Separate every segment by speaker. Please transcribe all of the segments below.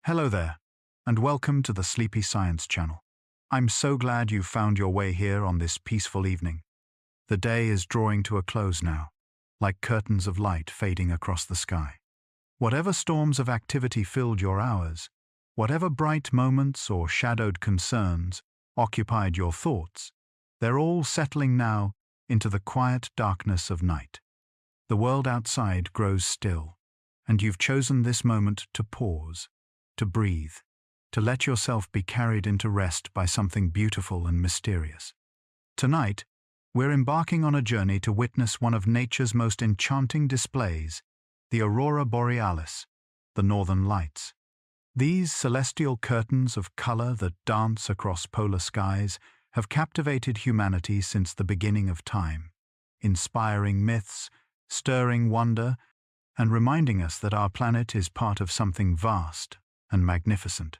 Speaker 1: Hello there, and welcome to the Sleepy Science channel. I'm so glad you found your way here on this peaceful evening. The day is drawing to a close now, like curtains of light fading across the sky. Whatever storms of activity filled your hours, whatever bright moments or shadowed concerns occupied your thoughts, they're all settling now into the quiet darkness of night. The world outside grows still, and you've chosen this moment to pause, to breathe, to let yourself be carried into rest by something beautiful and mysterious. Tonight, we're embarking on a journey to witness one of nature's most enchanting displays, the aurora borealis, the northern lights. These celestial curtains of color that dance across polar skies have captivated humanity since the beginning of time, inspiring myths, stirring wonder, and reminding us that our planet is part of something vast and magnificent.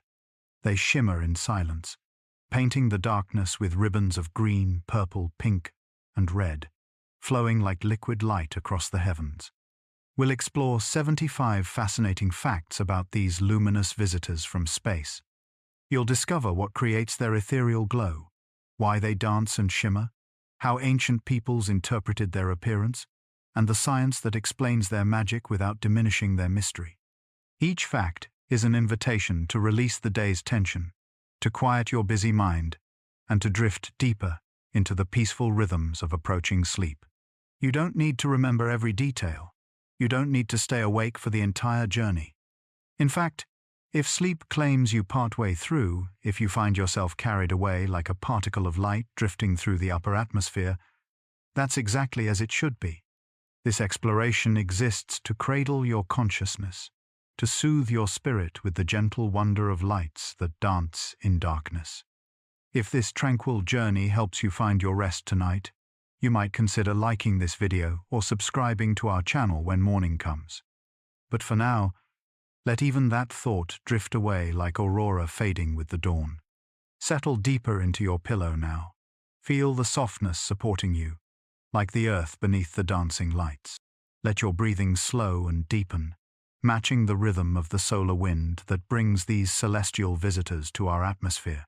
Speaker 1: They shimmer in silence, painting the darkness with ribbons of green, purple, pink, and red, flowing like liquid light across the heavens. We'll explore 75 fascinating facts about these luminous visitors from space. You'll discover what creates their ethereal glow, why they dance and shimmer, how ancient peoples interpreted their appearance, and the science that explains their magic without diminishing their mystery. Each fact is an invitation to release the day's tension, to quiet your busy mind, and to drift deeper into the peaceful rhythms of approaching sleep. You don't need to remember every detail. You don't need to stay awake for the entire journey. In fact, if sleep claims you partway through, if you find yourself carried away like a particle of light drifting through the upper atmosphere, that's exactly as it should be. This exploration exists to cradle your consciousness, to soothe your spirit with the gentle wonder of lights that dance in darkness. If this tranquil journey helps you find your rest tonight, you might consider liking this video or subscribing to our channel when morning comes. But for now, let even that thought drift away like aurora fading with the dawn. Settle deeper into your pillow now. Feel the softness supporting you, like the earth beneath the dancing lights. Let your breathing slow and deepen, matching the rhythm of the solar wind that brings these celestial visitors to our atmosphere.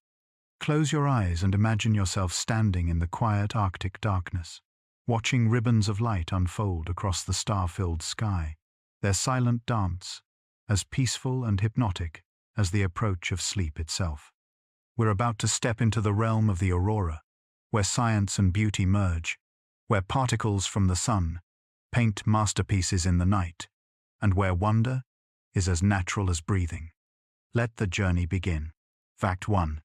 Speaker 1: Close your eyes and imagine yourself standing in the quiet Arctic darkness, watching ribbons of light unfold across the star-filled sky, their silent dance, as peaceful and hypnotic as the approach of sleep itself. We're about to step into the realm of the aurora, where science and beauty merge, where particles from the sun paint masterpieces in the night, and where wonder is as natural as breathing. Let the journey begin. Fact 1.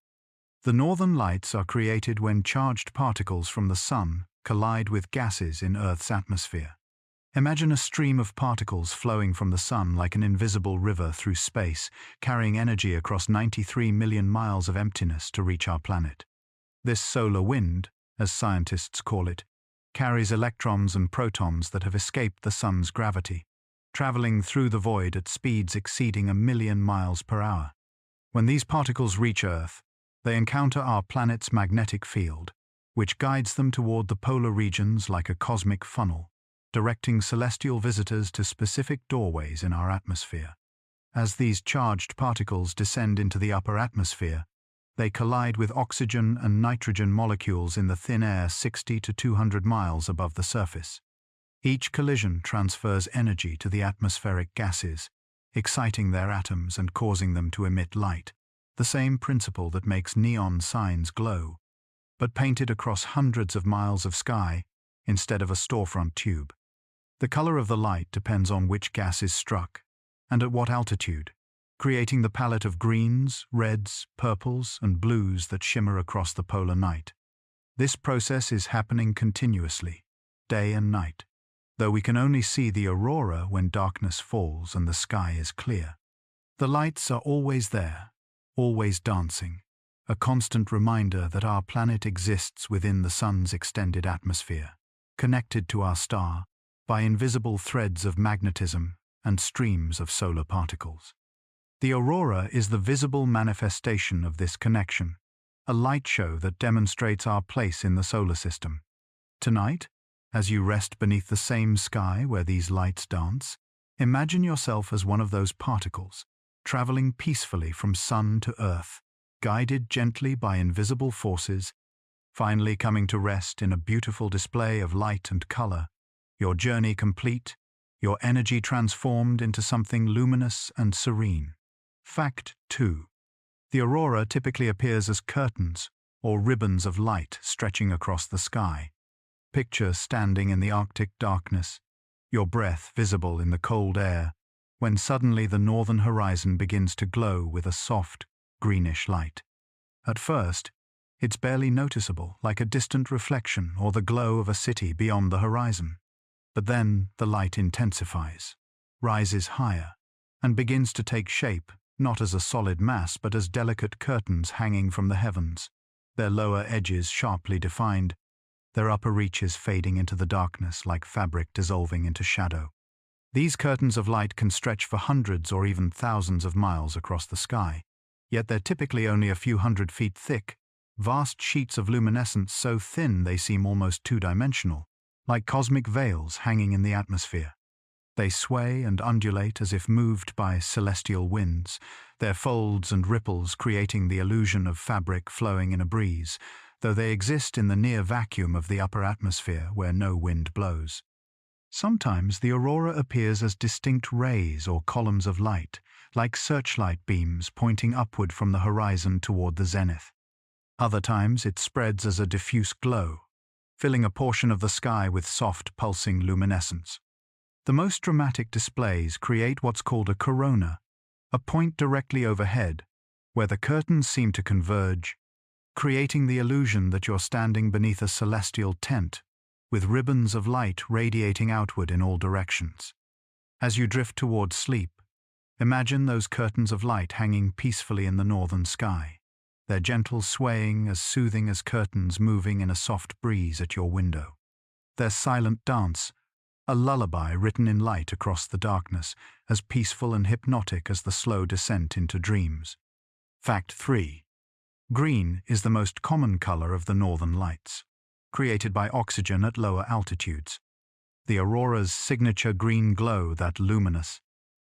Speaker 1: The northern lights are created when charged particles from the sun collide with gases in Earth's atmosphere. Imagine a stream of particles flowing from the sun like an invisible river through space, carrying energy across 93 million miles of emptiness to reach our planet. This solar wind, as scientists call it, carries electrons and protons that have escaped the sun's gravity, traveling through the void at speeds exceeding 1,000,000 miles per hour. When these particles reach Earth, they encounter our planet's magnetic field, which guides them toward the polar regions like a cosmic funnel, directing celestial visitors to specific doorways in our atmosphere. As these charged particles descend into the upper atmosphere, they collide with oxygen and nitrogen molecules in the thin air 60 to 200 miles above the surface. Each collision transfers energy to the atmospheric gases, exciting their atoms and causing them to emit light, the same principle that makes neon signs glow, but painted across hundreds of miles of sky instead of a storefront tube. The color of the light depends on which gas is struck and at what altitude, creating the palette of greens, reds, purples, and blues that shimmer across the polar night. This process is happening continuously, day and night, though we can only see the aurora when darkness falls and the sky is clear. The lights are always there, always dancing, a constant reminder that our planet exists within the sun's extended atmosphere, connected to our star by invisible threads of magnetism and streams of solar particles. The aurora is the visible manifestation of this connection, a light show that demonstrates our place in the solar system. Tonight, as you rest beneath the same sky where these lights dance, imagine yourself as one of those particles, traveling peacefully from sun to earth, guided gently by invisible forces, finally coming to rest in a beautiful display of light and color, your journey complete, your energy transformed into something luminous and serene. Fact 2. The aurora typically appears as curtains or ribbons of light stretching across the sky. Picture standing in the Arctic darkness, your breath visible in the cold air, when suddenly the northern horizon begins to glow with a soft, greenish light. At first, it's barely noticeable, like a distant reflection or the glow of a city beyond the horizon. But then the light intensifies, rises higher, and begins to take shape, not as a solid mass but as delicate curtains hanging from the heavens, their lower edges sharply defined, their upper reaches fading into the darkness like fabric dissolving into shadow. These curtains of light can stretch for hundreds or even thousands of miles across the sky, yet they're typically only a few 100 feet thick, vast sheets of luminescence so thin they seem almost two-dimensional, like cosmic veils hanging in the atmosphere. They sway and undulate as if moved by celestial winds, their folds and ripples creating the illusion of fabric flowing in a breeze, though they exist in the near vacuum of the upper atmosphere where no wind blows. Sometimes the aurora appears as distinct rays or columns of light, like searchlight beams pointing upward from the horizon toward the zenith. Other times it spreads as a diffuse glow, filling a portion of the sky with soft, pulsing luminescence. The most dramatic displays create what's called a corona, a point directly overhead, where the curtains seem to converge, creating the illusion that you're standing beneath a celestial tent, with ribbons of light radiating outward in all directions. As you drift towards sleep, imagine those curtains of light hanging peacefully in the northern sky, their gentle swaying as soothing as curtains moving in a soft breeze at your window. Their silent dance, a lullaby written in light across the darkness, as peaceful and hypnotic as the slow descent into dreams. Fact 3. Green is the most common color of the northern lights, created by oxygen at lower altitudes. The aurora's signature green glow, that luminous,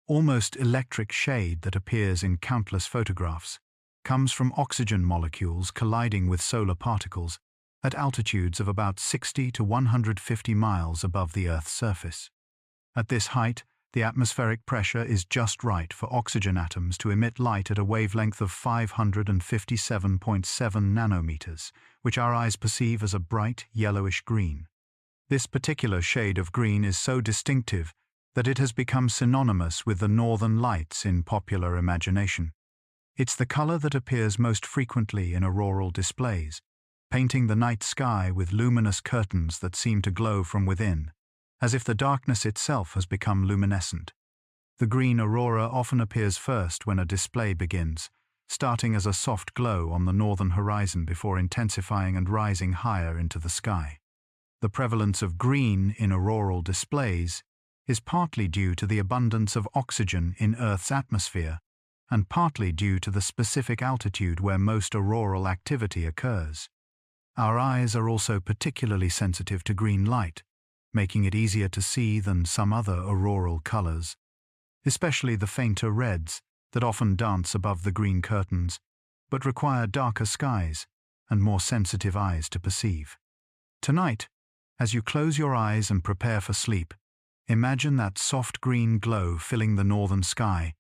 Speaker 1: almost electric shade that appears in countless photographs, comes from oxygen molecules colliding with solar particles at altitudes of about 60 to 150 miles above the Earth's surface. At this height, the atmospheric pressure is just right for oxygen atoms to emit light at a wavelength of 557.7 nanometers, which our eyes perceive as a bright yellowish green. This particular shade of green is so distinctive that it has become synonymous with the northern lights in popular imagination. It's the color that appears most frequently in auroral displays, painting the night sky with luminous curtains that seem to glow from within, as if the darkness itself has become luminescent. The green aurora often appears first when a display begins, starting as a soft glow on the northern horizon before intensifying and rising higher into the sky. The prevalence of green in auroral displays is partly due to the abundance of oxygen in Earth's atmosphere, and partly due to the specific altitude where most auroral activity occurs. Our eyes are also particularly sensitive to green light, making it easier to see than some other auroral colors, especially the fainter reds that often dance above the green curtains, but require darker skies and more sensitive eyes to perceive. Tonight, as you close your eyes and prepare for sleep, imagine that soft green glow filling the northern sky,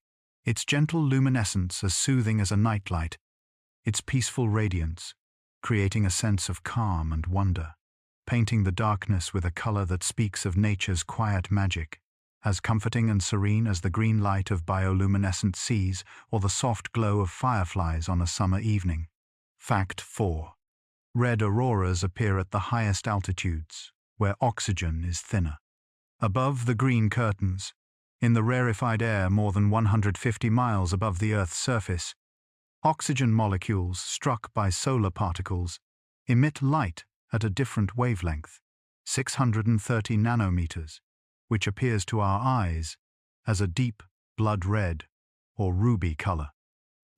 Speaker 1: its gentle luminescence as soothing as a nightlight, its peaceful radiance, creating a sense of calm and wonder, painting the darkness with a color that speaks of nature's quiet magic, as comforting and serene as the green light of bioluminescent seas or the soft glow of fireflies on a summer evening. Fact 4. Red auroras appear at the highest altitudes, where oxygen is thinner. Above the green curtains, in the rarefied air more than 150 miles above the Earth's surface, oxygen molecules struck by solar particles emit light at a different wavelength, 630 nanometers, which appears to our eyes as a deep blood red or ruby color.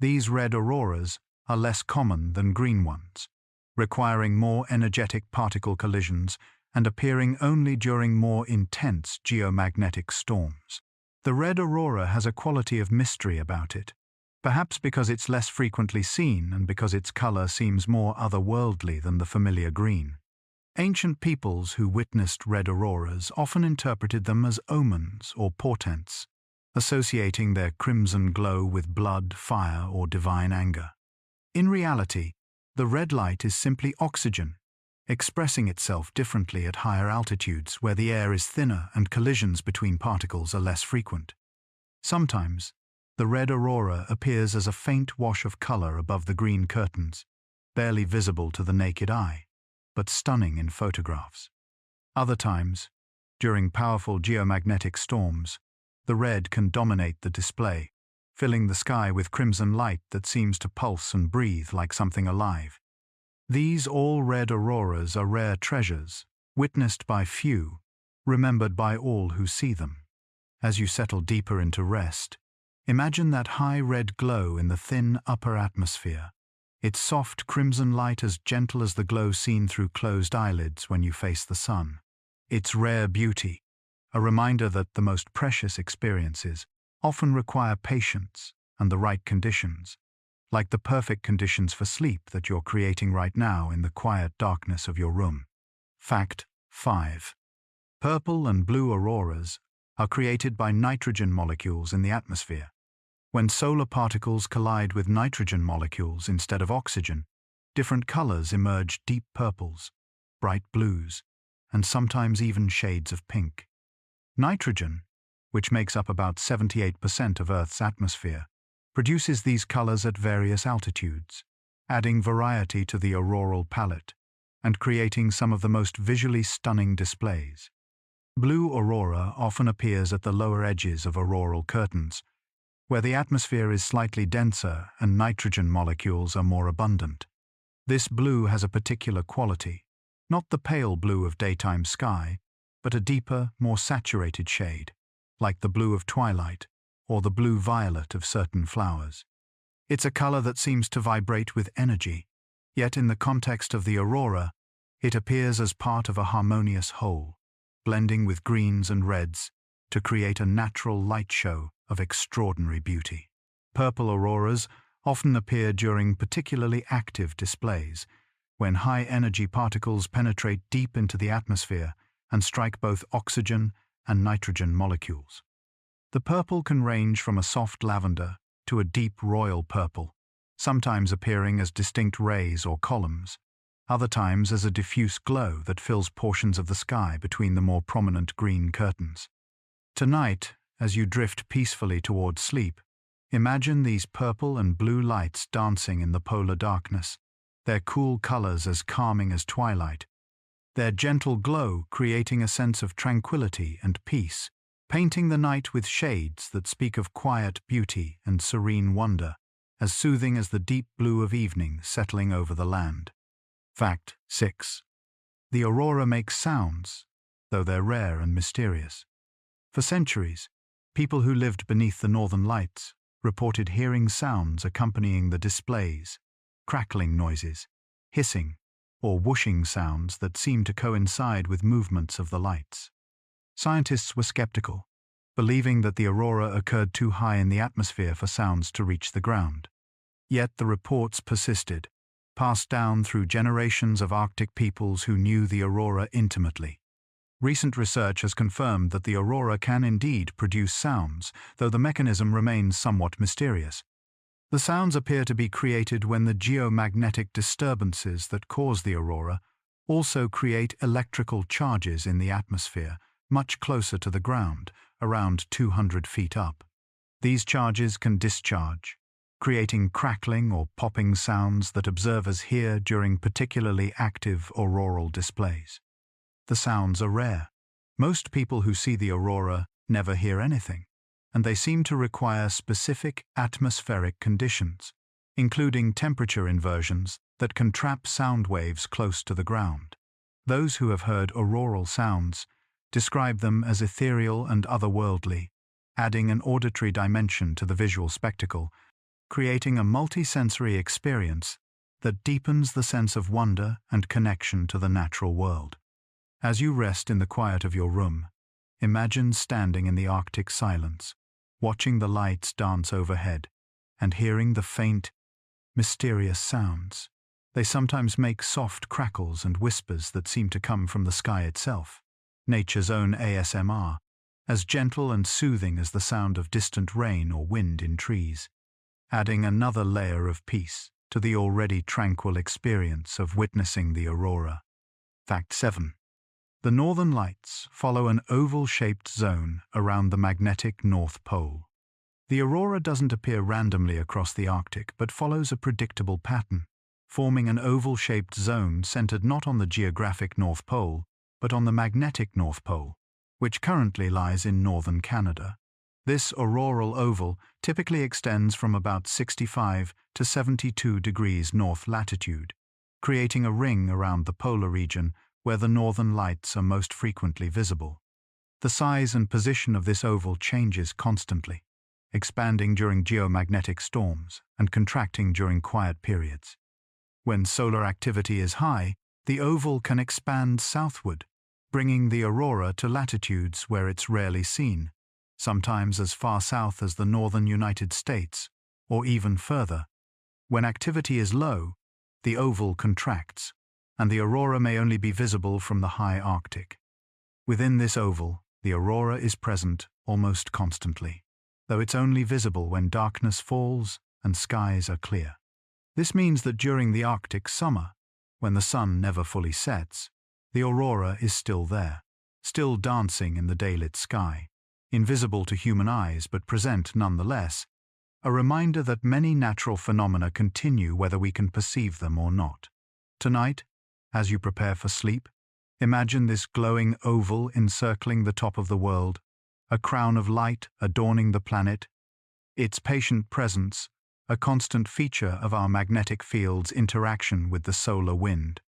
Speaker 1: These red auroras are less common than green ones, requiring more energetic particle collisions and appearing only during more intense geomagnetic storms. The red aurora has a quality of mystery about it, perhaps because it's less frequently seen and because its color seems more otherworldly than the familiar green. Ancient peoples who witnessed red auroras often interpreted them as omens or portents, associating their crimson glow with blood, fire, or divine anger. In reality, the red light is simply oxygen, expressing itself differently at higher altitudes where the air is thinner and collisions between particles are less frequent. Sometimes, the red aurora appears as a faint wash of color above the green curtains, barely visible to the naked eye, but stunning in photographs. Other times, during powerful geomagnetic storms, the red can dominate the display, filling the sky with crimson light that seems to pulse and breathe like something alive. These all-red auroras are rare treasures, witnessed by few, remembered by all who see them. As you settle deeper into rest, imagine that high red glow in the thin upper atmosphere, its soft crimson light as gentle as the glow seen through closed eyelids when you face the sun. Its rare beauty, a reminder that the most precious experiences often require patience and the right conditions, like the perfect conditions for sleep that you're creating right now in the quiet darkness of your room. Fact 5. Purple and blue auroras are created by nitrogen molecules in the atmosphere. When solar particles collide with nitrogen molecules instead of oxygen, different colors emerge: deep purples, bright blues, and sometimes even shades of pink. Nitrogen, which makes up about 78% of Earth's atmosphere, produces these colors at various altitudes, adding variety to the auroral palette and creating some of the most visually stunning displays. Blue aurora often appears at the lower edges of auroral curtains, where the atmosphere is slightly denser and nitrogen molecules are more abundant. This blue has a particular quality, not the pale blue of daytime sky, but a deeper, more saturated shade, like the blue of twilight or the blue-violet of certain flowers. It's a color that seems to vibrate with energy, yet in the context of the aurora, it appears as part of a harmonious whole, blending with greens and reds to create a natural light show of extraordinary beauty. Purple auroras often appear during particularly active displays, when high-energy particles penetrate deep into the atmosphere and strike both oxygen and nitrogen molecules. The purple can range from a soft lavender to a deep royal purple, sometimes appearing as distinct rays or columns, other times as a diffuse glow that fills portions of the sky between the more prominent green curtains. Tonight, as you drift peacefully towards sleep, imagine these purple and blue lights dancing in the polar darkness, their cool colors as calming as twilight, their gentle glow creating a sense of tranquility and peace, painting the night with shades that speak of quiet beauty and serene wonder, as soothing as the deep blue of evening settling over the land. Fact 6. The aurora makes sounds, though they're rare and mysterious. For centuries, people who lived beneath the northern lights reported hearing sounds accompanying the displays, crackling noises, hissing, or whooshing sounds that seemed to coincide with movements of the lights. Scientists were skeptical, believing that the aurora occurred too high in the atmosphere for sounds to reach the ground. Yet the reports persisted, passed down through generations of Arctic peoples who knew the aurora intimately. Recent research has confirmed that the aurora can indeed produce sounds, though the mechanism remains somewhat mysterious. The sounds appear to be created when the geomagnetic disturbances that cause the aurora also create electrical charges in the atmosphere, much closer to the ground, around 200 feet up. These charges can discharge, creating crackling or popping sounds that observers hear during particularly active auroral displays. The sounds are rare. Most people who see the aurora never hear anything, and they seem to require specific atmospheric conditions, including temperature inversions that can trap sound waves close to the ground. Those who have heard auroral sounds describe them as ethereal and otherworldly, adding an auditory dimension to the visual spectacle, creating a multisensory experience that deepens the sense of wonder and connection to the natural world. As you rest in the quiet of your room, Imagine standing in the Arctic silence, watching the lights dance overhead, and hearing the faint, mysterious sounds. They sometimes make soft crackles and whispers that seem to come from the sky itself, nature's own ASMR, as gentle and soothing as the sound of distant rain or wind in trees, adding another layer of peace to the already tranquil experience of witnessing the aurora. Fact 7. The northern lights follow an oval-shaped zone around the magnetic North Pole. The aurora doesn't appear randomly across the Arctic but follows a predictable pattern, forming an oval-shaped zone centered not on the geographic North Pole, but on the magnetic North Pole, which currently lies in northern Canada. This auroral oval typically extends from about 65 to 72 degrees north latitude, creating a ring around the polar region where the northern lights are most frequently visible. The size and position of this oval changes constantly, expanding during geomagnetic storms and contracting during quiet periods. When solar activity is high, the oval can expand southward, bringing the aurora to latitudes where it's rarely seen, sometimes as far south as the northern United States, or even further. When activity is low, the oval contracts, and the aurora may only be visible from the high Arctic. Within this oval, the aurora is present almost constantly, though it's only visible when darkness falls and skies are clear. This means that during the Arctic summer, when the sun never fully sets, the aurora is still there, still dancing in the daylit sky, invisible to human eyes but present nonetheless, a reminder that many natural phenomena continue whether we can perceive them or not. Tonight, as you prepare for sleep, imagine this glowing oval encircling the top of the world, a crown of light adorning the planet, its patient presence, a constant feature of our magnetic field's interaction with the solar wind,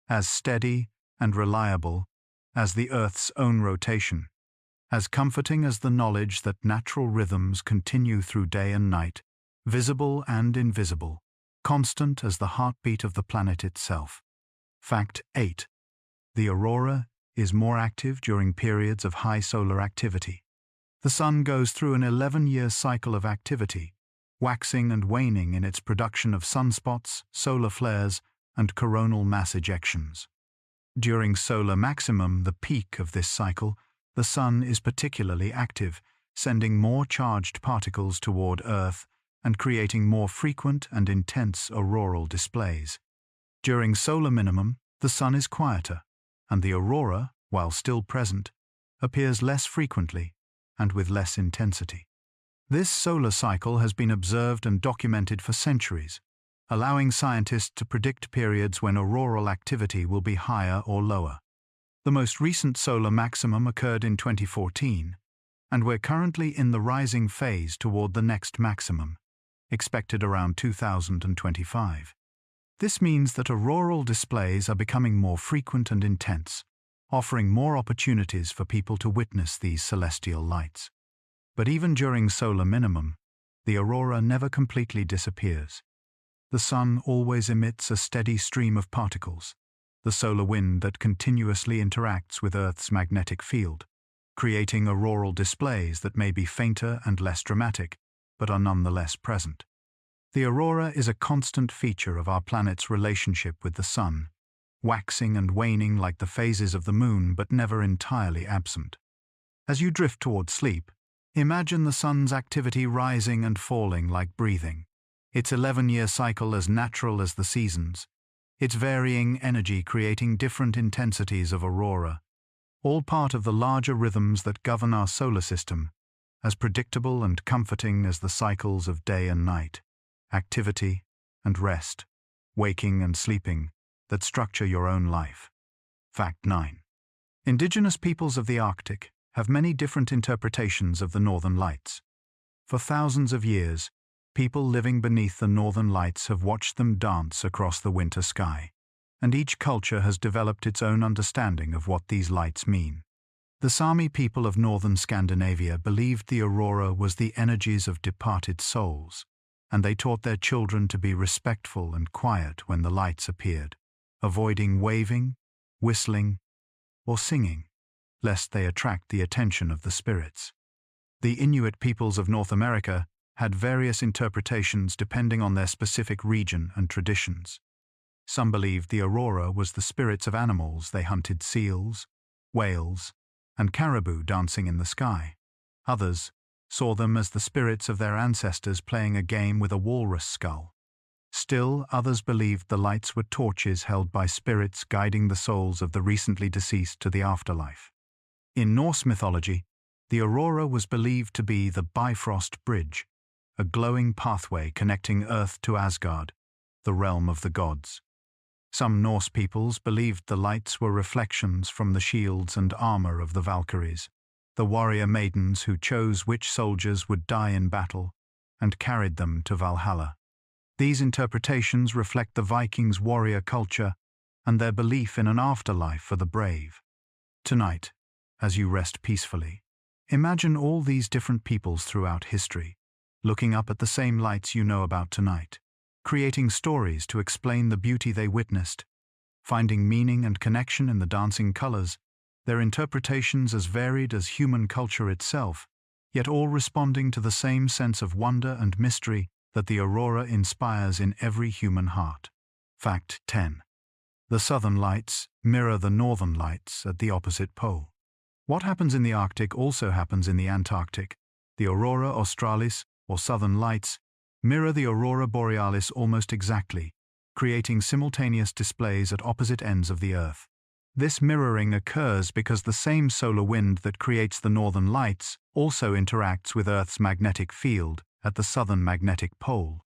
Speaker 1: as steady and reliable as the Earth's own rotation, as comforting as the knowledge that natural rhythms continue through day and night, visible and invisible, constant as the heartbeat of the planet itself. Fact 8. The aurora is more active during periods of high solar activity. The sun goes through an 11-year cycle of activity, waxing and waning in its production of sunspots, solar flares, and coronal mass ejections. During solar maximum, the peak of this cycle, the sun is particularly active, sending more charged particles toward Earth and creating more frequent and intense auroral displays. During solar minimum, the sun is quieter, and the aurora, while still present, appears less frequently and with less intensity. This solar cycle has been observed and documented for centuries, allowing scientists to predict periods when auroral activity will be higher or lower. The most recent solar maximum occurred in 2014, and we're currently in the rising phase toward the next maximum, expected around 2025. This means that auroral displays are becoming more frequent and intense, offering more opportunities for people to witness these celestial lights. But even during solar minimum, the aurora never completely disappears. The sun always emits a steady stream of particles, the solar wind that continuously interacts with Earth's magnetic field, creating auroral displays that may be fainter and less dramatic, but are nonetheless present. The aurora is a constant feature of our planet's relationship with the sun, waxing and waning like the phases of the moon but never entirely absent. As you drift toward sleep, imagine the sun's activity rising and falling like breathing, its 11-year cycle as natural as the seasons, its varying energy creating different intensities of aurora, all part of the larger rhythms that govern our solar system, as predictable and comforting as the cycles of day and night, activity and rest, waking and sleeping, that structure your own life. Fact 9. Indigenous peoples of the Arctic have many different interpretations of the Northern Lights. For thousands of years, people living beneath the Northern Lights have watched them dance across the winter sky, and each culture has developed its own understanding of what these lights mean. The Sami people of northern Scandinavia believed the aurora was the energies of departed souls, and they taught their children to be respectful and quiet when the lights appeared, avoiding waving, whistling, or singing, lest they attract the attention of the spirits. The Inuit peoples of North America had various interpretations depending on their specific region and traditions. Some believed the aurora was the spirits of animals they hunted: seals, whales, and caribou dancing in the sky. Others saw them as the spirits of their ancestors playing a game with a walrus skull. Still, others believed the lights were torches held by spirits guiding the souls of the recently deceased to the afterlife. In Norse mythology, the aurora was believed to be the Bifrost Bridge, a glowing pathway connecting Earth to Asgard, the realm of the gods. Some Norse peoples believed the lights were reflections from the shields and armor of the Valkyries, the warrior maidens who chose which soldiers would die in battle and carried them to Valhalla. These interpretations reflect the Vikings' warrior culture and their belief in an afterlife for the brave. Tonight, as you rest peacefully, imagine all these different peoples throughout history, looking up at the same lights you know about tonight, creating stories to explain the beauty they witnessed, finding meaning and connection in the dancing colors, their interpretations as varied as human culture itself, yet all responding to the same sense of wonder and mystery that the aurora inspires in every human heart. Fact 10. The southern lights mirror the northern lights at the opposite pole. What happens in the Arctic also happens in the Antarctic. The aurora australis, or southern lights, mirror the aurora borealis almost exactly, creating simultaneous displays at opposite ends of the Earth. This mirroring occurs because the same solar wind that creates the northern lights also interacts with Earth's magnetic field at the southern magnetic pole,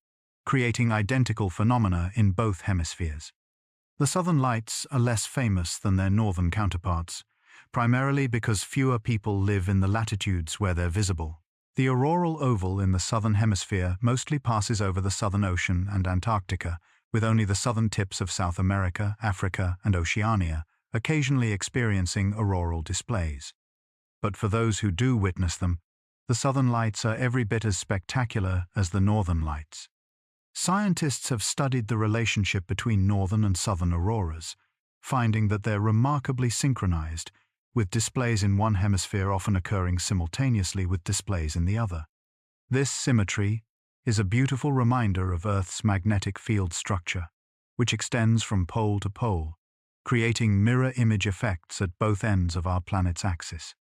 Speaker 1: creating identical phenomena in both hemispheres. The southern lights are less famous than their northern counterparts, primarily because fewer people live in the latitudes where they're visible. The auroral oval in the southern hemisphere mostly passes over the Southern Ocean and Antarctica, with only the southern tips of South America, Africa, and Oceania occasionally experiencing auroral displays. But for those who do witness them, the southern lights are every bit as spectacular as the northern lights. Scientists have studied the relationship between northern and southern auroras, finding that they're remarkably synchronized, with displays in one hemisphere often occurring simultaneously with displays in the other. This symmetry is a beautiful reminder of Earth's magnetic field structure, which extends from pole to pole, creating mirror image effects at both ends of our planet's axis.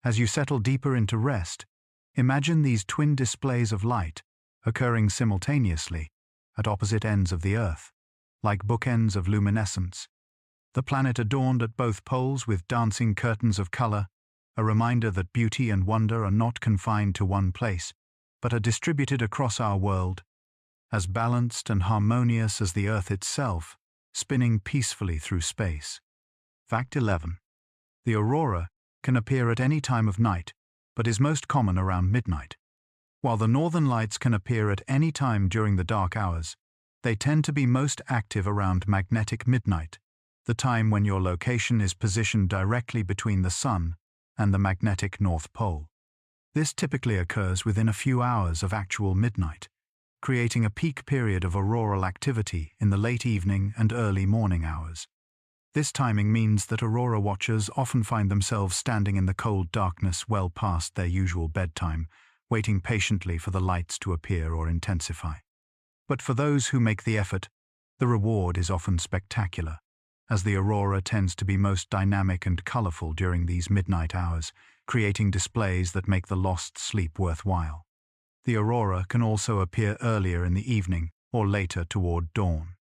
Speaker 1: As you settle deeper into rest, imagine these twin displays of light occurring simultaneously at opposite ends of the Earth, like bookends of luminescence. The planet adorned at both poles with dancing curtains of color, a reminder that beauty and wonder are not confined to one place, but are distributed across our world, as balanced and harmonious as the Earth itself, spinning peacefully through space. Fact 11. The aurora can appear at any time of night, but is most common around midnight. While the northern lights can appear at any time during the dark hours, they tend to be most active around magnetic midnight, the time when your location is positioned directly between the sun and the magnetic North Pole. This typically occurs within a few hours of actual midnight, creating a peak period of auroral activity in the late evening and early morning hours. This timing means that aurora watchers often find themselves standing in the cold darkness well past their usual bedtime, waiting patiently for the lights to appear or intensify. But for those who make the effort, the reward is often spectacular, as the aurora tends to be most dynamic and colorful during these midnight hours, creating displays that make the lost sleep worthwhile. The aurora can also appear earlier in the evening or later toward dawn,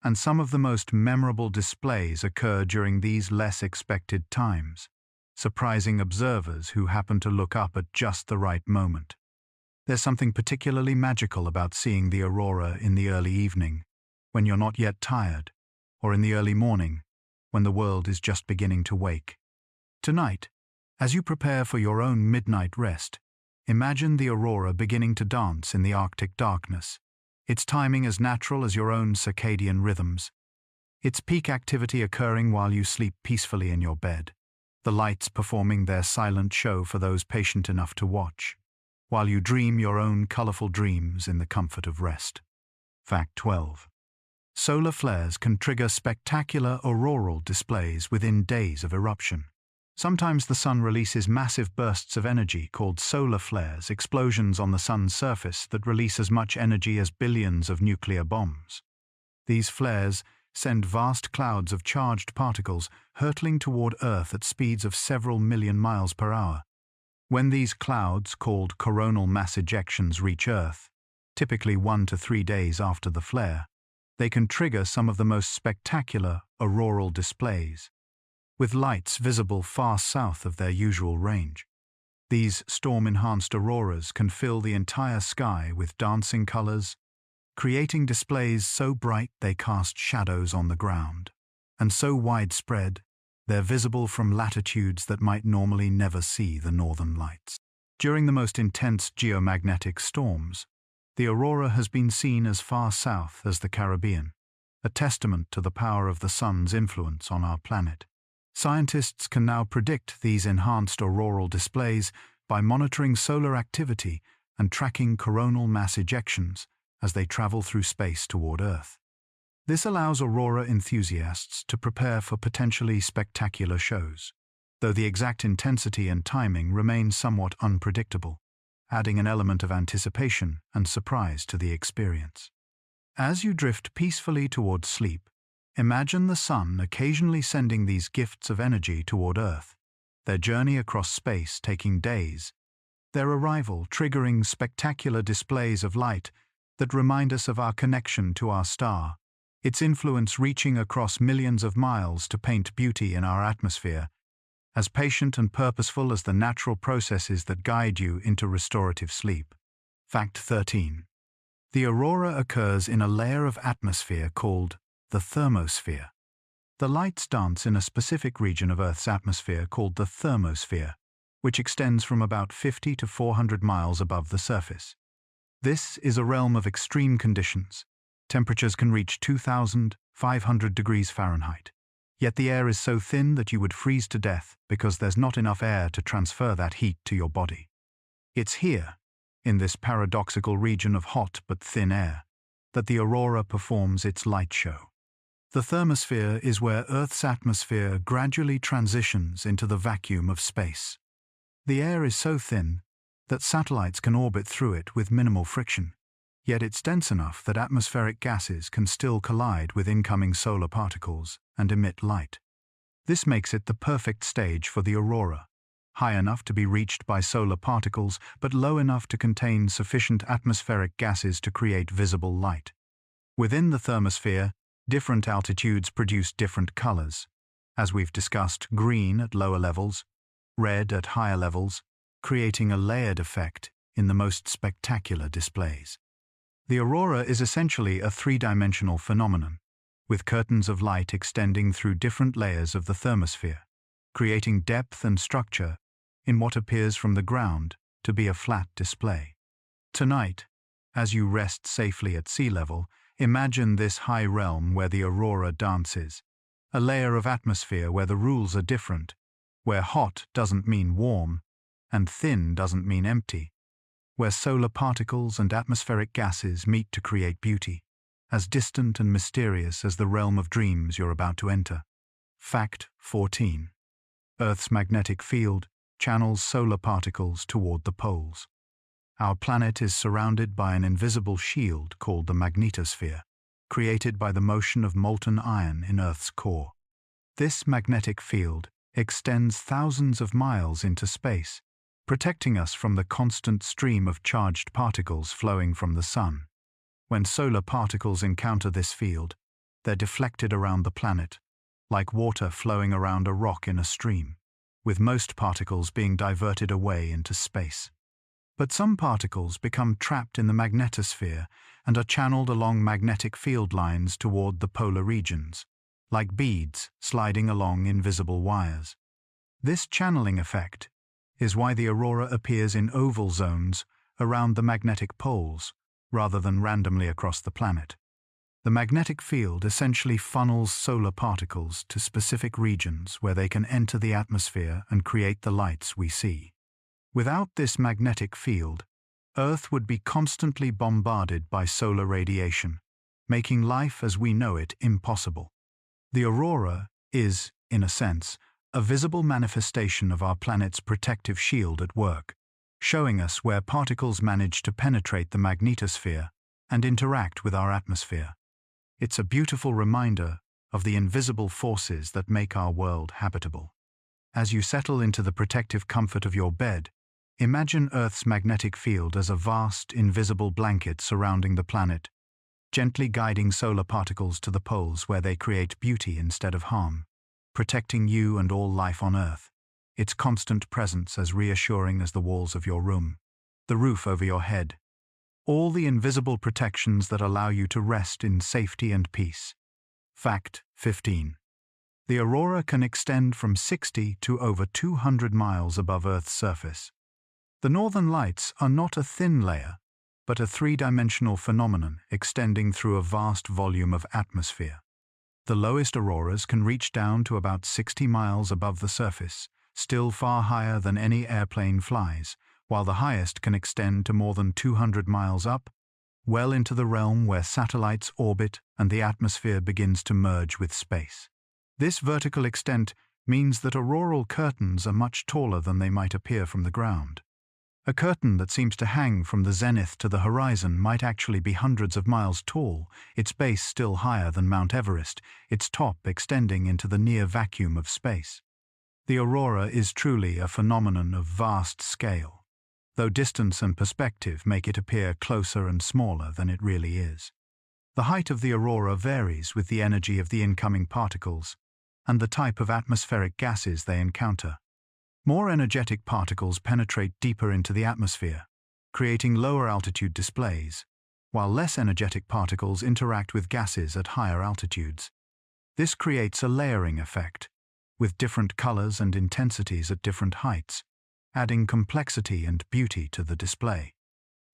Speaker 1: and some of the most memorable displays occur during these less expected times, surprising observers who happen to look up at just the right moment. There's something particularly magical about seeing the aurora in the early evening, when you're not yet tired, or in the early morning, when the world is just beginning to wake. Tonight, as you prepare for your own midnight rest, imagine the aurora beginning to dance in the Arctic darkness, its timing as natural as your own circadian rhythms, its peak activity occurring while you sleep peacefully in your bed, the lights performing their silent show for those patient enough to watch, while you dream your own colorful dreams in the comfort of rest. Fact 12. Solar flares can trigger spectacular auroral displays within days of eruption. Sometimes the sun releases massive bursts of energy called solar flares, explosions on the sun's surface that release as much energy as billions of nuclear bombs. These flares send vast clouds of charged particles hurtling toward Earth at speeds of several million miles per hour. When these clouds, called coronal mass ejections, reach Earth, typically 1 to 3 days after the flare, they can trigger some of the most spectacular auroral displays, with lights visible far south of their usual range. These storm-enhanced auroras can fill the entire sky with dancing colors, creating displays so bright they cast shadows on the ground, and so widespread they're visible from latitudes that might normally never see the northern lights. During the most intense geomagnetic storms, the aurora has been seen as far south as the Caribbean, a testament to the power of the sun's influence on our planet. Scientists can now predict these enhanced auroral displays by monitoring solar activity and tracking coronal mass ejections as they travel through space toward Earth. This allows aurora enthusiasts to prepare for potentially spectacular shows, though the exact intensity and timing remain somewhat unpredictable, adding an element of anticipation and surprise to the experience. As you drift peacefully toward sleep, imagine the sun occasionally sending these gifts of energy toward Earth, their journey across space taking days, their arrival triggering spectacular displays of light that remind us of our connection to our star, its influence reaching across millions of miles to paint beauty in our atmosphere, as patient and purposeful as the natural processes that guide you into restorative sleep. Fact 13. The aurora occurs in a layer of atmosphere called the thermosphere. The lights dance in a specific region of Earth's atmosphere called the thermosphere, which extends from about 50 to 400 miles above the surface. This is a realm of extreme conditions. Temperatures can reach 2,500 degrees Fahrenheit. Yet the air is so thin that you would freeze to death because there's not enough air to transfer that heat to your body. It's here, in this paradoxical region of hot but thin air, that the aurora performs its light show. The thermosphere is where Earth's atmosphere gradually transitions into the vacuum of space. The air is so thin that satellites can orbit through it with minimal friction, yet it's dense enough that atmospheric gases can still collide with incoming solar particles and emit light. This makes it the perfect stage for the aurora, high enough to be reached by solar particles but low enough to contain sufficient atmospheric gases to create visible light. Within the thermosphere, different altitudes produce different colors. As we've discussed, green at lower levels, red at higher levels, creating a layered effect in the most spectacular displays. The aurora is essentially a three-dimensional phenomenon, with curtains of light extending through different layers of the thermosphere, creating depth and structure in what appears from the ground to be a flat display. Tonight, as you rest safely at sea level, imagine this high realm where the aurora dances, a layer of atmosphere where the rules are different, where hot doesn't mean warm, and thin doesn't mean empty, where solar particles and atmospheric gases meet to create beauty, as distant and mysterious as the realm of dreams you're about to enter. Fact 14. Earth's magnetic field channels solar particles toward the poles. Our planet is surrounded by an invisible shield called the magnetosphere, created by the motion of molten iron in Earth's core. This magnetic field extends thousands of miles into space, protecting us from the constant stream of charged particles flowing from the sun. When solar particles encounter this field, they're deflected around the planet, like water flowing around a rock in a stream, with most particles being diverted away into space. But some particles become trapped in the magnetosphere and are channeled along magnetic field lines toward the polar regions, like beads sliding along invisible wires. This channeling effect is why the aurora appears in oval zones around the magnetic poles, rather than randomly across the planet. The magnetic field essentially funnels solar particles to specific regions where they can enter the atmosphere and create the lights we see. Without this magnetic field, Earth would be constantly bombarded by solar radiation, making life as we know it impossible. The aurora is, in a sense, a visible manifestation of our planet's protective shield at work, showing us where particles manage to penetrate the magnetosphere and interact with our atmosphere. It's a beautiful reminder of the invisible forces that make our world habitable. As you settle into the protective comfort of your bed, imagine Earth's magnetic field as a vast, invisible blanket surrounding the planet, gently guiding solar particles to the poles where they create beauty instead of harm, protecting you and all life on Earth, its constant presence as reassuring as the walls of your room, the roof over your head, all the invisible protections that allow you to rest in safety and peace. Fact 15. The aurora can extend from 60 to over 200 miles above Earth's surface. The northern lights are not a thin layer, but a three-dimensional phenomenon extending through a vast volume of atmosphere. The lowest auroras can reach down to about 60 miles above the surface, still far higher than any airplane flies, while the highest can extend to more than 200 miles up, well into the realm where satellites orbit and the atmosphere begins to merge with space. This vertical extent means that auroral curtains are much taller than they might appear from the ground. A curtain that seems to hang from the zenith to the horizon might actually be hundreds of miles tall, its base still higher than Mount Everest, its top extending into the near vacuum of space. The aurora is truly a phenomenon of vast scale, though distance and perspective make it appear closer and smaller than it really is. The height of the aurora varies with the energy of the incoming particles and the type of atmospheric gases they encounter. More energetic particles penetrate deeper into the atmosphere, creating lower altitude displays, while less energetic particles interact with gases at higher altitudes. This creates a layering effect, with different colors and intensities at different heights, adding complexity and beauty to the display.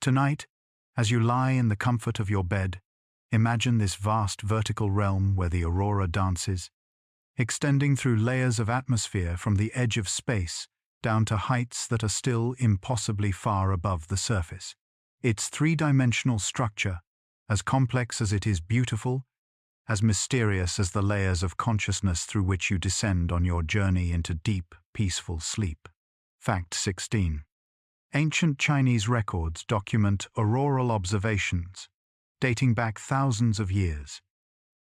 Speaker 1: Tonight, as you lie in the comfort of your bed, imagine this vast vertical realm where the aurora dances, extending through layers of atmosphere from the edge of space down to heights that are still impossibly far above the surface. Its three-dimensional structure, as complex as it is beautiful, as mysterious as the layers of consciousness through which you descend on your journey into deep, peaceful sleep. Fact 16. Ancient Chinese records document auroral observations, dating back thousands of years.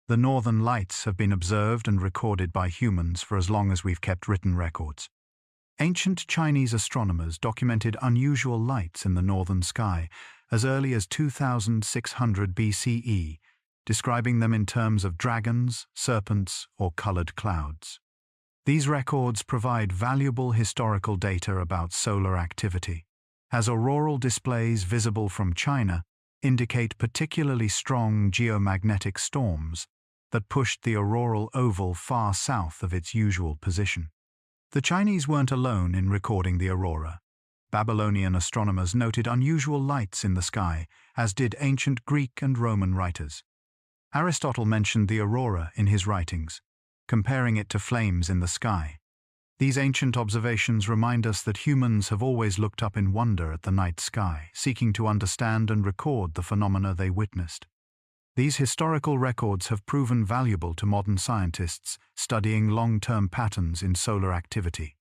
Speaker 1: The northern lights have been observed and recorded by humans for as long as we've kept written records. Ancient Chinese astronomers documented unusual lights in the northern sky as early as 2600 BCE, describing them in terms of dragons, serpents, or colored clouds. These records provide valuable historical data about solar activity, as auroral displays visible from China indicate particularly strong geomagnetic storms that pushed the auroral oval far south of its usual position. The Chinese weren't alone in recording the aurora. Babylonian astronomers noted unusual lights in the sky, as did ancient Greek and Roman writers. Aristotle mentioned the aurora in his writings, comparing it to flames in the sky. These ancient observations remind us that humans have always looked up in wonder at the night sky, seeking to understand and record the phenomena they witnessed. These historical records have proven valuable to modern scientists studying long-term patterns in solar activity.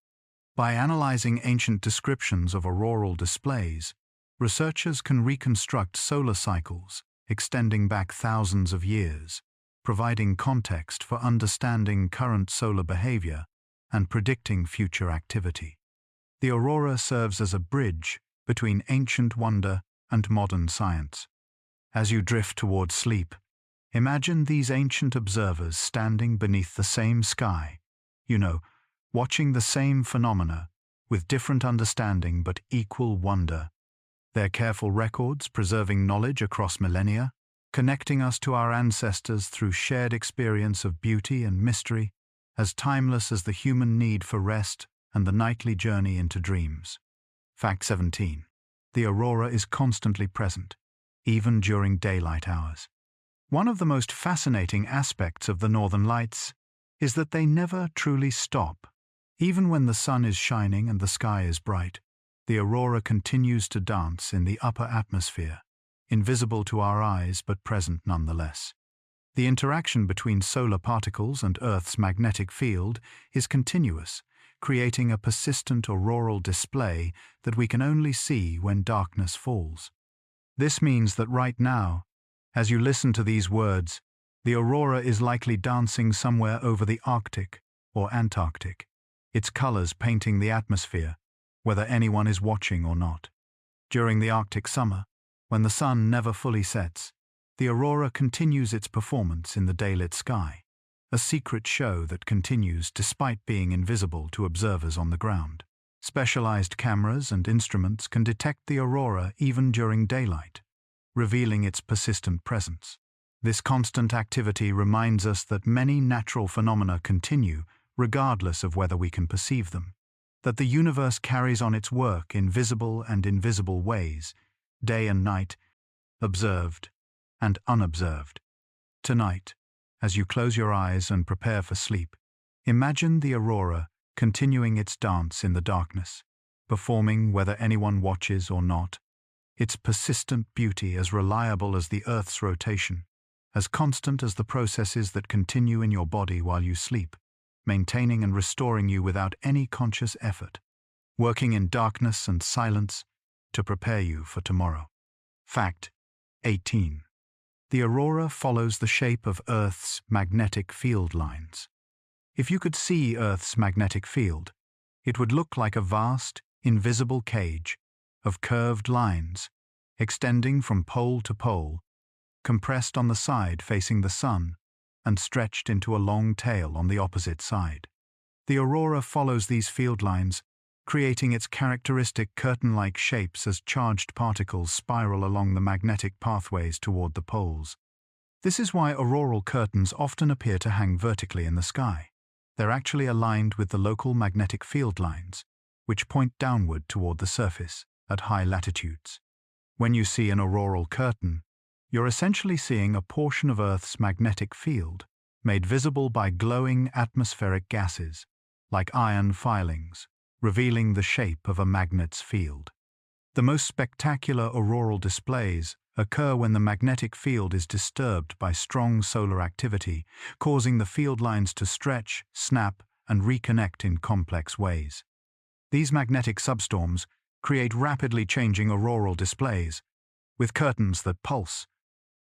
Speaker 1: By analyzing ancient descriptions of auroral displays, researchers can reconstruct solar cycles extending back thousands of years, providing context for understanding current solar behavior and predicting future activity. The aurora serves as a bridge between ancient wonder and modern science. As you drift toward sleep, imagine these ancient observers standing beneath the same sky, watching the same phenomena with different understanding but equal wonder. Their careful records preserving knowledge across millennia, connecting us to our ancestors through shared experience of beauty and mystery, as timeless as the human need for rest and the nightly journey into dreams. Fact 17. The aurora is constantly present, even during daylight hours. One of the most fascinating aspects of the northern lights is that they never truly stop. Even when the sun is shining and the sky is bright, the aurora continues to dance in the upper atmosphere, invisible to our eyes but present nonetheless. The interaction between solar particles and Earth's magnetic field is continuous, creating a persistent auroral display that we can only see when darkness falls. This means that right now, as you listen to these words, the aurora is likely dancing somewhere over the Arctic or Antarctic, its colors painting the atmosphere, whether anyone is watching or not. During the Arctic summer, when the sun never fully sets, the aurora continues its performance in the daylit sky, a secret show that continues despite being invisible to observers on the ground. Specialized cameras and instruments can detect the aurora even during daylight, revealing its persistent presence. This constant activity reminds us that many natural phenomena continue regardless of whether we can perceive them, that the universe carries on its work in visible and invisible ways, day and night, observed and unobserved. Tonight, as you close your eyes and prepare for sleep, imagine the aurora continuing its dance in the darkness, performing whether anyone watches or not, its persistent beauty as reliable as the Earth's rotation, as constant as the processes that continue in your body while you sleep, maintaining and restoring you without any conscious effort, working in darkness and silence to prepare you for tomorrow. Fact 18. The aurora follows the shape of Earth's magnetic field lines. If you could see Earth's magnetic field, it would look like a vast, invisible cage of curved lines extending from pole to pole, compressed on the side facing the sun and stretched into a long tail on the opposite side. The aurora follows these field lines, creating its characteristic curtain-like shapes as charged particles spiral along the magnetic pathways toward the poles. This is why auroral curtains often appear to hang vertically in the sky. They're actually aligned with the local magnetic field lines, which point downward toward the surface at high latitudes. When you see an auroral curtain, you're essentially seeing a portion of Earth's magnetic field made visible by glowing atmospheric gases, like iron filings, revealing the shape of a magnet's field. The most spectacular auroral displays occur when the magnetic field is disturbed by strong solar activity, causing the field lines to stretch, snap, and reconnect in complex ways. These magnetic substorms create rapidly changing auroral displays, with curtains that pulse,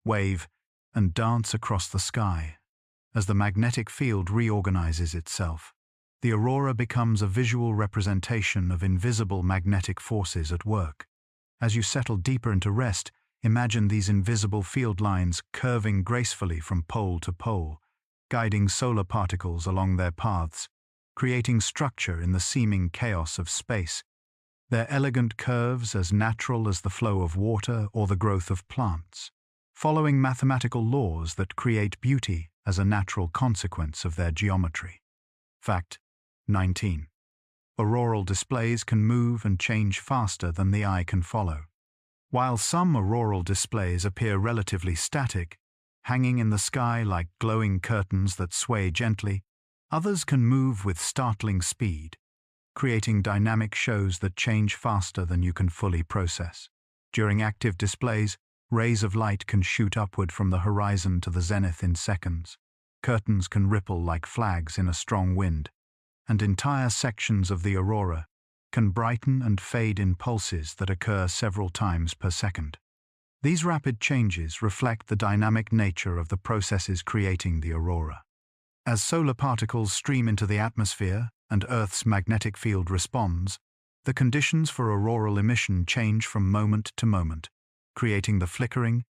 Speaker 1: wave, and dance across the sky. As the magnetic field reorganizes itself, the aurora becomes a visual representation of invisible magnetic forces at work. As you settle deeper into rest, imagine these invisible field lines curving gracefully from pole to pole, guiding solar particles along their paths, creating structure in the seeming chaos of space. Their elegant curves as natural as the flow of water or the growth of plants, following mathematical laws that create beauty as a natural consequence of their geometry. Fact 19. Auroral displays can move and change faster than the eye can follow. While some auroral displays appear relatively static, hanging in the sky like glowing curtains that sway gently, others can move with startling speed, creating dynamic shows that change faster than you can fully process. During active displays, rays of light can shoot upward from the horizon to the zenith in seconds. Curtains can ripple like flags in a strong wind, and entire sections of the aurora can brighten and fade in pulses that occur several times per second. These rapid changes reflect the dynamic nature of the processes creating the aurora. As solar particles stream into the atmosphere and Earth's magnetic field responds, the conditions for auroral emission change from moment to moment, creating the flickering,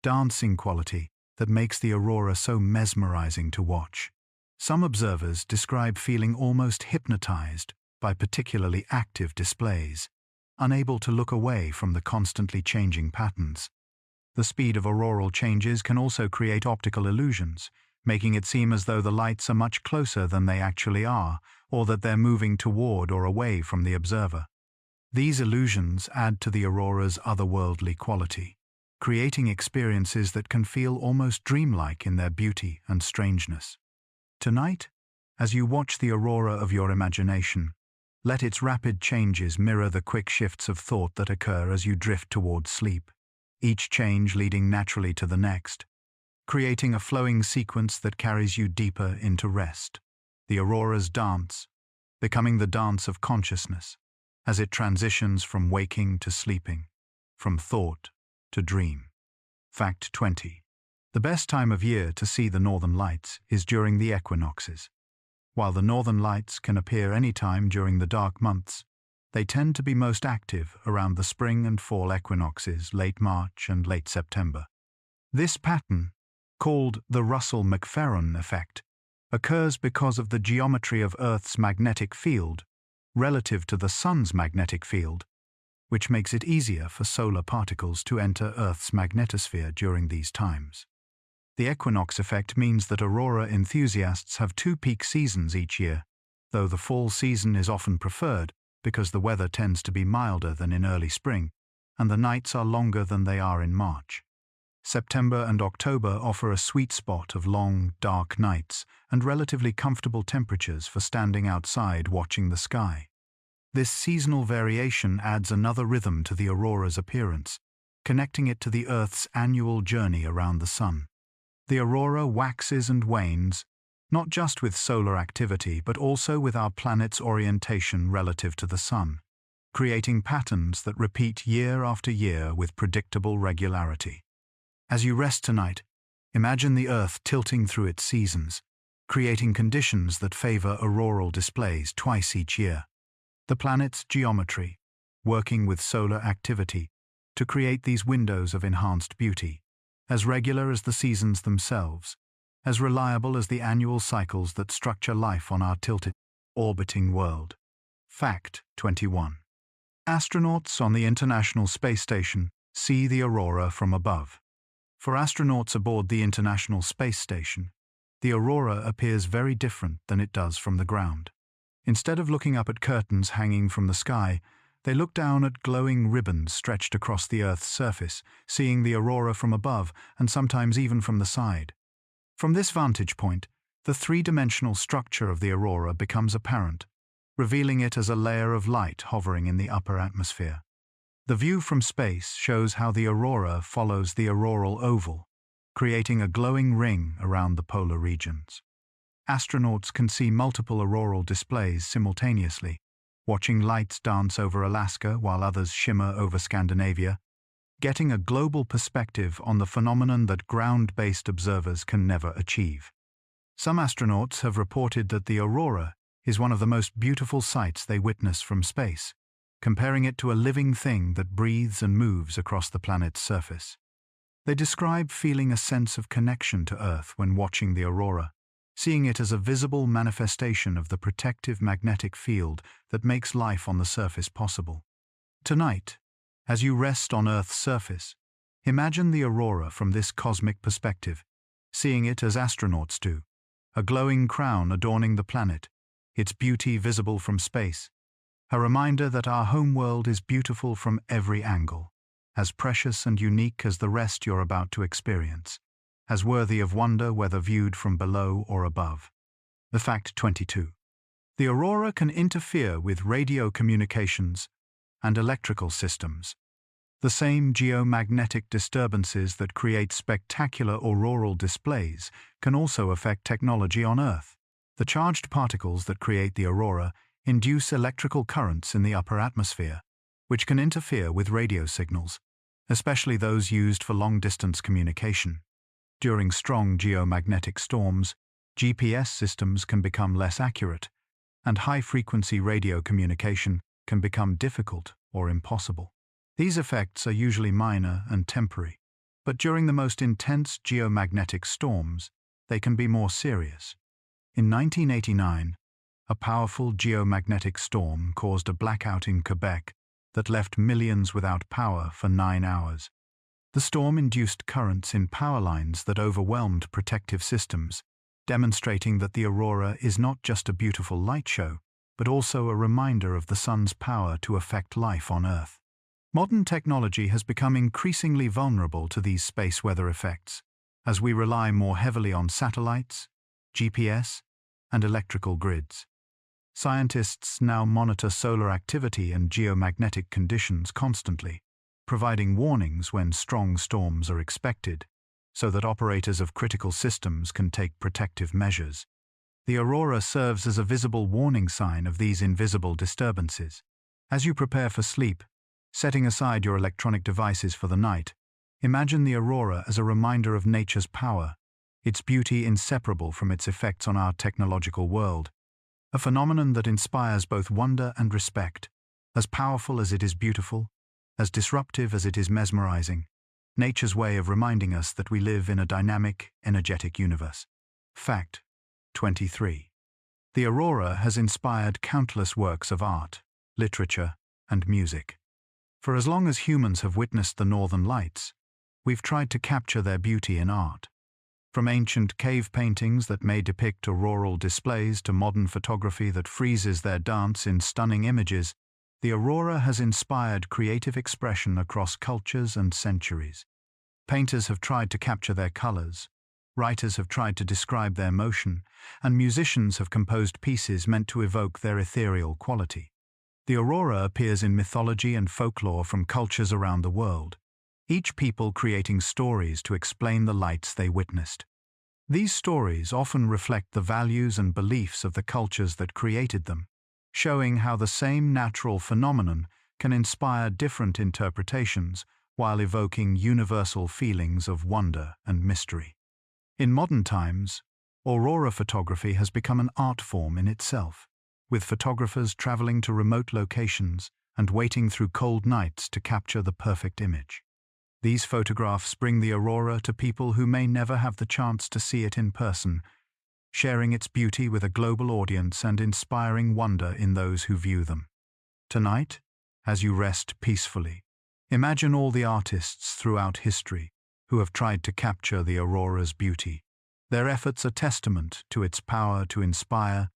Speaker 1: dancing quality that makes the aurora so mesmerizing to watch. Some observers describe feeling almost hypnotized by particularly active displays, unable to look away from the constantly changing patterns. The speed of auroral changes can also create optical illusions, making it seem as though the lights are much closer than they actually are, or that they're moving toward or away from the observer. These illusions add to the aurora's otherworldly quality, creating experiences that can feel almost dreamlike in their beauty and strangeness. Tonight, as you watch the aurora of your imagination, let its rapid changes mirror the quick shifts of thought that occur as you drift towards sleep, each change leading naturally to the next, creating a flowing sequence that carries you deeper into rest. The aurora's dance, becoming the dance of consciousness, as it transitions from waking to sleeping, from thought to dream. Fact 20. The best time of year to see the northern lights is during the equinoxes. While the northern lights can appear any time during the dark months, they tend to be most active around the spring and fall equinoxes, late March and late September. This pattern, called the Russell-McFerron effect, occurs because of the geometry of Earth's magnetic field relative to the Sun's magnetic field, which makes it easier for solar particles to enter Earth's magnetosphere during these times. The equinox effect means that aurora enthusiasts have two peak seasons each year, though the fall season is often preferred because the weather tends to be milder than in early spring, and the nights are longer than they are in March. September and October offer a sweet spot of long, dark nights and relatively comfortable temperatures for standing outside watching the sky. This seasonal variation adds another rhythm to the aurora's appearance, connecting it to the Earth's annual journey around the Sun. The aurora waxes and wanes, not just with solar activity but also with our planet's orientation relative to the Sun, creating patterns that repeat year after year with predictable regularity. As you rest tonight, imagine the Earth tilting through its seasons, creating conditions that favor auroral displays twice each year. The planet's geometry, working with solar activity to create these windows of enhanced beauty, as regular as the seasons themselves, as reliable as the annual cycles that structure life on our tilted, orbiting world. Fact 21. Astronauts on the International Space Station see the aurora from above. For astronauts aboard the International Space Station, the aurora appears very different than it does from the ground. Instead of looking up at curtains hanging from the sky, they look down at glowing ribbons stretched across the Earth's surface, seeing the aurora from above and sometimes even from the side. From this vantage point, the three-dimensional structure of the aurora becomes apparent, revealing it as a layer of light hovering in the upper atmosphere. The view from space shows how the aurora follows the auroral oval, creating a glowing ring around the polar regions. Astronauts can see multiple auroral displays simultaneously, watching lights dance over Alaska while others shimmer over Scandinavia, getting a global perspective on the phenomenon that ground-based observers can never achieve. Some astronauts have reported that the aurora is one of the most beautiful sights they witness from space, comparing it to a living thing that breathes and moves across the planet's surface. They describe feeling a sense of connection to Earth when watching the aurora, seeing it as a visible manifestation of the protective magnetic field that makes life on the surface possible. Tonight, as you rest on Earth's surface, imagine the aurora from this cosmic perspective, seeing it as astronauts do, a glowing crown adorning the planet, its beauty visible from space, a reminder that our homeworld is beautiful from every angle, as precious and unique as the rest you're about to experience, as worthy of wonder whether viewed from below or above. The fact 22. The aurora can interfere with radio communications and electrical systems. The same geomagnetic disturbances that create spectacular auroral displays can also affect technology on Earth. The charged particles that create the aurora induce electrical currents in the upper atmosphere, which can interfere with radio signals, especially those used for long-distance communication. During strong geomagnetic storms, GPS systems can become less accurate, and high-frequency radio communication can become difficult or impossible. These effects are usually minor and temporary, but during the most intense geomagnetic storms, they can be more serious. In 1989, a powerful geomagnetic storm caused a blackout in Quebec that left millions without power for 9 hours. The storm induced currents in power lines that overwhelmed protective systems, demonstrating that the aurora is not just a beautiful light show, but also a reminder of the sun's power to affect life on Earth. Modern technology has become increasingly vulnerable to these space weather effects, as we rely more heavily on satellites, GPS, and electrical grids. Scientists now monitor solar activity and geomagnetic conditions constantly, providing warnings when strong storms are expected, so that operators of critical systems can take protective measures. The aurora serves as a visible warning sign of these invisible disturbances. As you prepare for sleep, setting aside your electronic devices for the night, imagine the aurora as a reminder of nature's power, its beauty inseparable from its effects on our technological world. A phenomenon that inspires both wonder and respect. As powerful as it is beautiful, as disruptive as it is mesmerizing, nature's way of reminding us that we live in a dynamic, energetic universe. Fact 23. The aurora has inspired countless works of art, literature, and music. For as long as humans have witnessed the northern lights, we've tried to capture their beauty in art. From ancient cave paintings that may depict auroral displays to modern photography that freezes their dance in stunning images, the aurora has inspired creative expression across cultures and centuries. Painters have tried to capture their colors, writers have tried to describe their motion, and musicians have composed pieces meant to evoke their ethereal quality. The aurora appears in mythology and folklore from cultures around the world, each people creating stories to explain the lights they witnessed. These stories often reflect the values and beliefs of the cultures that created them, showing how the same natural phenomenon can inspire different interpretations while evoking universal feelings of wonder and mystery. In modern times, aurora photography has become an art form in itself, with photographers traveling to remote locations and waiting through cold nights to capture the perfect image. These photographs bring the aurora to people who may never have the chance to see it in person, sharing its beauty with a global audience and inspiring wonder in those who view them. Tonight, as you rest peacefully, imagine all the artists throughout history who have tried to capture the aurora's beauty. Their efforts are testament to its power to inspire,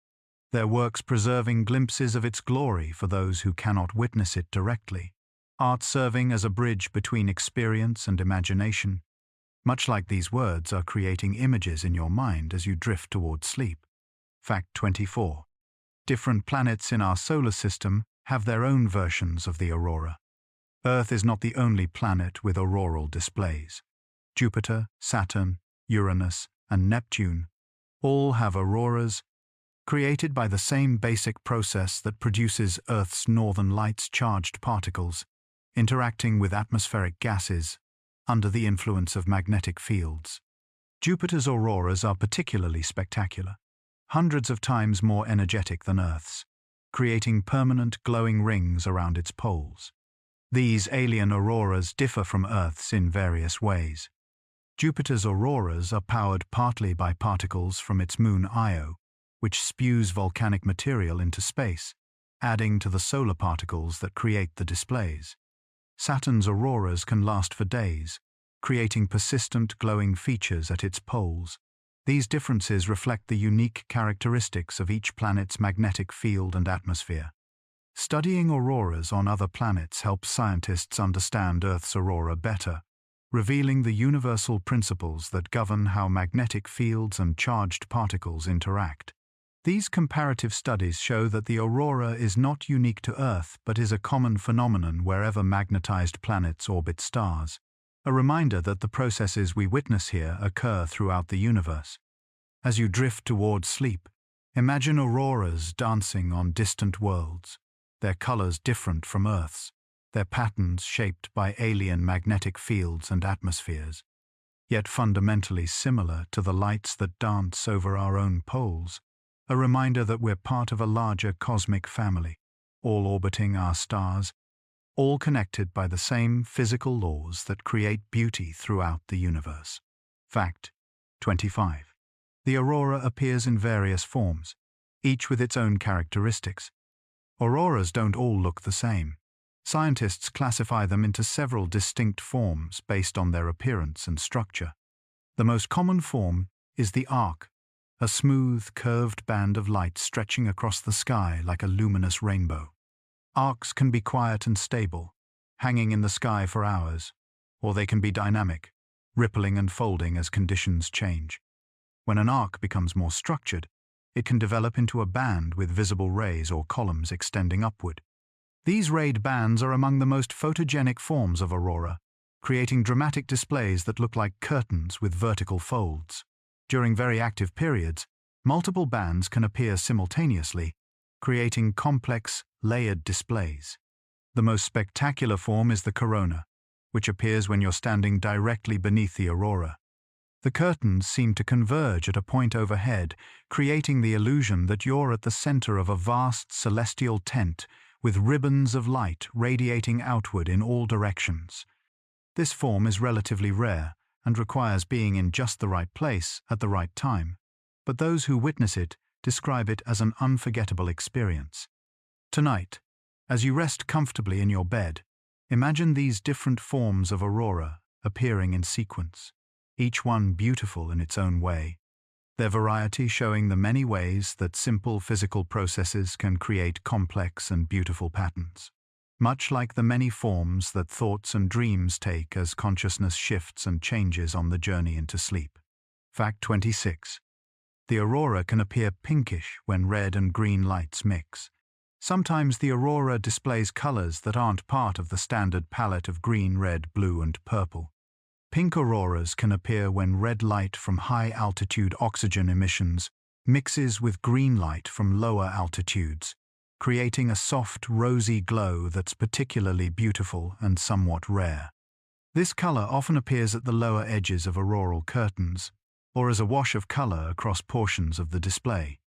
Speaker 1: their works preserving glimpses of its glory for those who cannot witness it directly. Art serving as a bridge between experience and imagination, much like these words are creating images in your mind as you drift towards sleep. Fact 24. Different planets in our solar system have their own versions of the aurora. Earth is not the only planet with auroral displays. Jupiter, Saturn, Uranus, and Neptune all have auroras created by the same basic process that produces Earth's northern lights, charged particles interacting with atmospheric gases under the influence of magnetic fields. Jupiter's auroras are particularly spectacular, hundreds of times more energetic than Earth's, creating permanent glowing rings around its poles. These alien auroras differ from Earth's in various ways. Jupiter's auroras are powered partly by particles from its moon Io, which spews volcanic material into space, adding to the solar particles that create the displays. Saturn's auroras can last for days, creating persistent glowing features at its poles. These differences reflect the unique characteristics of each planet's magnetic field and atmosphere. Studying auroras on other planets helps scientists understand Earth's aurora better, revealing the universal principles that govern how magnetic fields and charged particles interact. These comparative studies show that the aurora is not unique to Earth but is a common phenomenon wherever magnetized planets orbit stars, a reminder that the processes we witness here occur throughout the universe. As you drift towards sleep, imagine auroras dancing on distant worlds, their colors different from Earth's, their patterns shaped by alien magnetic fields and atmospheres, yet fundamentally similar to the lights that dance over our own poles. A reminder that we're part of a larger cosmic family, all orbiting our stars, all connected by the same physical laws that create beauty throughout the universe. Fact 25. The aurora appears in various forms, each with its own characteristics. Auroras don't all look the same. Scientists classify them into several distinct forms based on their appearance and structure. The most common form is the arc, a smooth, curved band of light stretching across the sky like a luminous rainbow. Arcs can be quiet and stable, hanging in the sky for hours, or they can be dynamic, rippling and folding as conditions change. When an arc becomes more structured, it can develop into a band with visible rays or columns extending upward. These rayed bands are among the most photogenic forms of aurora, creating dramatic displays that look like curtains with vertical folds. During very active periods, Multiple bands can appear simultaneously, creating complex, layered displays. The most spectacular form is the corona, which appears when you're standing directly beneath the aurora. The curtains seem to converge at a point overhead, creating the illusion that you're at the center of a vast celestial tent with ribbons of light radiating outward in all directions. This form is relatively rare and requires being in just the right place at the right time, but those who witness it describe it as an unforgettable experience. Tonight, as you rest comfortably in your bed, imagine these different forms of aurora appearing in sequence, each one beautiful in its own way, their variety showing the many ways that simple physical processes can create complex and beautiful patterns. Much like the many forms that thoughts and dreams take as consciousness shifts and changes on the journey into sleep. Fact 26. The aurora can appear pinkish when red and green lights mix. Sometimes the aurora displays colors that aren't part of the standard palette of green, red, blue, and purple. Pink auroras can appear when red light from high-altitude oxygen emissions mixes with green light from lower altitudes, creating a soft, rosy glow that's particularly beautiful and somewhat rare. This color often appears at the lower edges of auroral curtains, or as a wash of color across portions of the display.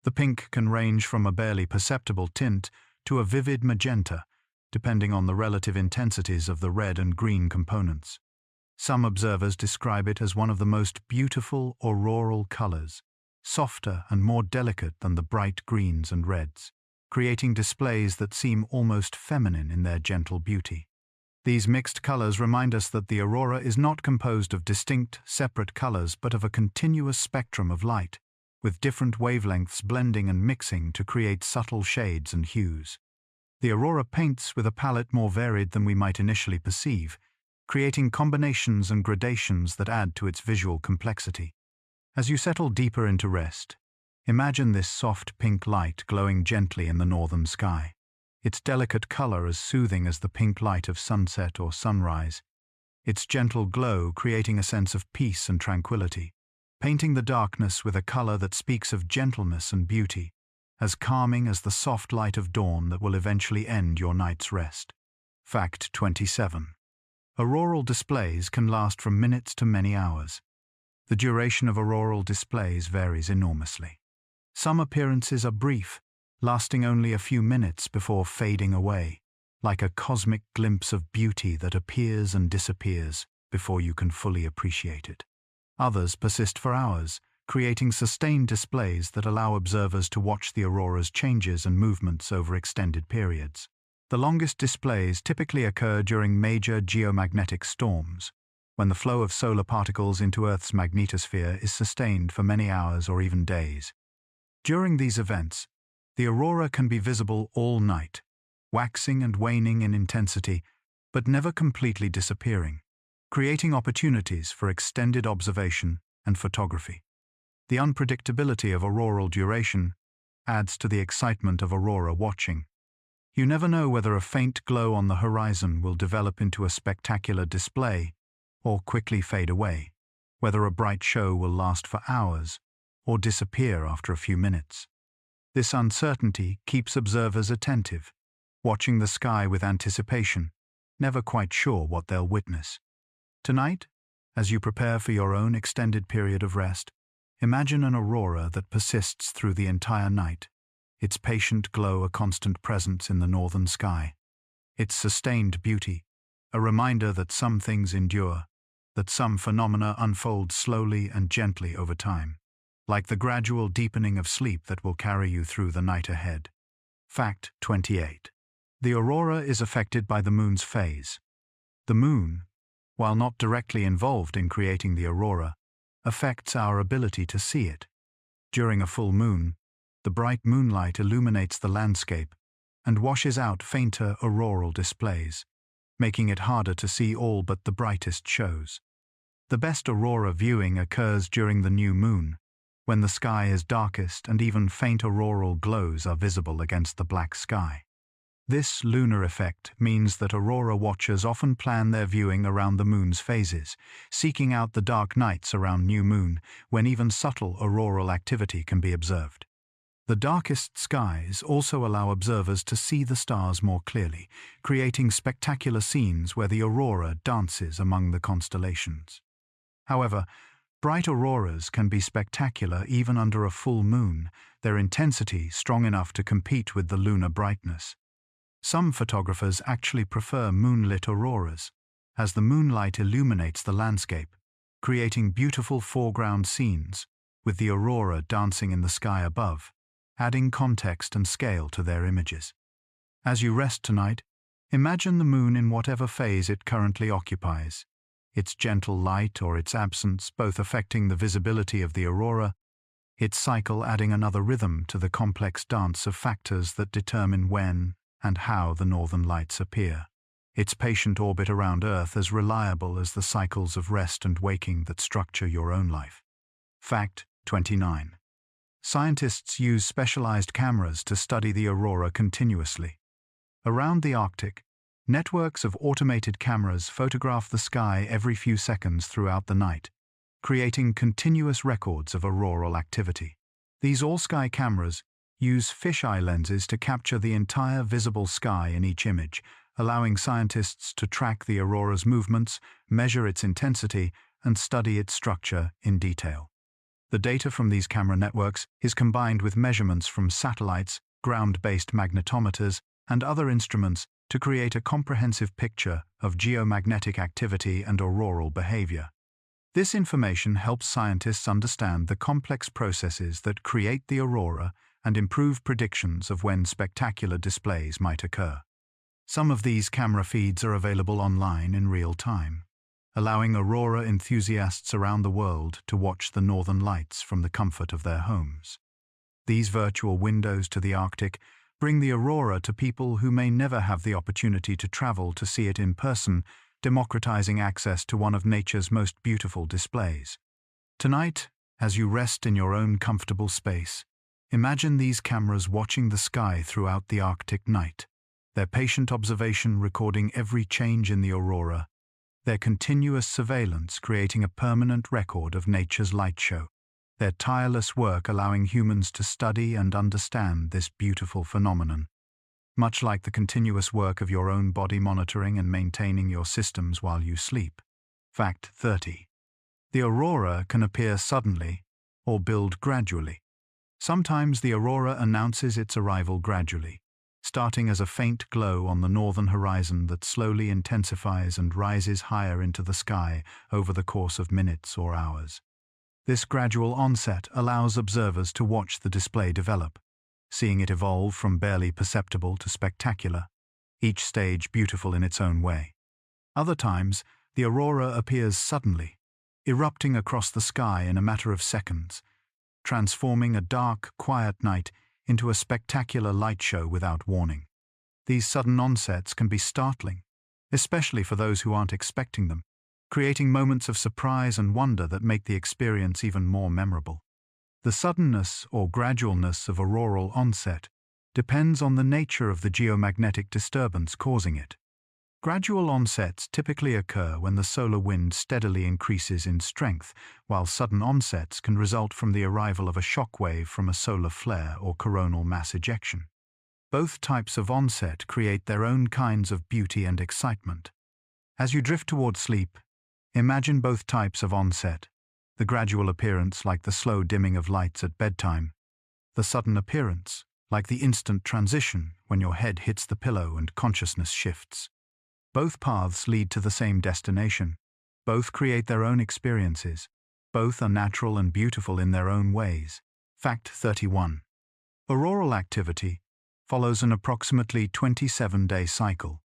Speaker 1: The pink can range from a barely perceptible tint to a vivid magenta, depending on the relative intensities of the red and green components. Some observers describe it as one of the most beautiful auroral colors, softer and more delicate than the bright greens and reds, creating displays that seem almost feminine in their gentle beauty. These mixed colors remind us that the aurora is not composed of distinct, separate colors but of a continuous spectrum of light, with different wavelengths blending and mixing to create subtle shades and hues. The aurora paints with a palette more varied than we might initially perceive, creating combinations and gradations that add to its visual complexity. As you settle deeper into rest, imagine this soft pink light glowing gently in the northern sky, its delicate color as soothing as the pink light of sunset or sunrise, its gentle glow creating a sense of peace and tranquility, painting the darkness with a color that speaks of gentleness and beauty, as calming as the soft light of dawn that will eventually end your night's rest. Fact 27. Auroral displays can last from minutes to many hours. The duration of auroral displays varies enormously. Some appearances are brief, lasting only a few minutes before fading away, like a cosmic glimpse of beauty that appears and disappears before you can fully appreciate it. Others persist for hours, creating sustained displays that allow observers to watch the aurora's changes and movements over extended periods. The longest displays typically occur during major geomagnetic storms, when the flow of solar particles into Earth's magnetosphere is sustained for many hours or even days. During these events, the aurora can be visible all night, waxing and waning in intensity, but never completely disappearing, creating opportunities for extended observation and photography. The unpredictability of auroral duration adds to the excitement of aurora watching. You never know whether a faint glow on the horizon will develop into a spectacular display or quickly fade away, whether a bright show will last for hours or disappear after a few minutes. This uncertainty keeps observers attentive, watching the sky with anticipation, never quite sure what they'll witness. Tonight, as you prepare for your own extended period of rest, imagine an aurora that persists through the entire night, its patient glow a constant presence in the northern sky, its sustained beauty, a reminder that some things endure, that some phenomena unfold slowly and gently over time, like the gradual deepening of sleep that will carry you through the night ahead. Fact 28. The aurora is affected by the moon's phase. The moon, while not directly involved in creating the aurora, affects our ability to see it. During a full moon, the bright moonlight illuminates the landscape and washes out fainter auroral displays, making it harder to see all but the brightest shows. The best aurora viewing occurs during the new moon, when the sky is darkest and even faint auroral glows are visible against the black sky. This lunar effect means that aurora watchers often plan their viewing around the moon's phases, seeking out the dark nights around new moon, when even subtle auroral activity can be observed. The darkest skies also allow observers to see the stars more clearly, creating spectacular scenes where the aurora dances among the constellations. However, bright auroras can be spectacular even under a full moon, their intensity strong enough to compete with the lunar brightness. Some photographers actually prefer moonlit auroras, as the moonlight illuminates the landscape, creating beautiful foreground scenes, with the aurora dancing in the sky above, adding context and scale to their images. As you rest tonight, imagine the moon in whatever phase it currently occupies, its gentle light or its absence both affecting the visibility of the aurora, its cycle adding another rhythm to the complex dance of factors that determine when and how the northern lights appear, its patient orbit around Earth as reliable as the cycles of rest and waking that structure your own life. Fact 29. Scientists use specialized cameras to study the aurora continuously. Around the Arctic, networks of automated cameras photograph the sky every few seconds throughout the night, creating continuous records of auroral activity. These all-sky cameras use fisheye lenses to capture the entire visible sky in each image, allowing scientists to track the aurora's movements, measure its intensity, and study its structure in detail. The data from these camera networks is combined with measurements from satellites, ground-based magnetometers, and other instruments to create a comprehensive picture of geomagnetic activity and auroral behavior. This information helps scientists understand the complex processes that create the aurora and improve predictions of when spectacular displays might occur. Some of these camera feeds are available online in real time, allowing aurora enthusiasts around the world to watch the northern lights from the comfort of their homes. These virtual windows to the Arctic bring the aurora to people who may never have the opportunity to travel to see it in person, democratizing access to one of nature's most beautiful displays. Tonight, as you rest in your own comfortable space, imagine these cameras watching the sky throughout the Arctic night, their patient observation recording every change in the aurora, their continuous surveillance creating a permanent record of nature's light show, their tireless work allowing humans to study and understand this beautiful phenomenon, much like the continuous work of your own body monitoring and maintaining your systems while you sleep. Fact 30. The aurora can appear suddenly or build gradually. Sometimes the aurora announces its arrival gradually, starting as a faint glow on the northern horizon that slowly intensifies and rises higher into the sky over the course of minutes or hours. This gradual onset allows observers to watch the display develop, seeing it evolve from barely perceptible to spectacular, each stage beautiful in its own way. Other times, the aurora appears suddenly, erupting across the sky in a matter of seconds, transforming a dark, quiet night into a spectacular light show without warning. These sudden onsets can be startling, especially for those who aren't expecting them, creating moments of surprise and wonder that make the experience even more memorable. The suddenness or gradualness of auroral onset depends on the nature of the geomagnetic disturbance causing it. Gradual onsets typically occur when the solar wind steadily increases in strength, while sudden onsets can result from the arrival of a shock wave from a solar flare or coronal mass ejection. Both types of onset create their own kinds of beauty and excitement. As you drift toward sleep, imagine both types of onset, the gradual appearance like the slow dimming of lights at bedtime, the sudden appearance like the instant transition when your head hits the pillow and consciousness shifts. Both paths lead to the same destination. Both create their own experiences. Both are natural and beautiful in their own ways. Fact 31. Auroral activity follows an approximately 27-day cycle.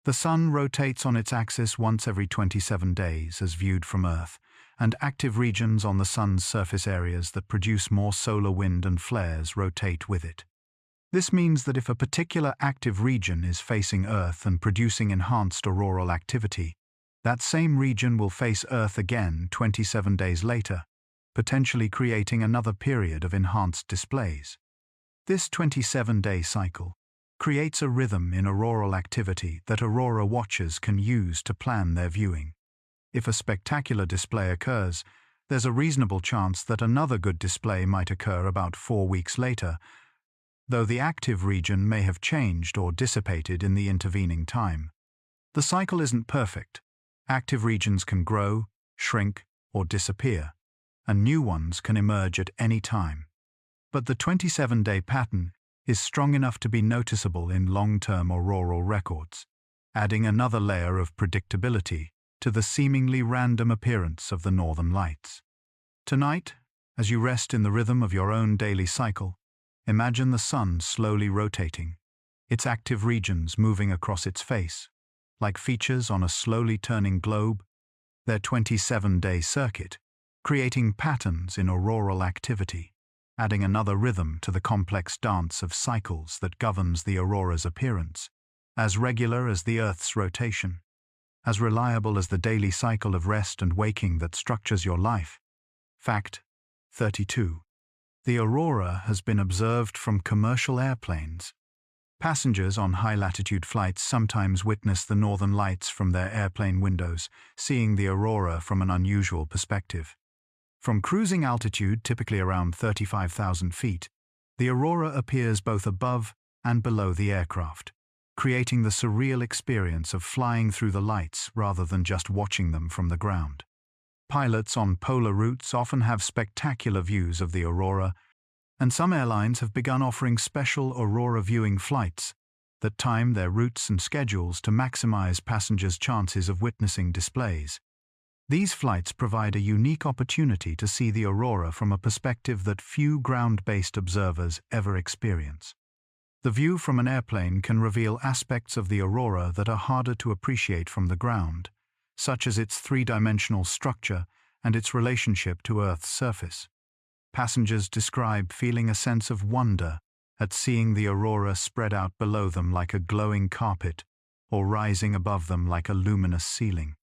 Speaker 1: The Sun rotates on its axis once every 27 days as viewed from Earth, and active regions on the Sun's surface areas that produce more solar wind and flares rotate with it. This means that if a particular active region is facing Earth and producing enhanced auroral activity, that same region will face Earth again 27 days later, potentially creating another period of enhanced displays. This 27-day cycle creates a rhythm in auroral activity that aurora watchers can use to plan their viewing. If a spectacular display occurs, there's a reasonable chance that another good display might occur about 4 weeks later, though the active region may have changed or dissipated in the intervening time. The cycle isn't perfect. Active regions can grow, shrink, or disappear, and new ones can emerge at any time. But the 27-day pattern is strong enough to be noticeable in long-term auroral records, adding another layer of predictability to the seemingly random appearance of the northern lights. Tonight, as you rest in the rhythm of your own daily cycle, imagine the sun slowly rotating, its active regions moving across its face, like features on a slowly turning globe, their 27-day circuit, creating patterns in auroral activity, adding another rhythm to the complex dance of cycles that governs the aurora's appearance, as regular as the Earth's rotation, as reliable as the daily cycle of rest and waking that structures your life. Fact 32. The aurora has been observed from commercial airplanes. Passengers on high-latitude flights sometimes witness the northern lights from their airplane windows, seeing the aurora from an unusual perspective. From cruising altitude, typically around 35,000 feet, the aurora appears both above and below the aircraft, creating the surreal experience of flying through the lights rather than just watching them from the ground. Pilots on polar routes often have spectacular views of the aurora, and some airlines have begun offering special aurora viewing flights that time their routes and schedules to maximize passengers' chances of witnessing displays. These flights provide a unique opportunity to see the aurora from a perspective that few ground-based observers ever experience. The view from an airplane can reveal aspects of the aurora that are harder to appreciate from the ground, such as its three-dimensional structure and its relationship to Earth's surface. Passengers describe feeling a sense of wonder at seeing the aurora spread out below them like a glowing carpet or rising above them like a luminous ceiling.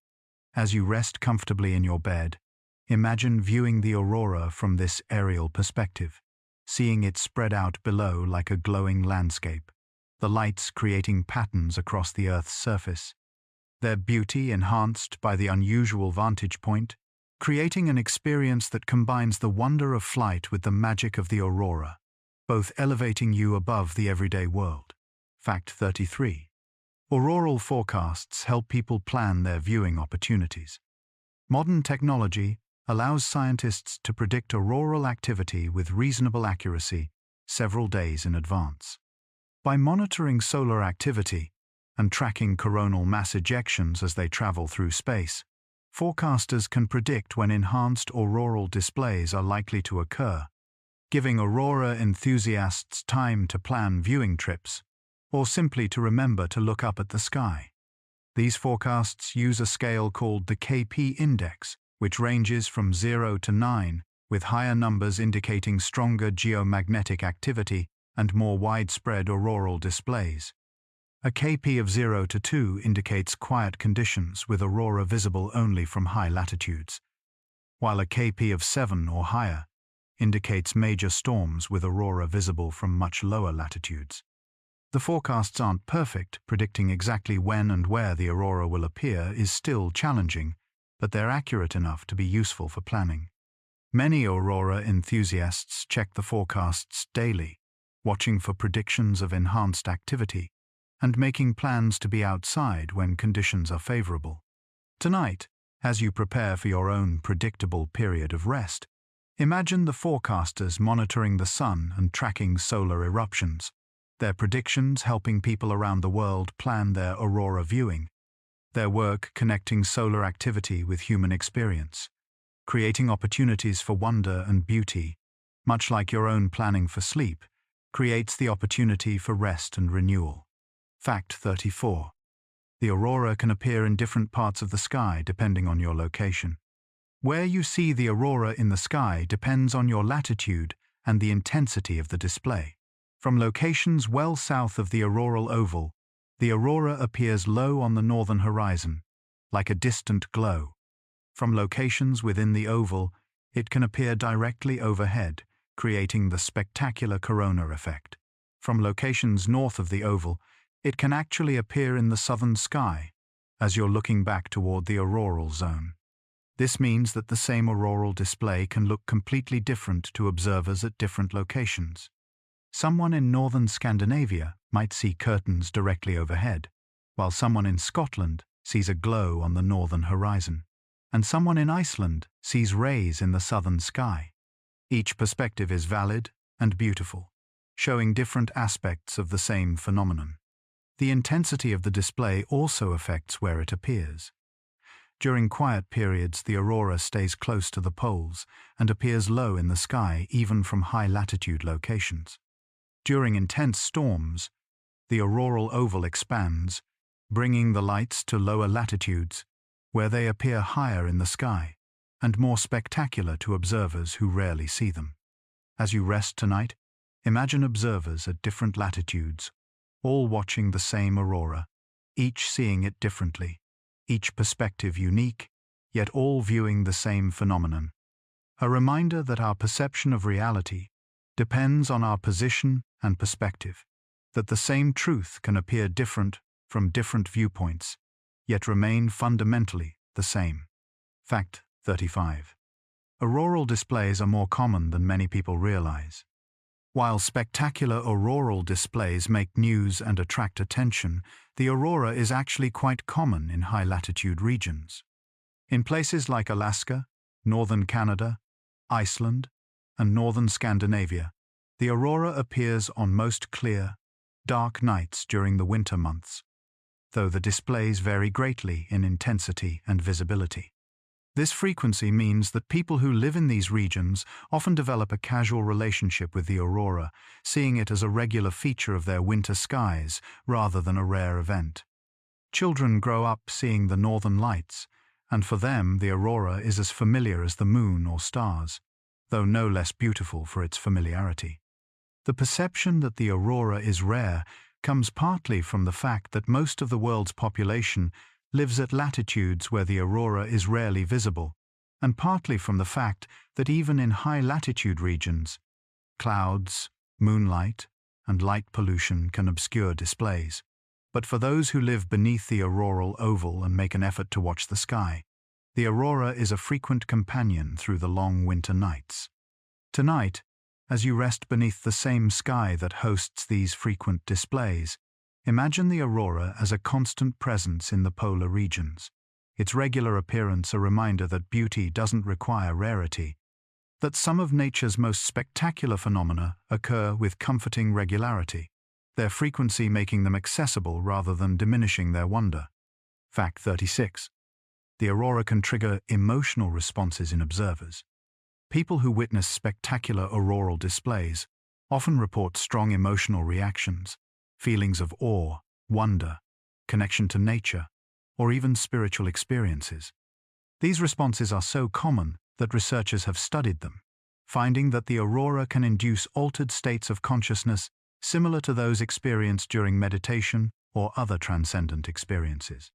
Speaker 1: As you rest comfortably in your bed, imagine viewing the aurora from this aerial perspective, seeing it spread out below like a glowing landscape, the lights creating patterns across the Earth's surface, their beauty enhanced by the unusual vantage point, creating an experience that combines the wonder of flight with the magic of the aurora, both elevating you above the everyday world. Fact 33. Auroral forecasts help people plan their viewing opportunities. Modern technology allows scientists to predict auroral activity with reasonable accuracy several days in advance. By monitoring solar activity and tracking coronal mass ejections as they travel through space, forecasters can predict when enhanced auroral displays are likely to occur, giving aurora enthusiasts time to plan viewing trips or simply to remember to look up at the sky. These forecasts use a scale called the KP index, which ranges from 0 to 9, with higher numbers indicating stronger geomagnetic activity and more widespread auroral displays. A KP of 0 to 2 indicates quiet conditions with aurora visible only from high latitudes, while a KP of 7 or higher indicates major storms with aurora visible from much lower latitudes. The forecasts aren't perfect, predicting exactly when and where the aurora will appear is still challenging, but they're accurate enough to be useful for planning. Many aurora enthusiasts check the forecasts daily, watching for predictions of enhanced activity, and making plans to be outside when conditions are favorable. Tonight, as you prepare for your own predictable period of rest, imagine the forecasters monitoring the sun and tracking solar eruptions, their predictions helping people around the world plan their aurora viewing, their work connecting solar activity with human experience, creating opportunities for wonder and beauty, much like your own planning for sleep, creates the opportunity for rest and renewal. Fact 34. The aurora can appear in different parts of the sky depending on your location. Where you see the aurora in the sky depends on your latitude and the intensity of the display. From locations well south of the auroral oval, the aurora appears low on the northern horizon, like a distant glow. From locations within the oval, it can appear directly overhead, creating the spectacular corona effect. From locations north of the oval, it can actually appear in the southern sky as you're looking back toward the auroral zone. This means that the same auroral display can look completely different to observers at different locations. Someone in northern Scandinavia might see curtains directly overhead, while someone in Scotland sees a glow on the northern horizon, and someone in Iceland sees rays in the southern sky. Each perspective is valid and beautiful, showing different aspects of the same phenomenon. The intensity of the display also affects where it appears. During quiet periods, the aurora stays close to the poles and appears low in the sky even from high-latitude locations. During intense storms, the auroral oval expands, bringing the lights to lower latitudes, where they appear higher in the sky and more spectacular to observers who rarely see them. As you rest tonight, imagine observers at different latitudes, all watching the same aurora, each seeing it differently, each perspective unique, yet all viewing the same phenomenon. A reminder that our perception of reality depends on our position and perspective, that the same truth can appear different from different viewpoints, yet remain fundamentally the same. Fact 35. Auroral displays are more common than many people realize. While spectacular auroral displays make news and attract attention, the aurora is actually quite common in high-latitude regions. In places like Alaska, northern Canada, Iceland, and northern Scandinavia, the aurora appears on most clear, dark nights during the winter months, though the displays vary greatly in intensity and visibility. This frequency means that people who live in these regions often develop a casual relationship with the aurora, seeing it as a regular feature of their winter skies rather than a rare event. Children grow up seeing the northern lights, and for them the aurora is as familiar as the moon or stars, though no less beautiful for its familiarity. The perception that the aurora is rare comes partly from the fact that most of the world's population lives at latitudes where the aurora is rarely visible, and partly from the fact that even in high-latitude regions, clouds, moonlight, and light pollution can obscure displays. But for those who live beneath the auroral oval and make an effort to watch the sky, the aurora is a frequent companion through the long winter nights. Tonight, as you rest beneath the same sky that hosts these frequent displays, imagine the aurora as a constant presence in the polar regions, its regular appearance a reminder that beauty doesn't require rarity, that some of nature's most spectacular phenomena occur with comforting regularity, their frequency making them accessible rather than diminishing their wonder. Fact 36. The aurora can trigger emotional responses in observers. People who witness spectacular auroral displays often report strong emotional reactions, feelings of awe, wonder, connection to nature, or even spiritual experiences. These responses are so common that researchers have studied them, finding that the aurora can induce altered states of consciousness similar to those experienced during meditation or other transcendent experiences.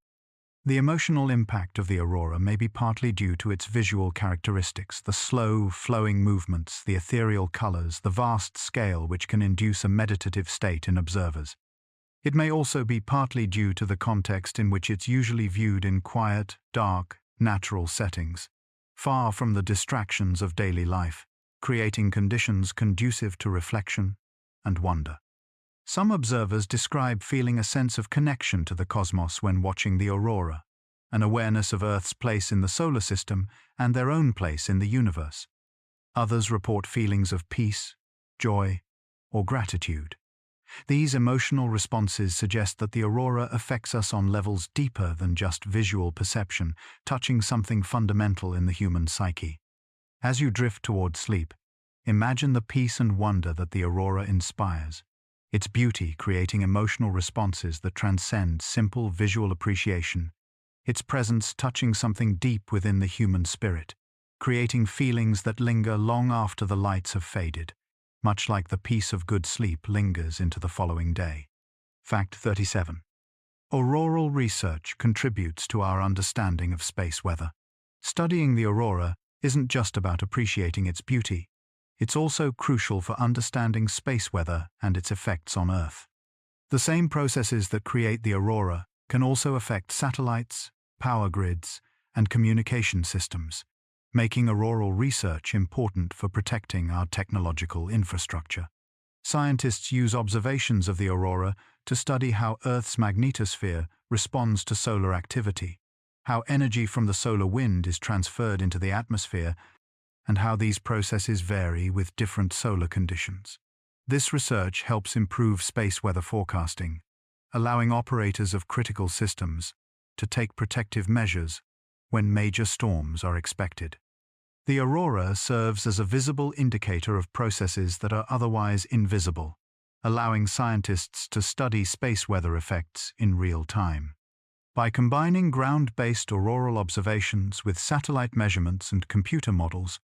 Speaker 1: The emotional impact of the aurora may be partly due to its visual characteristics, the slow, flowing movements, the ethereal colors, the vast scale which can induce a meditative state in observers. It may also be partly due to the context in which it's usually viewed in quiet, dark, natural settings, far from the distractions of daily life, creating conditions conducive to reflection and wonder. Some observers describe feeling a sense of connection to the cosmos when watching the aurora, an awareness of Earth's place in the solar system and their own place in the universe. Others report feelings of peace, joy, or gratitude. These emotional responses suggest that the aurora affects us on levels deeper than just visual perception, touching something fundamental in the human psyche. As you drift toward sleep, imagine the peace and wonder that the aurora inspires, its beauty creating emotional responses that transcend simple visual appreciation, its presence touching something deep within the human spirit, creating feelings that linger long after the lights have faded, much like the peace of good sleep lingers into the following day. Fact 37. Auroral research contributes to our understanding of space weather. Studying the aurora isn't just about appreciating its beauty. it's also crucial for understanding space weather and its effects on Earth. The same processes that create the aurora can also affect satellites, power grids, and communication systems, making auroral research important for protecting our technological infrastructure. Scientists use observations of the aurora to study how Earth's magnetosphere responds to solar activity, how energy from the solar wind is transferred into the atmosphere, and how these processes vary with different solar conditions. This research helps improve space weather forecasting, allowing operators of critical systems to take protective measures when major storms are expected. The aurora serves as a visible indicator of processes that are otherwise invisible, allowing scientists to study space weather effects in real time. By combining ground-based auroral observations with satellite measurements and computer models,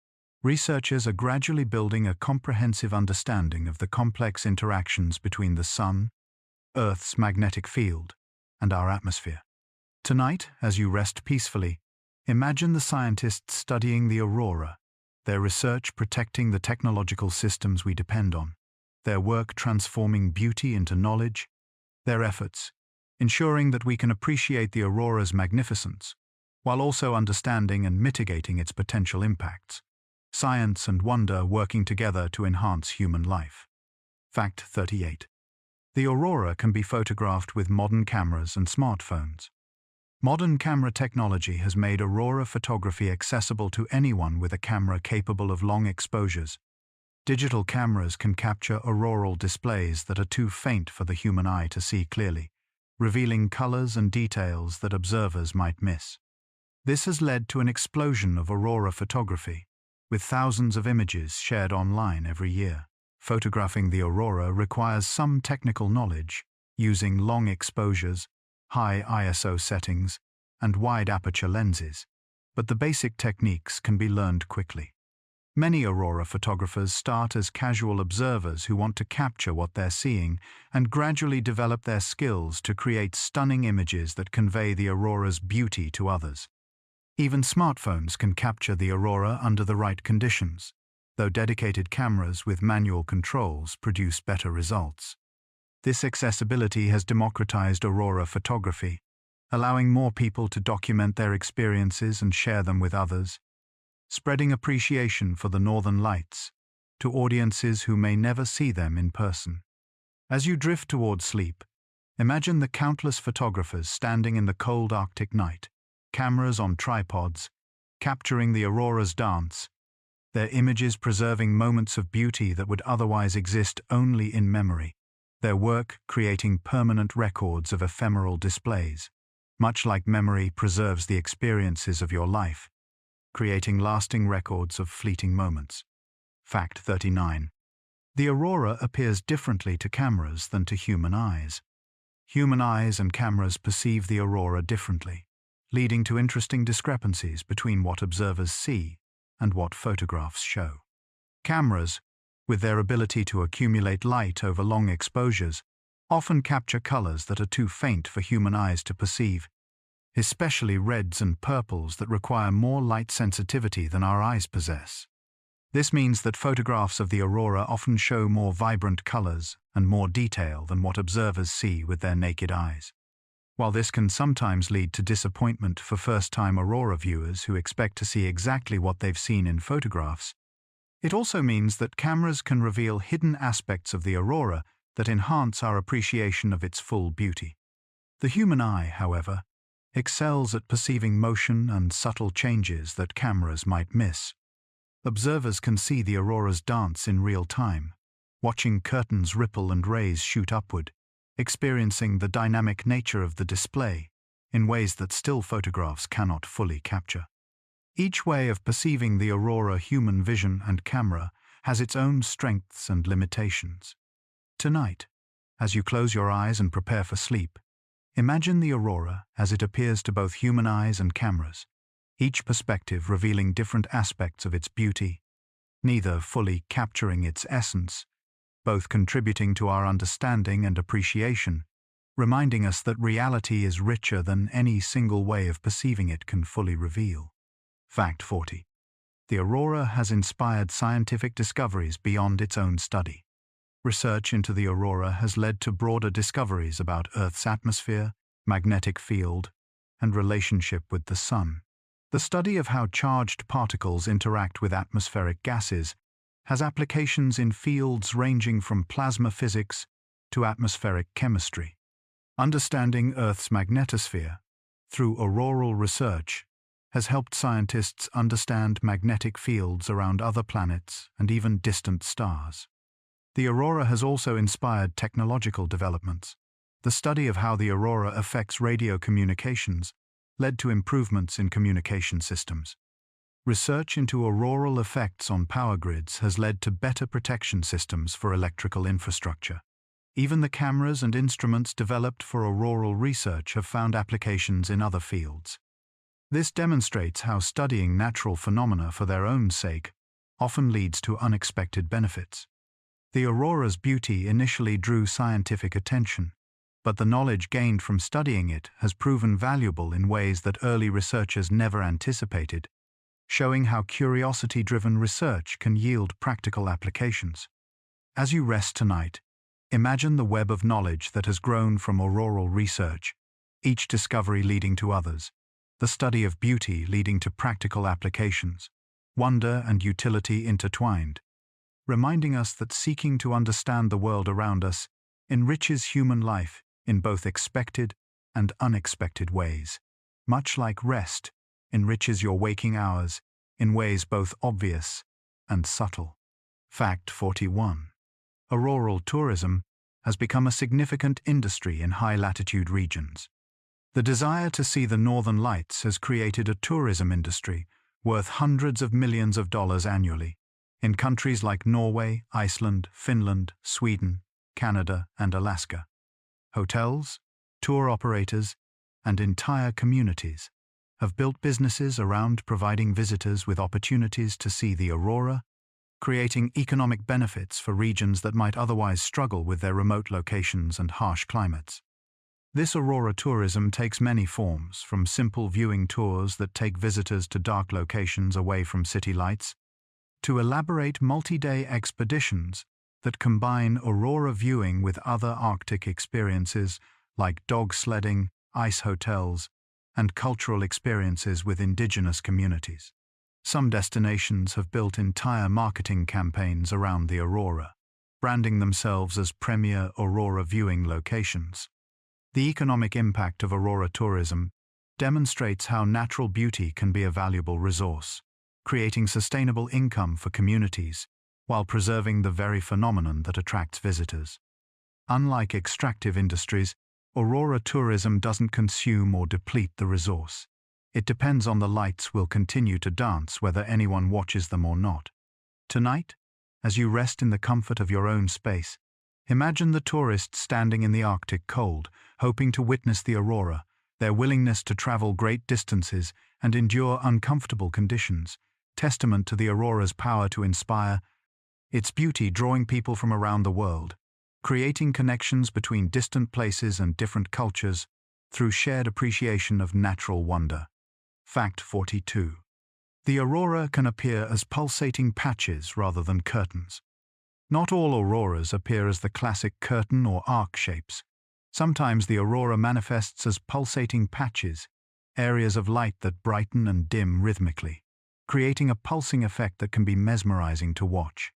Speaker 1: researchers are gradually building a comprehensive understanding of the complex interactions between the Sun, Earth's magnetic field, and our atmosphere. Tonight, as you rest peacefully, imagine the scientists studying the aurora, their research protecting the technological systems we depend on, their work transforming beauty into knowledge, their efforts ensuring that we can appreciate the aurora's magnificence, while also understanding and mitigating its potential impacts. Science and wonder working together to enhance human life. Fact 38. The aurora can be photographed with modern cameras and smartphones. Modern camera technology has made aurora photography accessible to anyone with a camera capable of long exposures. Digital cameras can capture auroral displays that are too faint for the human eye to see clearly, revealing colors and details that observers might miss. This has led to an explosion of aurora photography, with thousands of images shared online every year. Photographing the aurora requires some technical knowledge, using long exposures, high ISO settings, and wide aperture lenses, but the basic techniques can be learned quickly. Many aurora photographers start as casual observers who want to capture what they're seeing and gradually develop their skills to create stunning images that convey the aurora's beauty to others. Even smartphones can capture the aurora under the right conditions, though dedicated cameras with manual controls produce better results. This accessibility has democratized aurora photography, allowing more people to document their experiences and share them with others, spreading appreciation for the northern lights to audiences who may never see them in person. As you drift toward sleep, imagine the countless photographers standing in the cold Arctic night, cameras on tripods, capturing the aurora's dance, their images preserving moments of beauty that would otherwise exist only in memory, their work creating permanent records of ephemeral displays, much like memory preserves the experiences of your life, creating lasting records of fleeting moments. Fact 39. The aurora appears differently to cameras than to human eyes. Human eyes and cameras perceive the aurora differently, leading to interesting discrepancies between what observers see and what photographs show. Cameras, with their ability to accumulate light over long exposures, often capture colors that are too faint for human eyes to perceive, especially reds and purples that require more light sensitivity than our eyes possess. This means that photographs of the aurora often show more vibrant colors and more detail than what observers see with their naked eyes. While this can sometimes lead to disappointment for first-time aurora viewers who expect to see exactly what they've seen in photographs, it also means that cameras can reveal hidden aspects of the aurora that enhance our appreciation of its full beauty. The human eye, however, excels at perceiving motion and subtle changes that cameras might miss. Observers can see the aurora's dance in real time, watching curtains ripple and rays shoot upward, experiencing the dynamic nature of the display in ways that still photographs cannot fully capture. Each way of perceiving the aurora, human vision and camera, has its own strengths and limitations. Tonight, as you close your eyes and prepare for sleep, imagine the aurora as it appears to both human eyes and cameras, each perspective revealing different aspects of its beauty, neither fully capturing its essence, both contributing to our understanding and appreciation, reminding us that reality is richer than any single way of perceiving it can fully reveal. Fact 40. the aurora has inspired scientific discoveries beyond its own study. Research into the aurora has led to broader discoveries about Earth's atmosphere, magnetic field, and relationship with the Sun. The study of how charged particles interact with atmospheric gases has applications in fields ranging from plasma physics to atmospheric chemistry. Understanding Earth's magnetosphere through auroral research has helped scientists understand magnetic fields around other planets and even distant stars. The aurora has also inspired technological developments. The study of how the aurora affects radio communications led to improvements in communication systems. Research into auroral effects on power grids has led to better protection systems for electrical infrastructure. Even the cameras and instruments developed for auroral research have found applications in other fields. This demonstrates how studying natural phenomena for their own sake often leads to unexpected benefits. The aurora's beauty initially drew scientific attention, but the knowledge gained from studying it has proven valuable in ways that early researchers never anticipated, showing how curiosity-driven research can yield practical applications. As you rest tonight, imagine the web of knowledge that has grown from auroral research, each discovery leading to others, the study of beauty leading to practical applications, wonder and utility intertwined, reminding us that seeking to understand the world around us enriches human life in both expected and unexpected ways. Much like rest enriches your waking hours in ways both obvious and subtle. Fact 41. Auroral tourism has become a significant industry in high-latitude regions. The desire to see the northern lights has created a tourism industry worth hundreds of millions of dollars annually in countries like Norway, Iceland, Finland, Sweden, Canada, and Alaska. Hotels, tour operators, and entire communities have built businesses around providing visitors with opportunities to see the aurora, creating economic benefits for regions that might otherwise struggle with their remote locations and harsh climates. This aurora tourism takes many forms, from simple viewing tours that take visitors to dark locations away from city lights, to elaborate multi-day expeditions that combine aurora viewing with other Arctic experiences like dog sledding, ice hotels, and cultural experiences with indigenous communities. Some destinations have built entire marketing campaigns around the aurora, branding themselves as premier aurora viewing locations. The economic impact of aurora tourism demonstrates how natural beauty can be a valuable resource, creating sustainable income for communities while preserving the very phenomenon that attracts visitors. Unlike extractive industries, aurora tourism doesn't consume or deplete the resource. It depends on the lights will continue to dance whether anyone watches them or not. Tonight, as you rest in the comfort of your own space, imagine the tourists standing in the Arctic cold, hoping to witness the aurora, their willingness to travel great distances and endure uncomfortable conditions, testament to the aurora's power to inspire, its beauty drawing people from around the world, creating connections between distant places and different cultures through shared appreciation of natural wonder. Fact 42. The aurora can appear as pulsating patches rather than curtains. Not all auroras appear as the classic curtain or arc shapes. Sometimes the aurora manifests as pulsating patches, areas of light that brighten and dim rhythmically, creating a pulsing effect that can be mesmerizing to watch.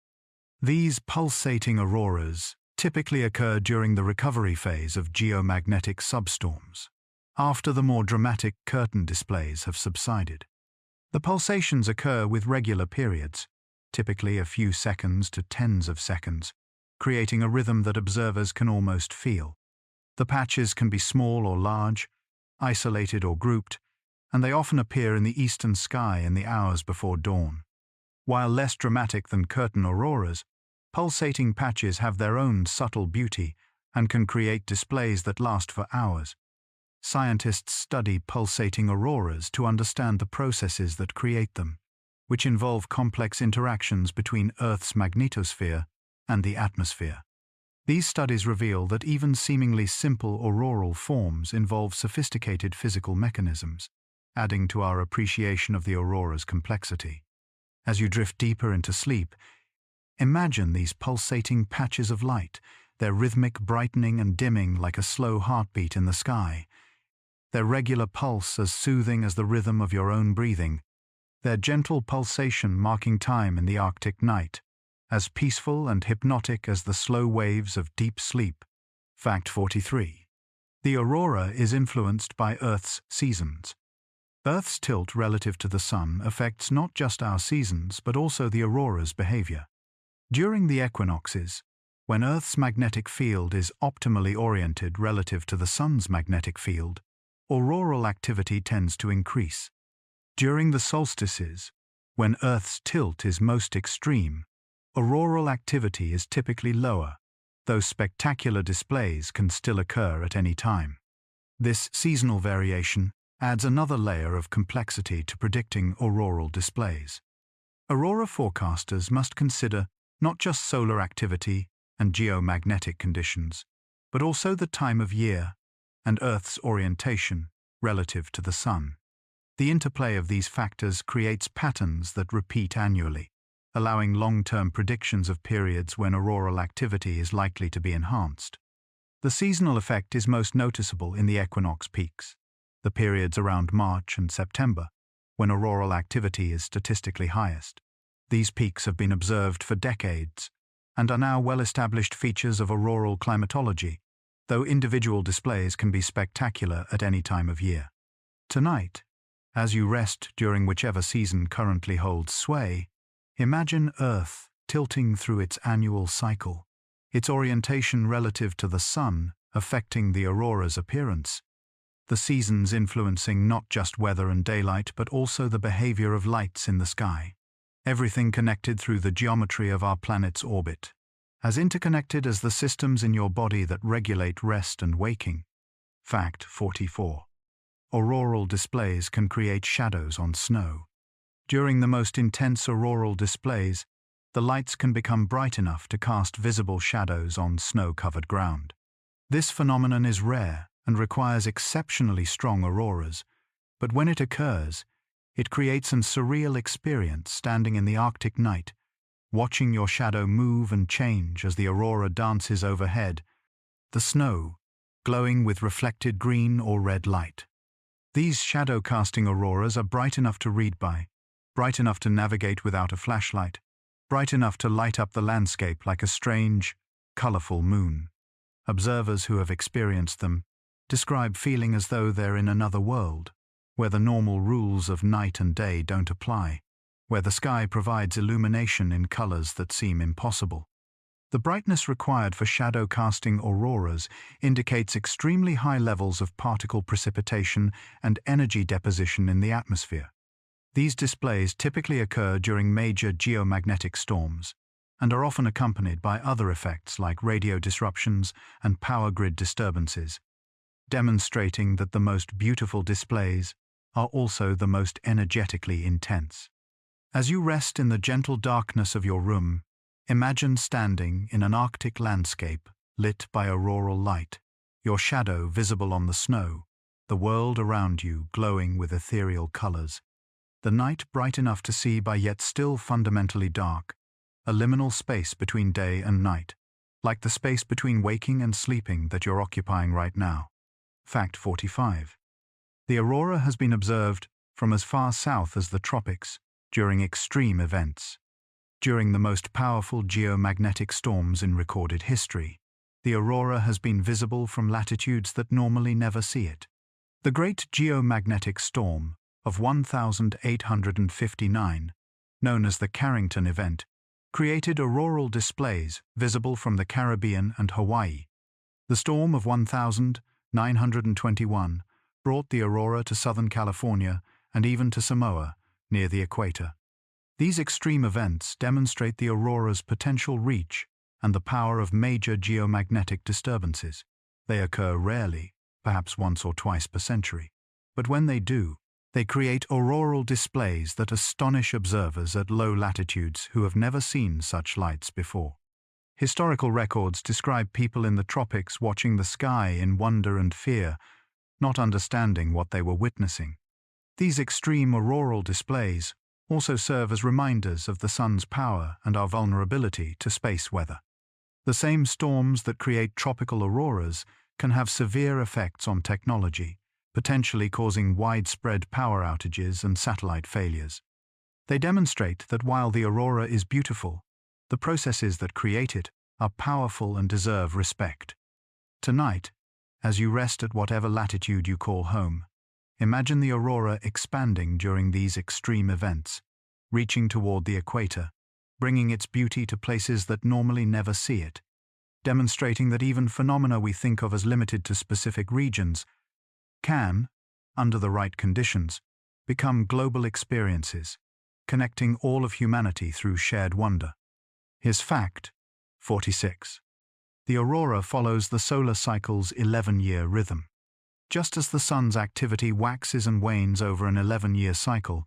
Speaker 1: These pulsating auroras typically occur during the recovery phase of geomagnetic substorms, after the more dramatic curtain displays have subsided. The pulsations occur with regular periods, typically a few seconds to tens of seconds, creating a rhythm that observers can almost feel. The patches can be small or large, isolated or grouped, and they often appear in the eastern sky in the hours before dawn. While less dramatic than curtain auroras, pulsating patches have their own subtle beauty and can create displays that last for hours. Scientists study pulsating auroras to understand the processes that create them, which involve complex interactions between Earth's magnetosphere and the atmosphere. These studies reveal that even seemingly simple auroral forms involve sophisticated physical mechanisms, adding to our appreciation of the aurora's complexity. As you drift deeper into sleep, imagine these pulsating patches of light, their rhythmic brightening and dimming like a slow heartbeat in the sky, their regular pulse as soothing as the rhythm of your own breathing, their gentle pulsation marking time in the Arctic night, as peaceful and hypnotic as the slow waves of deep sleep. Fact 43. The aurora is influenced by Earth's seasons. Earth's tilt relative to the Sun affects not just our seasons but also the aurora's behavior. During the equinoxes, when Earth's magnetic field is optimally oriented relative to the Sun's magnetic field, auroral activity tends to increase. During the solstices, when Earth's tilt is most extreme, auroral activity is typically lower, though spectacular displays can still occur at any time. This seasonal variation adds another layer of complexity to predicting auroral displays. Aurora forecasters must consider not just solar activity and geomagnetic conditions, but also the time of year and Earth's orientation relative to the Sun. The interplay of these factors creates patterns that repeat annually, allowing long-term predictions of periods when auroral activity is likely to be enhanced. The seasonal effect is most noticeable in the equinox peaks, the periods around March and September, when auroral activity is statistically highest. These peaks have been observed for decades and are now well-established features of auroral climatology, though individual displays can be spectacular at any time of year. Tonight, as you rest during whichever season currently holds sway, imagine Earth tilting through its annual cycle, its orientation relative to the Sun affecting the aurora's appearance, the seasons influencing not just weather and daylight but also the behavior of lights in the sky. Everything connected through the geometry of our planet's orbit, as interconnected as the systems in your body that regulate rest and waking. Fact 44. Auroral displays can create shadows on snow. During the most intense auroral displays, the lights can become bright enough to cast visible shadows on snow-covered ground. This phenomenon is rare and requires exceptionally strong auroras, but when it occurs, it creates an surreal experience standing in the Arctic night, watching your shadow move and change as the aurora dances overhead, the snow glowing with reflected green or red light. These shadow-casting auroras are bright enough to read by, bright enough to navigate without a flashlight, bright enough to light up the landscape like a strange, colorful moon. Observers who have experienced them describe feeling as though they're in another world, where the normal rules of night and day don't apply, where the sky provides illumination in colors that seem impossible. The brightness required for shadow-casting auroras indicates extremely high levels of particle precipitation and energy deposition in the atmosphere. These displays typically occur during major geomagnetic storms and are often accompanied by other effects like radio disruptions and power grid disturbances, demonstrating that the most beautiful displays are also the most energetically intense. As you rest in the gentle darkness of your room, imagine standing in an Arctic landscape lit by auroral light, your shadow visible on the snow, the world around you glowing with ethereal colors, the night bright enough to see but yet still fundamentally dark, a liminal space between day and night, like the space between waking and sleeping that you're occupying right now. Fact 45. The aurora has been observed from as far south as the tropics during extreme events. During the most powerful geomagnetic storms in recorded history, the aurora has been visible from latitudes that normally never see it. The Great Geomagnetic Storm of 1859, known as the Carrington Event, created auroral displays visible from the Caribbean and Hawaii. The storm of 1921 brought the aurora to Southern California and even to Samoa, near the equator. These extreme events demonstrate the aurora's potential reach and the power of major geomagnetic disturbances. They occur rarely, perhaps once or twice per century, but when they do, they create auroral displays that astonish observers at low latitudes who have never seen such lights before. Historical records describe people in the tropics watching the sky in wonder and fear, not understanding what they were witnessing. These extreme auroral displays also serve as reminders of the sun's power and our vulnerability to space weather. The same storms that create tropical auroras can have severe effects on technology, potentially causing widespread power outages and satellite failures. They demonstrate that while the aurora is beautiful, the processes that create it are powerful and deserve respect. Tonight, as you rest at whatever latitude you call home, imagine the aurora expanding during these extreme events, reaching toward the equator, bringing its beauty to places that normally never see it, demonstrating that even phenomena we think of as limited to specific regions can, under the right conditions, become global experiences, connecting all of humanity through shared wonder. Here's fact 46. The aurora follows the solar cycle's 11-year rhythm. Just as the sun's activity waxes and wanes over an 11-year cycle,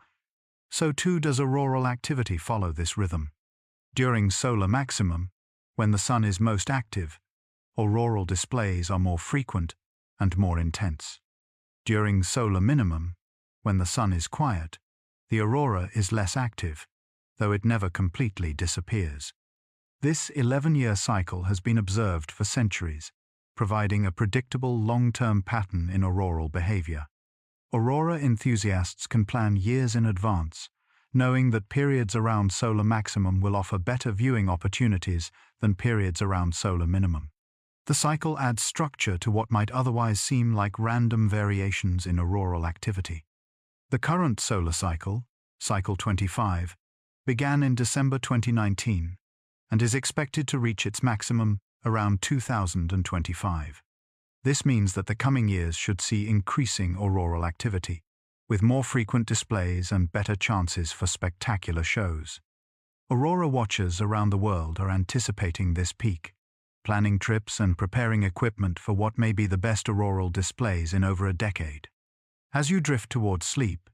Speaker 1: so too does auroral activity follow this rhythm. During solar maximum, when the sun is most active, auroral displays are more frequent and more intense. During solar minimum, when the sun is quiet, the aurora is less active, though it never completely disappears. This 11-year cycle has been observed for centuries, providing a predictable long-term pattern in auroral behavior. Aurora enthusiasts can plan years in advance, knowing that periods around solar maximum will offer better viewing opportunities than periods around solar minimum. The cycle adds structure to what might otherwise seem like random variations in auroral activity. The current solar cycle, cycle 25, began in December 2019 and is expected to reach its maximum around 2025. This means that the coming years should see increasing auroral activity, with more frequent displays and better chances for spectacular shows. Aurora watchers around the world are anticipating this peak, planning trips and preparing equipment for what may be the best auroral displays in over a decade. As you drift towards sleep,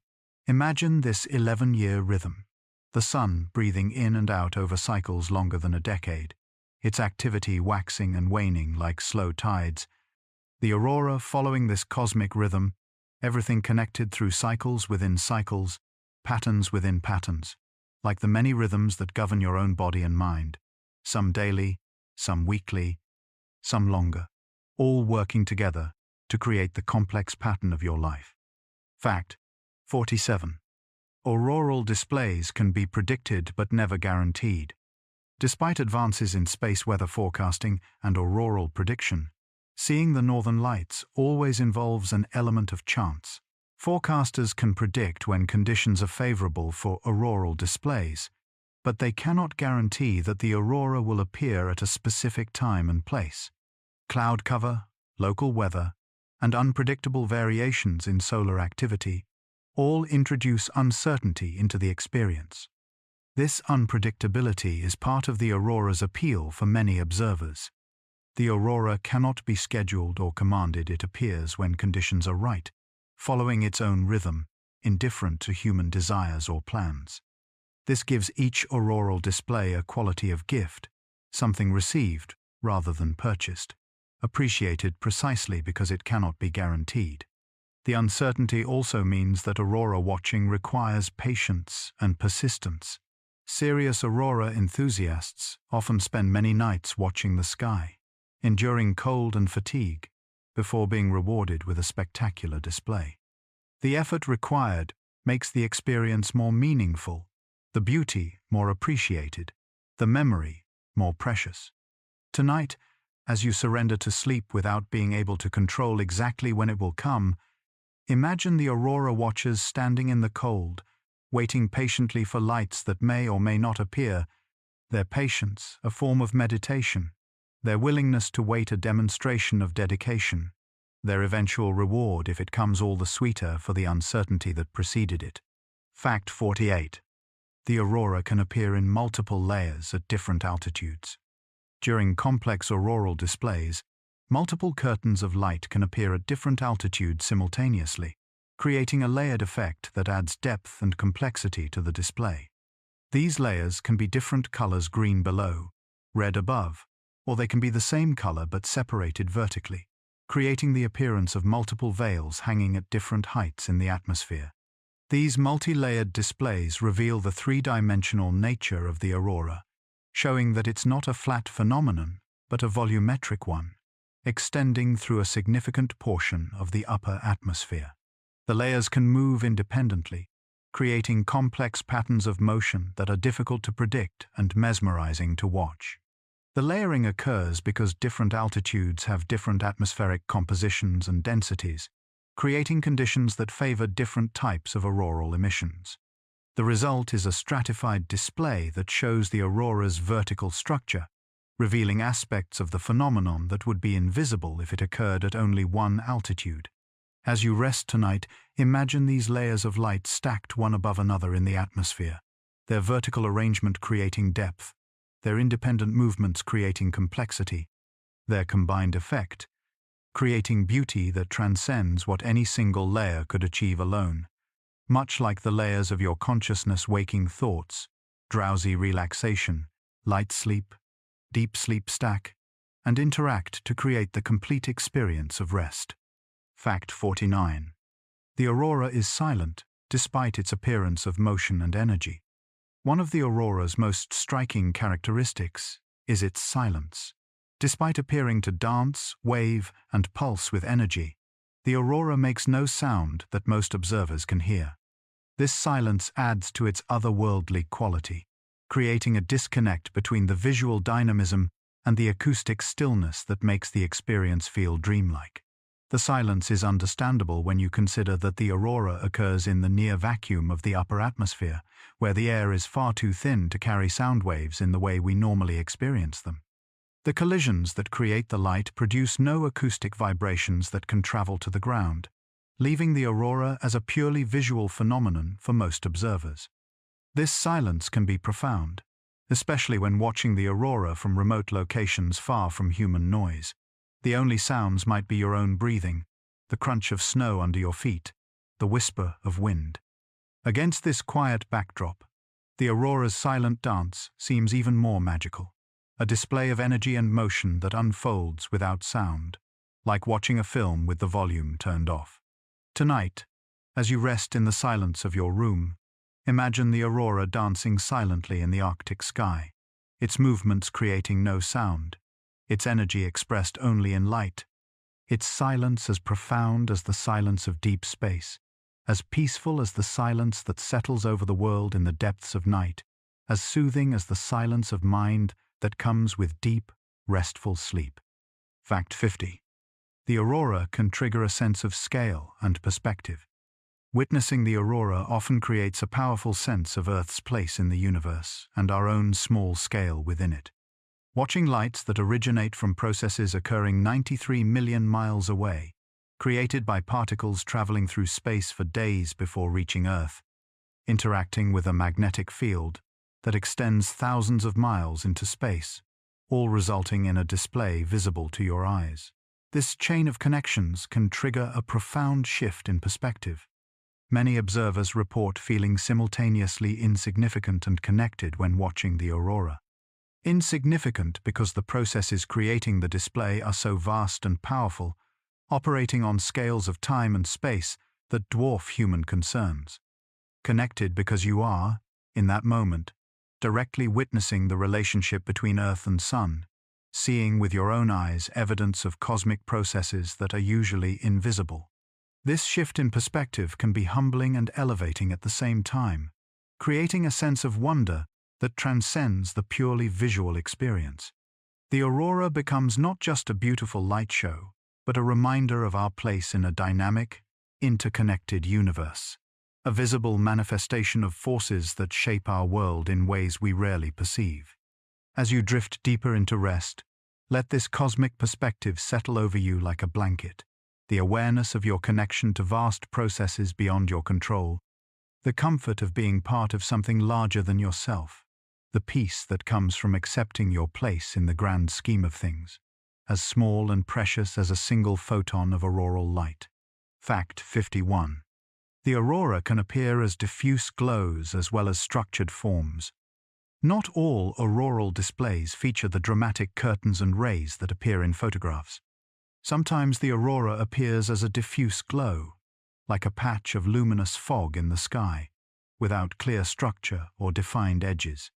Speaker 1: imagine this 11-year rhythm, the sun breathing in and out over cycles longer than a decade, its activity waxing and waning like slow tides. The aurora following this cosmic rhythm, everything connected through cycles within cycles, patterns within patterns, like the many rhythms that govern your own body and mind, some daily, some weekly, some longer, all working together to create the complex pattern of your life. Fact 47. Auroral displays can be predicted but never guaranteed. Despite advances in space weather forecasting and auroral prediction, seeing the northern lights always involves an element of chance. Forecasters can predict when conditions are favorable for auroral displays, but they cannot guarantee that the aurora will appear at a specific time and place. Cloud cover, local weather, and unpredictable variations in solar activity all introduce uncertainty into the experience. This unpredictability is part of the aurora's appeal for many observers. The aurora cannot be scheduled or commanded. It appears when conditions are right, following its own rhythm, indifferent to human desires or plans. This gives each auroral display a quality of gift, something received rather than purchased, appreciated precisely because it cannot be guaranteed. The uncertainty also means that aurora watching requires patience and persistence. Serious aurora enthusiasts often spend many nights watching the sky, enduring cold and fatigue, before being rewarded with a spectacular display. The effort required makes the experience more meaningful, the beauty more appreciated, the memory more precious. Tonight, as you surrender to sleep without being able to control exactly when it will come, imagine the aurora watchers standing in the cold, waiting patiently for lights that may or may not appear, their patience a form of meditation, their willingness to wait a demonstration of dedication, their eventual reward if it comes all the sweeter for the uncertainty that preceded it. Fact 48. The aurora can appear in multiple layers at different altitudes. During complex auroral displays, multiple curtains of light can appear at different altitudes simultaneously, creating a layered effect that adds depth and complexity to the display. These layers can be different colors: green below, red above, or they can be the same color but separated vertically, creating the appearance of multiple veils hanging at different heights in the atmosphere. These multi-layered displays reveal the three-dimensional nature of the aurora, showing that it's not a flat phenomenon, but a volumetric one, extending through a significant portion of the upper atmosphere. The layers can move independently, creating complex patterns of motion that are difficult to predict and mesmerizing to watch. The layering occurs because different altitudes have different atmospheric compositions and densities, creating conditions that favor different types of auroral emissions. The result is a stratified display that shows the aurora's vertical structure, revealing aspects of the phenomenon that would be invisible if it occurred at only one altitude. As you rest tonight, imagine these layers of light stacked one above another in the atmosphere, their vertical arrangement creating depth, their independent movements creating complexity, their combined effect creating beauty that transcends what any single layer could achieve alone. Much like the layers of your consciousness, waking thoughts, drowsy relaxation, light sleep, deep sleep stack, and interact to create the complete experience of rest. Fact 49. The aurora is silent, despite its appearance of motion and energy. One of the aurora's most striking characteristics is its silence. Despite appearing to dance, wave, and pulse with energy, the aurora makes no sound that most observers can hear. This silence adds to its otherworldly quality, creating a disconnect between the visual dynamism and the acoustic stillness that makes the experience feel dreamlike. The silence is understandable when you consider that the aurora occurs in the near vacuum of the upper atmosphere, where the air is far too thin to carry sound waves in the way we normally experience them. The collisions that create the light produce no acoustic vibrations that can travel to the ground, leaving the aurora as a purely visual phenomenon for most observers. This silence can be profound, especially when watching the aurora from remote locations far from human noise. The only sounds might be your own breathing, the crunch of snow under your feet, the whisper of wind. Against this quiet backdrop, the aurora's silent dance seems even more magical, a display of energy and motion that unfolds without sound, like watching a film with the volume turned off. Tonight, as you rest in the silence of your room, imagine the aurora dancing silently in the Arctic sky, its movements creating no sound, its energy expressed only in light, its silence as profound as the silence of deep space, as peaceful as the silence that settles over the world in the depths of night, as soothing as the silence of mind that comes with deep, restful sleep. Fact 50. The aurora can trigger a sense of scale and perspective. Witnessing the aurora often creates a powerful sense of Earth's place in the universe and our own small scale within it. Watching lights that originate from processes occurring 93 million miles away, created by particles traveling through space for days before reaching Earth, interacting with a magnetic field that extends thousands of miles into space, all resulting in a display visible to your eyes. This chain of connections can trigger a profound shift in perspective. Many observers report feeling simultaneously insignificant and connected when watching the aurora. Insignificant because the processes creating the display are so vast and powerful, operating on scales of time and space that dwarf human concerns. Connected because you are, in that moment, directly witnessing the relationship between Earth and Sun, seeing with your own eyes evidence of cosmic processes that are usually invisible. This shift in perspective can be humbling and elevating at the same time, creating a sense of wonder that transcends the purely visual experience. The aurora becomes not just a beautiful light show, but a reminder of our place in a dynamic, interconnected universe, a visible manifestation of forces that shape our world in ways we rarely perceive. As you drift deeper into rest, let this cosmic perspective settle over you like a blanket, the awareness of your connection to vast processes beyond your control, the comfort of being part of something larger than yourself, the peace that comes from accepting your place in the grand scheme of things, as small and precious as a single photon of auroral light. Fact 51. The aurora can appear as diffuse glows as well as structured forms. Not all auroral displays feature the dramatic curtains and rays that appear in photographs. Sometimes the aurora appears as a diffuse glow, like a patch of luminous fog in the sky, without clear structure or defined edges.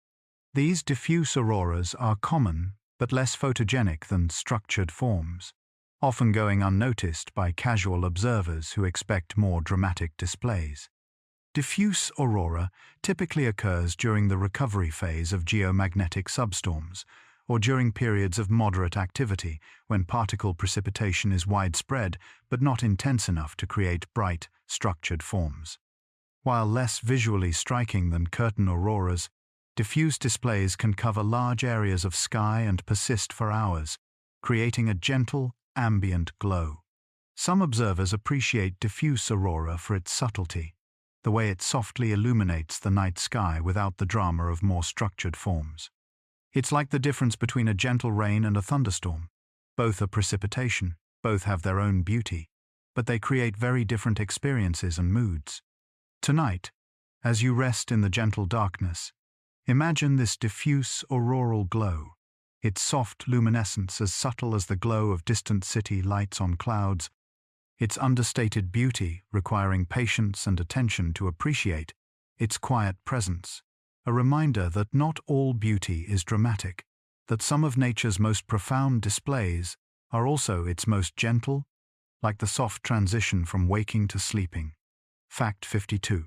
Speaker 1: These diffuse auroras are common but less photogenic than structured forms, often going unnoticed by casual observers who expect more dramatic displays. Diffuse aurora typically occurs during the recovery phase of geomagnetic substorms, or during periods of moderate activity when particle precipitation is widespread but not intense enough to create bright, structured forms. While less visually striking than curtain auroras, diffuse displays can cover large areas of sky and persist for hours, creating a gentle, ambient glow. Some observers appreciate diffuse aurora for its subtlety, the way it softly illuminates the night sky without the drama of more structured forms. It's like the difference between a gentle rain and a thunderstorm. Both are precipitation, both have their own beauty, but they create very different experiences and moods. Tonight, as you rest in the gentle darkness, imagine this diffuse auroral glow, its soft luminescence as subtle as the glow of distant city lights on clouds, its understated beauty requiring patience and attention to appreciate, its quiet presence, a reminder that not all beauty is dramatic, that some of nature's most profound displays are also its most gentle, like the soft transition from waking to sleeping. Fact 52.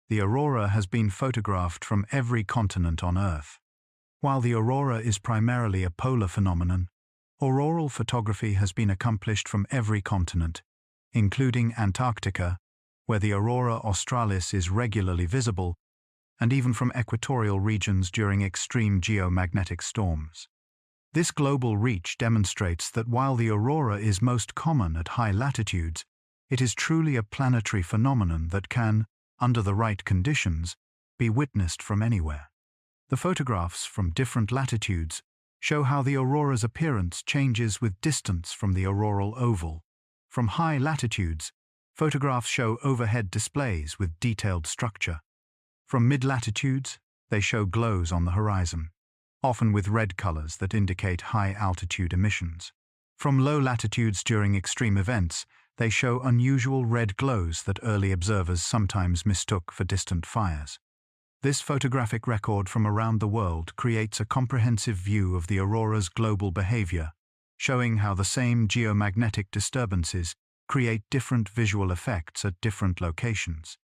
Speaker 1: The aurora has been photographed from every continent on Earth. While the aurora is primarily a polar phenomenon, auroral photography has been accomplished from every continent, including Antarctica, where the aurora australis is regularly visible, and even from equatorial regions during extreme geomagnetic storms. This global reach demonstrates that while the aurora is most common at high latitudes, it is truly a planetary phenomenon that can, under the right conditions, be witnessed from anywhere. The photographs from different latitudes show how the aurora's appearance changes with distance from the auroral oval. From high latitudes, photographs show overhead displays with detailed structure. From mid-latitudes, they show glows on the horizon, often with red colors that indicate high-altitude emissions. From low latitudes during extreme events, they show unusual red glows that early observers sometimes mistook for distant fires. This photographic record from around the world creates a comprehensive view of the aurora's global behavior, showing how the same geomagnetic disturbances create different visual effects at different locations.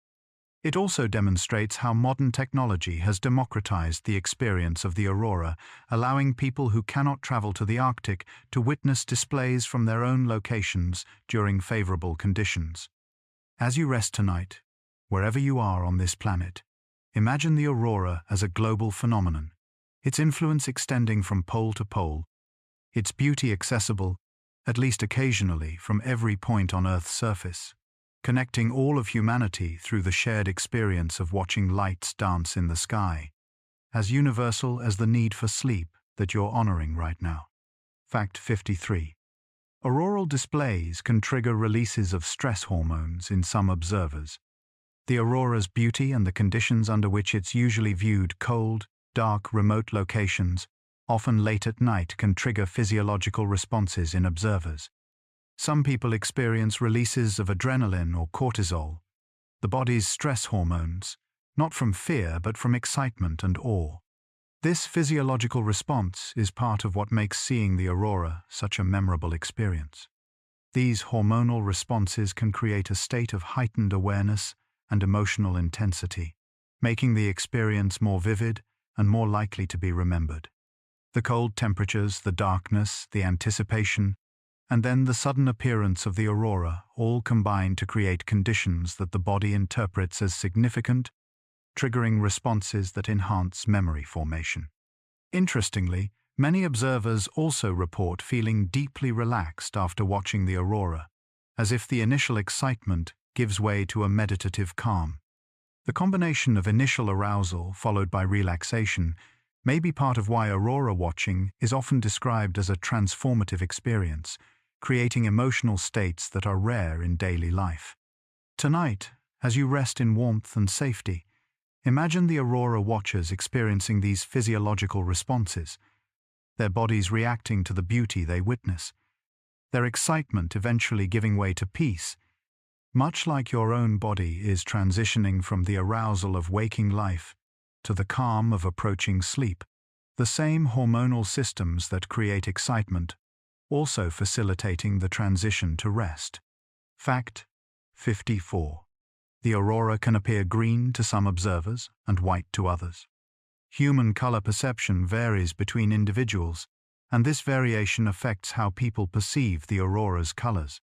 Speaker 1: It also demonstrates how modern technology has democratized the experience of the aurora, allowing people who cannot travel to the Arctic to witness displays from their own locations during favorable conditions. As you rest tonight, wherever you are on this planet, imagine the aurora as a global phenomenon, its influence extending from pole to pole, its beauty accessible, at least occasionally, from every point on Earth's surface, connecting all of humanity through the shared experience of watching lights dance in the sky, as universal as the need for sleep that you're honoring right now. Fact 53. Auroral displays can trigger releases of stress hormones in some observers. The aurora's beauty and the conditions under which it's usually viewed, cold, dark, remote locations, often late at night, can trigger physiological responses in observers. Some people experience releases of adrenaline or cortisol, the body's stress hormones, not from fear but from excitement and awe. This physiological response is part of what makes seeing the aurora such a memorable experience. These hormonal responses can create a state of heightened awareness and emotional intensity, making the experience more vivid and more likely to be remembered. The cold temperatures, the darkness, the anticipation, and then the sudden appearance of the aurora all combine to create conditions that the body interprets as significant, triggering responses that enhance memory formation. Interestingly, many observers also report feeling deeply relaxed after watching the aurora, as if the initial excitement gives way to a meditative calm. The combination of initial arousal followed by relaxation may be part of why aurora watching is often described as a transformative experience, creating emotional states that are rare in daily life. Tonight, as you rest in warmth and safety, imagine the aurora watchers experiencing these physiological responses, their bodies reacting to the beauty they witness, their excitement eventually giving way to peace, Much like your own body is transitioning from the arousal of waking life to the calm of approaching sleep, the same hormonal systems that create excitement also facilitating the transition to rest. Fact 54. The aurora can appear green to some observers and white to others. Human color perception varies between individuals, and this variation affects how people perceive the aurora's colors.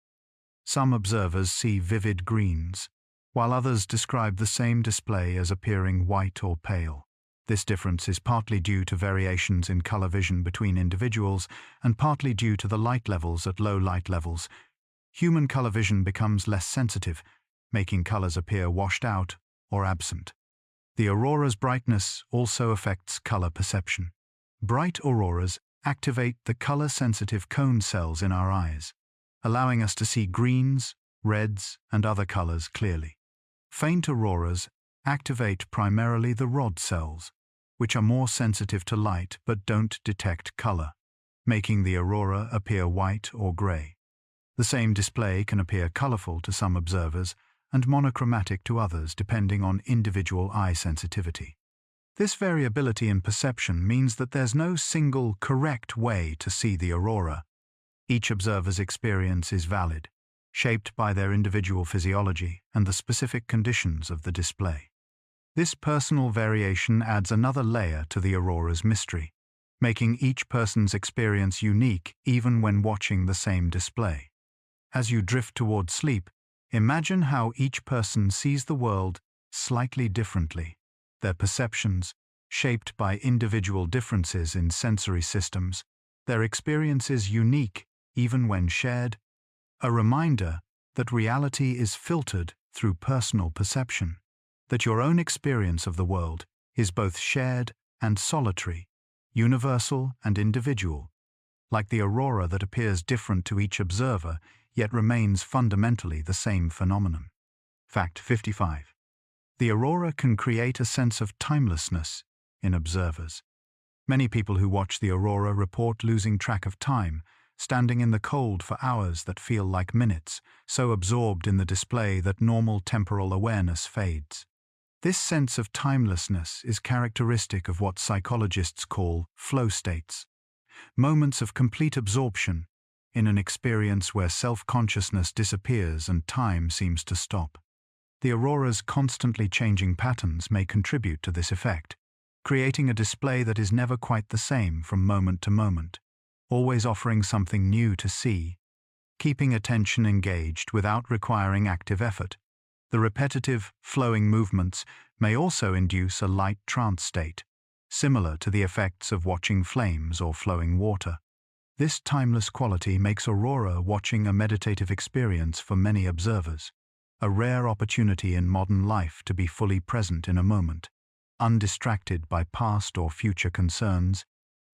Speaker 1: Some observers see vivid greens, while others describe the same display as appearing white or pale. This difference is partly due to variations in color vision between individuals and partly due to the light levels at low light levels. Human color vision becomes less sensitive, making colors appear washed out or absent. The aurora's brightness also affects color perception. Bright auroras activate the color-sensitive cone cells in our eyes, allowing us to see greens, reds, and other colors clearly. Faint auroras activate primarily the rod cells, which are more sensitive to light but don't detect color, making the aurora appear white or gray. The same display can appear colorful to some observers and monochromatic to others depending on individual eye sensitivity. This variability in perception means that there's no single correct way to see the aurora. Each observer's experience is valid, shaped by their individual physiology and the specific conditions of the display. This personal variation adds another layer to the aurora's mystery, making each person's experience unique even when watching the same display. As you drift toward sleep, imagine how each person sees the world slightly differently, their perceptions shaped by individual differences in sensory systems, their experiences unique even when shared, a reminder that reality is filtered through personal perception, that your own experience of the world is both shared and solitary, universal and individual, like the aurora that appears different to each observer yet remains fundamentally the same phenomenon. Fact 55. The aurora can create a sense of timelessness in observers. Many people who watch the aurora report losing track of time, standing in the cold for hours that feel like minutes, so absorbed in the display that normal temporal awareness fades. This sense of timelessness is characteristic of what psychologists call flow states, moments of complete absorption in an experience where self-consciousness disappears and time seems to stop. The aurora's constantly changing patterns may contribute to this effect, creating a display that is never quite the same from moment to moment, always offering something new to see, keeping attention engaged without requiring active effort. The repetitive, flowing movements may also induce a light trance state, similar to the effects of watching flames or flowing water. This timeless quality makes aurora watching a meditative experience for many observers, a rare opportunity in modern life to be fully present in a moment, undistracted by past or future concerns,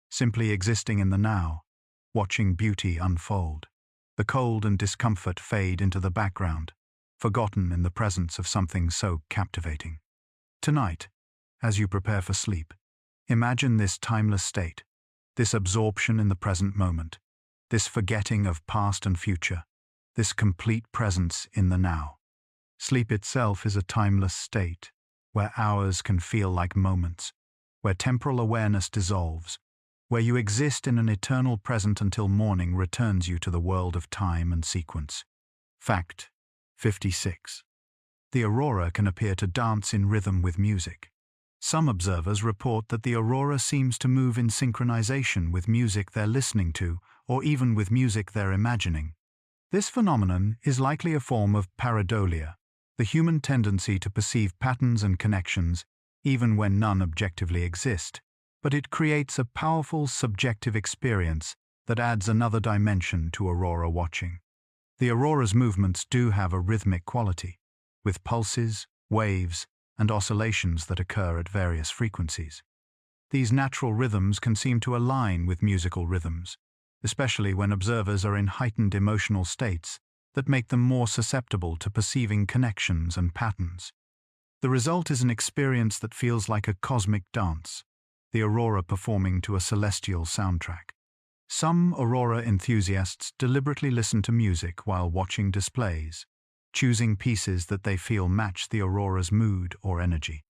Speaker 1: simply existing in the now, watching beauty unfold. The cold and discomfort fade into the background, forgotten in the presence of something so captivating. Tonight, as you prepare for sleep, imagine this timeless state, this absorption in the present moment, this forgetting of past and future, this complete presence in the now. Sleep itself is a timeless state, where hours can feel like moments, where temporal awareness dissolves, where you exist in an eternal present until morning returns you to the world of time and sequence. Fact 56. The aurora can appear to dance in rhythm with music. Some observers report that the aurora seems to move in synchronization with music they're listening to, or even with music they're imagining. This phenomenon is likely a form of pareidolia, the human tendency to perceive patterns and connections even when none objectively exist, but it creates a powerful subjective experience that adds another dimension to aurora watching. The aurora's movements do have a rhythmic quality, with pulses, waves, and oscillations that occur at various frequencies. These natural rhythms can seem to align with musical rhythms, especially when observers are in heightened emotional states that make them more susceptible to perceiving connections and patterns. The result is an experience that feels like a cosmic dance, the aurora performing to a celestial soundtrack. Some aurora enthusiasts deliberately listen to music while watching displays, choosing pieces that they feel match the aurora's mood or energy.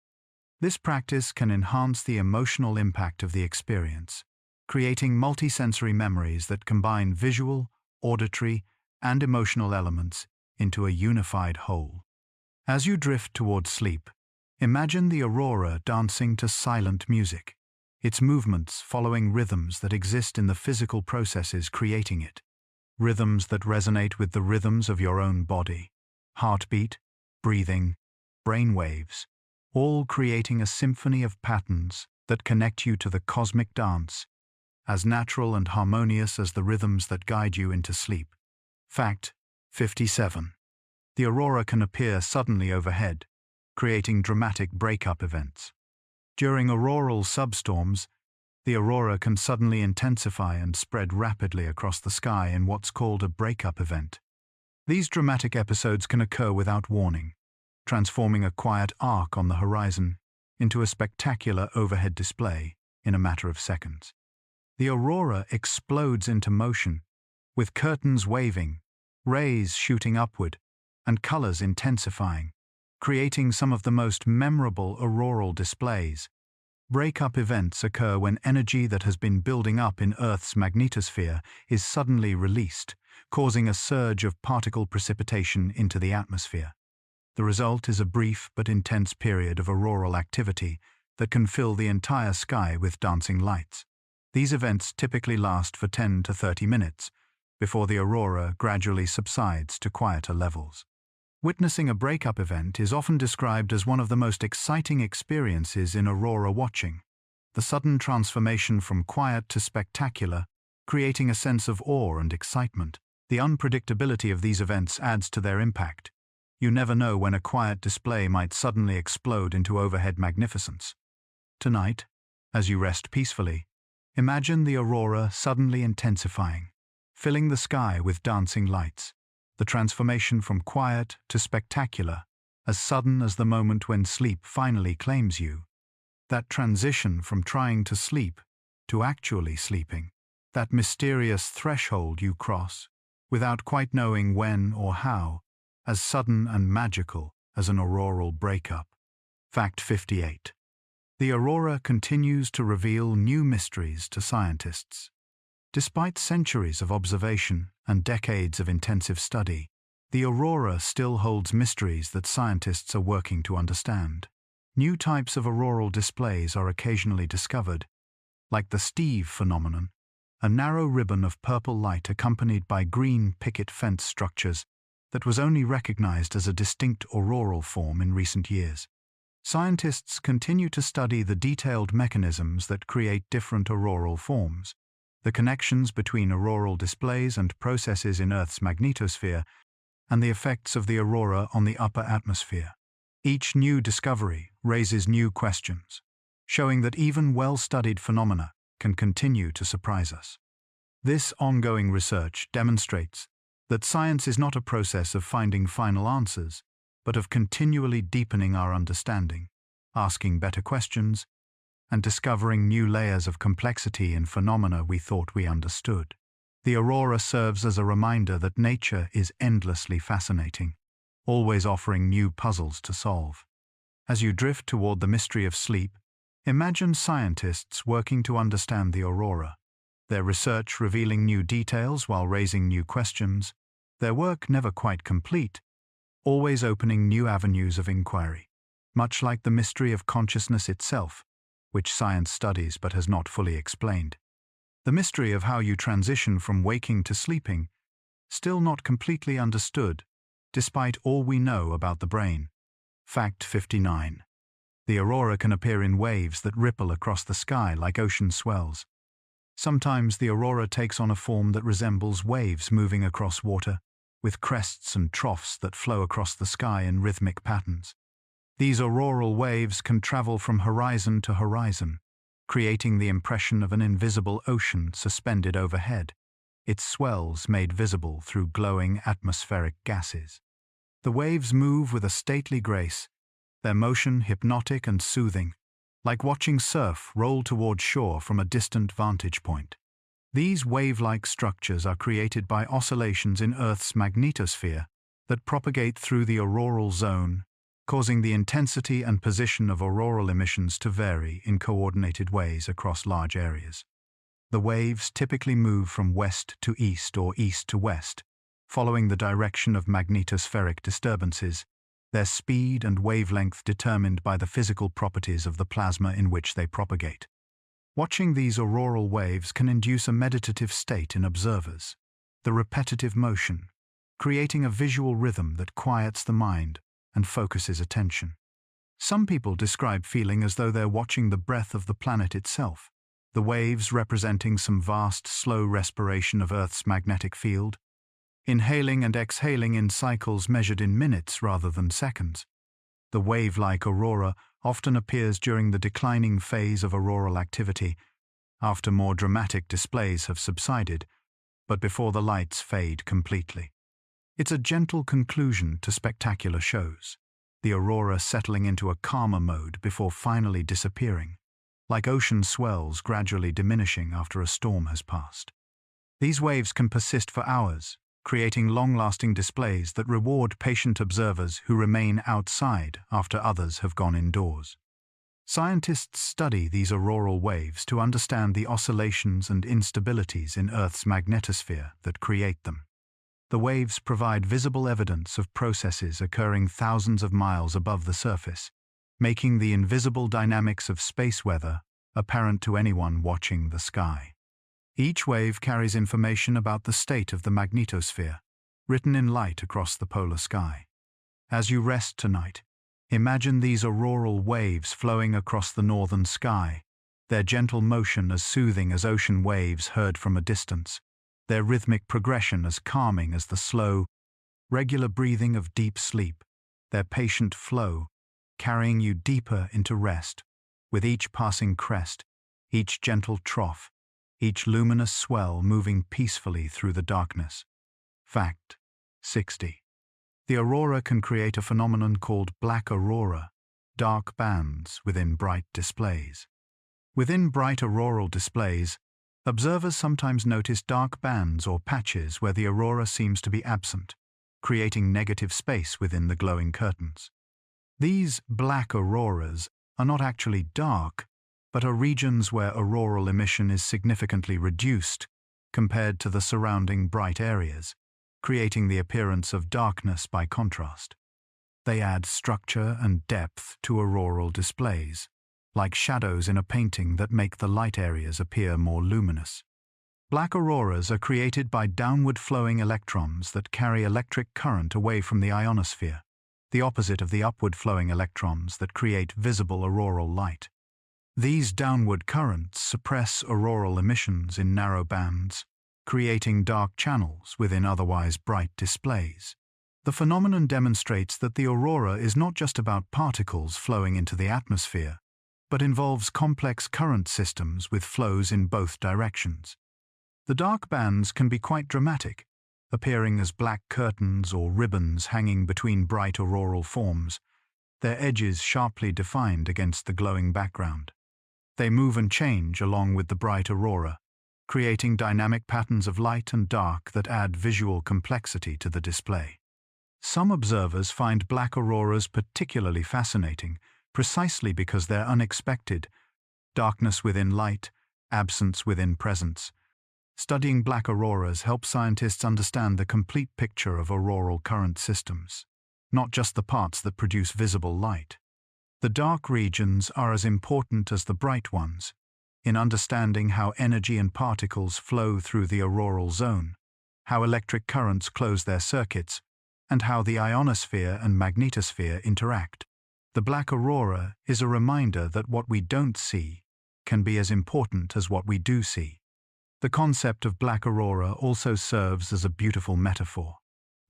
Speaker 1: This practice can enhance the emotional impact of the experience, creating multisensory memories that combine visual, auditory, and emotional elements into a unified whole. As you drift toward sleep, imagine the aurora dancing to silent music, its movements following rhythms that exist in the physical processes creating it, rhythms that resonate with the rhythms of your own body, heartbeat, breathing, brain waves, all creating a symphony of patterns that connect you to the cosmic dance, as natural and harmonious as the rhythms that guide you into sleep. Fact 57. The aurora can appear suddenly overhead, creating dramatic breakup events. During auroral substorms, the aurora can suddenly intensify and spread rapidly across the sky in what's called a breakup event. These dramatic episodes can occur without warning, transforming a quiet arc on the horizon into a spectacular overhead display in a matter of seconds. The aurora explodes into motion, with curtains waving, rays shooting upward, and colors intensifying, creating some of the most memorable auroral displays. Breakup events occur when energy that has been building up in Earth's magnetosphere is suddenly released, causing a surge of particle precipitation into the atmosphere. The result is a brief but intense period of auroral activity that can fill the entire sky with dancing lights. These events typically last for 10 to 30 minutes, before the aurora gradually subsides to quieter levels. Witnessing a breakup event is often described as one of the most exciting experiences in aurora watching. The sudden transformation from quiet to spectacular, creating a sense of awe and excitement. The unpredictability of these events adds to their impact. You never know when a quiet display might suddenly explode into overhead magnificence. Tonight, as you rest peacefully, imagine the aurora suddenly intensifying, filling the sky with dancing lights. The transformation from quiet to spectacular, as sudden as the moment when sleep finally claims you. That transition from trying to sleep to actually sleeping, that mysterious threshold you cross, without quite knowing when or how, as sudden and magical as an auroral breakup. Fact 58. The aurora continues to reveal new mysteries to scientists. Despite centuries of observation and decades of intensive study, the aurora still holds mysteries that scientists are working to understand. New types of auroral displays are occasionally discovered, like the Steve phenomenon, a narrow ribbon of purple light accompanied by green picket fence structures that was only recognized as a distinct auroral form in recent years. Scientists continue to study the detailed mechanisms that create different auroral forms, the connections between auroral displays and processes in Earth's magnetosphere, and the effects of the aurora on the upper atmosphere. Each new discovery raises new questions, showing that even well-studied phenomena can continue to surprise us. This ongoing research demonstrates that science is not a process of finding final answers, but of continually deepening our understanding, asking better questions, and discovering new layers of complexity in phenomena we thought we understood. The aurora serves as a reminder that nature is endlessly fascinating, always offering new puzzles to solve. As you drift toward the mystery of sleep, imagine scientists working to understand the aurora, their research revealing new details while raising new questions, their work never quite complete, always opening new avenues of inquiry, much like the mystery of consciousness itself, which science studies but has not fully explained. The mystery of how you transition from waking to sleeping, still not completely understood, despite all we know about the brain. Fact 59. The aurora can appear in waves that ripple across the sky like ocean swells. Sometimes the aurora takes on a form that resembles waves moving across water, with crests and troughs that flow across the sky in rhythmic patterns. These auroral waves can travel from horizon to horizon, creating the impression of an invisible ocean suspended overhead, its swells made visible through glowing atmospheric gases. The waves move with a stately grace, their motion hypnotic and soothing, like watching surf roll toward shore from a distant vantage point. These wave-like structures are created by oscillations in Earth's magnetosphere that propagate through the auroral zone, causing the intensity and position of auroral emissions to vary in coordinated ways across large areas. The waves typically move from west to east or east to west, following the direction of magnetospheric disturbances, their speed and wavelength determined by the physical properties of the plasma in which they propagate. Watching these auroral waves can induce a meditative state in observers, the repetitive motion, creating a visual rhythm that quiets the mind and focuses attention. Some people describe feeling as though they're watching the breath of the planet itself, the waves representing some vast, slow respiration of Earth's magnetic field, inhaling and exhaling in cycles measured in minutes rather than seconds. The wave-like aurora often appears during the declining phase of auroral activity, after more dramatic displays have subsided, but before the lights fade completely. It's a gentle conclusion to spectacular shows, the aurora settling into a calmer mode before finally disappearing, like ocean swells gradually diminishing after a storm has passed. These waves can persist for hours, creating long-lasting displays that reward patient observers who remain outside after others have gone indoors. Scientists study these auroral waves to understand the oscillations and instabilities in Earth's magnetosphere that create them. The waves provide visible evidence of processes occurring thousands of miles above the surface, making the invisible dynamics of space weather apparent to anyone watching the sky. Each wave carries information about the state of the magnetosphere, written in light across the polar sky. As you rest tonight, imagine these auroral waves flowing across the northern sky, their gentle motion as soothing as ocean waves heard from a distance, their rhythmic progression as calming as the slow, regular breathing of deep sleep, their patient flow, carrying you deeper into rest, with each passing crest, each gentle trough, each luminous swell moving peacefully through the darkness. Fact 60. The aurora can create a phenomenon called black aurora, dark bands within bright displays. Within bright auroral displays, observers sometimes notice dark bands or patches where the aurora seems to be absent, creating negative space within the glowing curtains. These black auroras are not actually dark, but are regions where auroral emission is significantly reduced compared to the surrounding bright areas, creating the appearance of darkness by contrast. They add structure and depth to auroral displays, like shadows in a painting that make the light areas appear more luminous. Black auroras are created by downward-flowing electrons that carry electric current away from the ionosphere, the opposite of the upward-flowing electrons that create visible auroral light. These downward currents suppress auroral emissions in narrow bands, creating dark channels within otherwise bright displays. The phenomenon demonstrates that the aurora is not just about particles flowing into the atmosphere, but involves complex current systems with flows in both directions. The dark bands can be quite dramatic, appearing as black curtains or ribbons hanging between bright auroral forms, their edges sharply defined against the glowing background. They move and change along with the bright aurora, creating dynamic patterns of light and dark that add visual complexity to the display. Some observers find black auroras particularly fascinating, precisely because they're unexpected: darkness within light, absence within presence. Studying black auroras helps scientists understand the complete picture of auroral current systems, not just the parts that produce visible light. The dark regions are as important as the bright ones in understanding how energy and particles flow through the auroral zone, how electric currents close their circuits, and how the ionosphere and magnetosphere interact. The black aurora is a reminder that what we don't see can be as important as what we do see. The concept of black aurora also serves as a beautiful metaphor.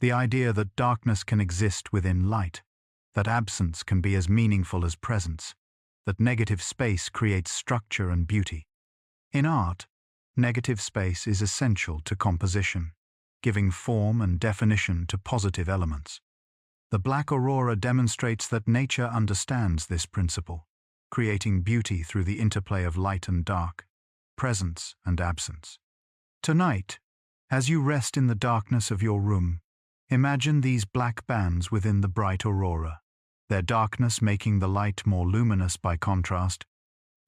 Speaker 1: The idea that darkness can exist within light, that absence can be as meaningful as presence, that negative space creates structure and beauty. In art, negative space is essential to composition, giving form and definition to positive elements. The black aurora demonstrates that nature understands this principle, creating beauty through the interplay of light and dark, presence and absence. Tonight, as you rest in the darkness of your room, Imagine these black bands within the bright aurora, their darkness making the light more luminous by contrast,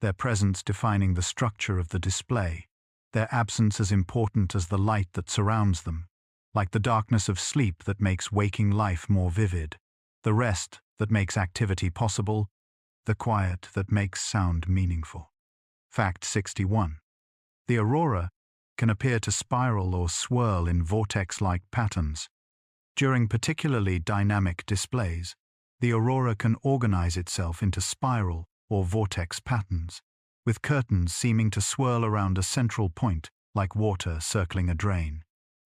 Speaker 1: their presence defining the structure of the display, their absence as important as the light that surrounds them, like the darkness of sleep that makes waking life more vivid, the rest that makes activity possible, the quiet that makes sound meaningful. Fact 61. The aurora can appear to spiral or swirl in vortex-like patterns. During particularly dynamic displays, the aurora can organize itself into spiral or vortex patterns, with curtains seeming to swirl around a central point like water circling a drain.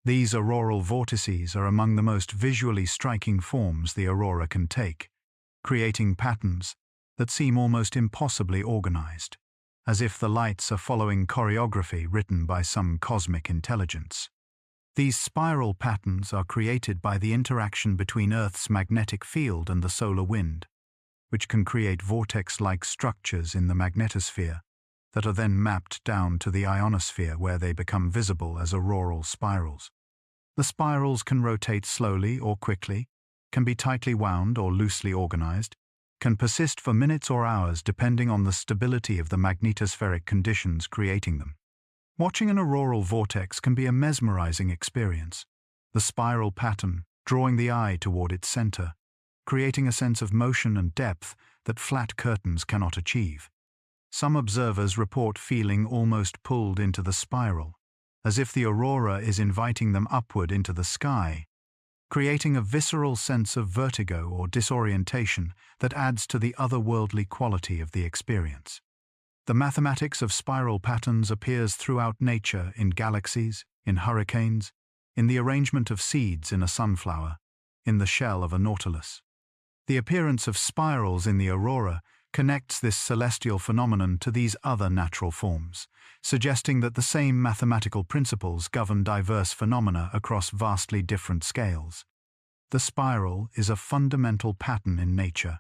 Speaker 1: These auroral vortices are among the most visually striking forms the aurora can take, creating patterns that seem almost impossibly organized, as if the lights are following choreography written by some cosmic intelligence. These spiral patterns are created by the interaction between Earth's magnetic field and the solar wind, which can create vortex-like structures in the magnetosphere that are then mapped down to the ionosphere where they become visible as auroral spirals. The spirals can rotate slowly or quickly, can be tightly wound or loosely organized, can persist for minutes or hours depending on the stability of the magnetospheric conditions creating them. Watching an auroral vortex can be a mesmerizing experience, the spiral pattern drawing the eye toward its center, creating a sense of motion and depth that flat curtains cannot achieve. Some observers report feeling almost pulled into the spiral, as if the aurora is inviting them upward into the sky, creating a visceral sense of vertigo or disorientation that adds to the otherworldly quality of the experience. The mathematics of spiral patterns appears throughout nature in galaxies, in hurricanes, in the arrangement of seeds in a sunflower, in the shell of a nautilus. The appearance of spirals in the aurora connects this celestial phenomenon to these other natural forms, suggesting that the same mathematical principles govern diverse phenomena across vastly different scales. The spiral is a fundamental pattern in nature,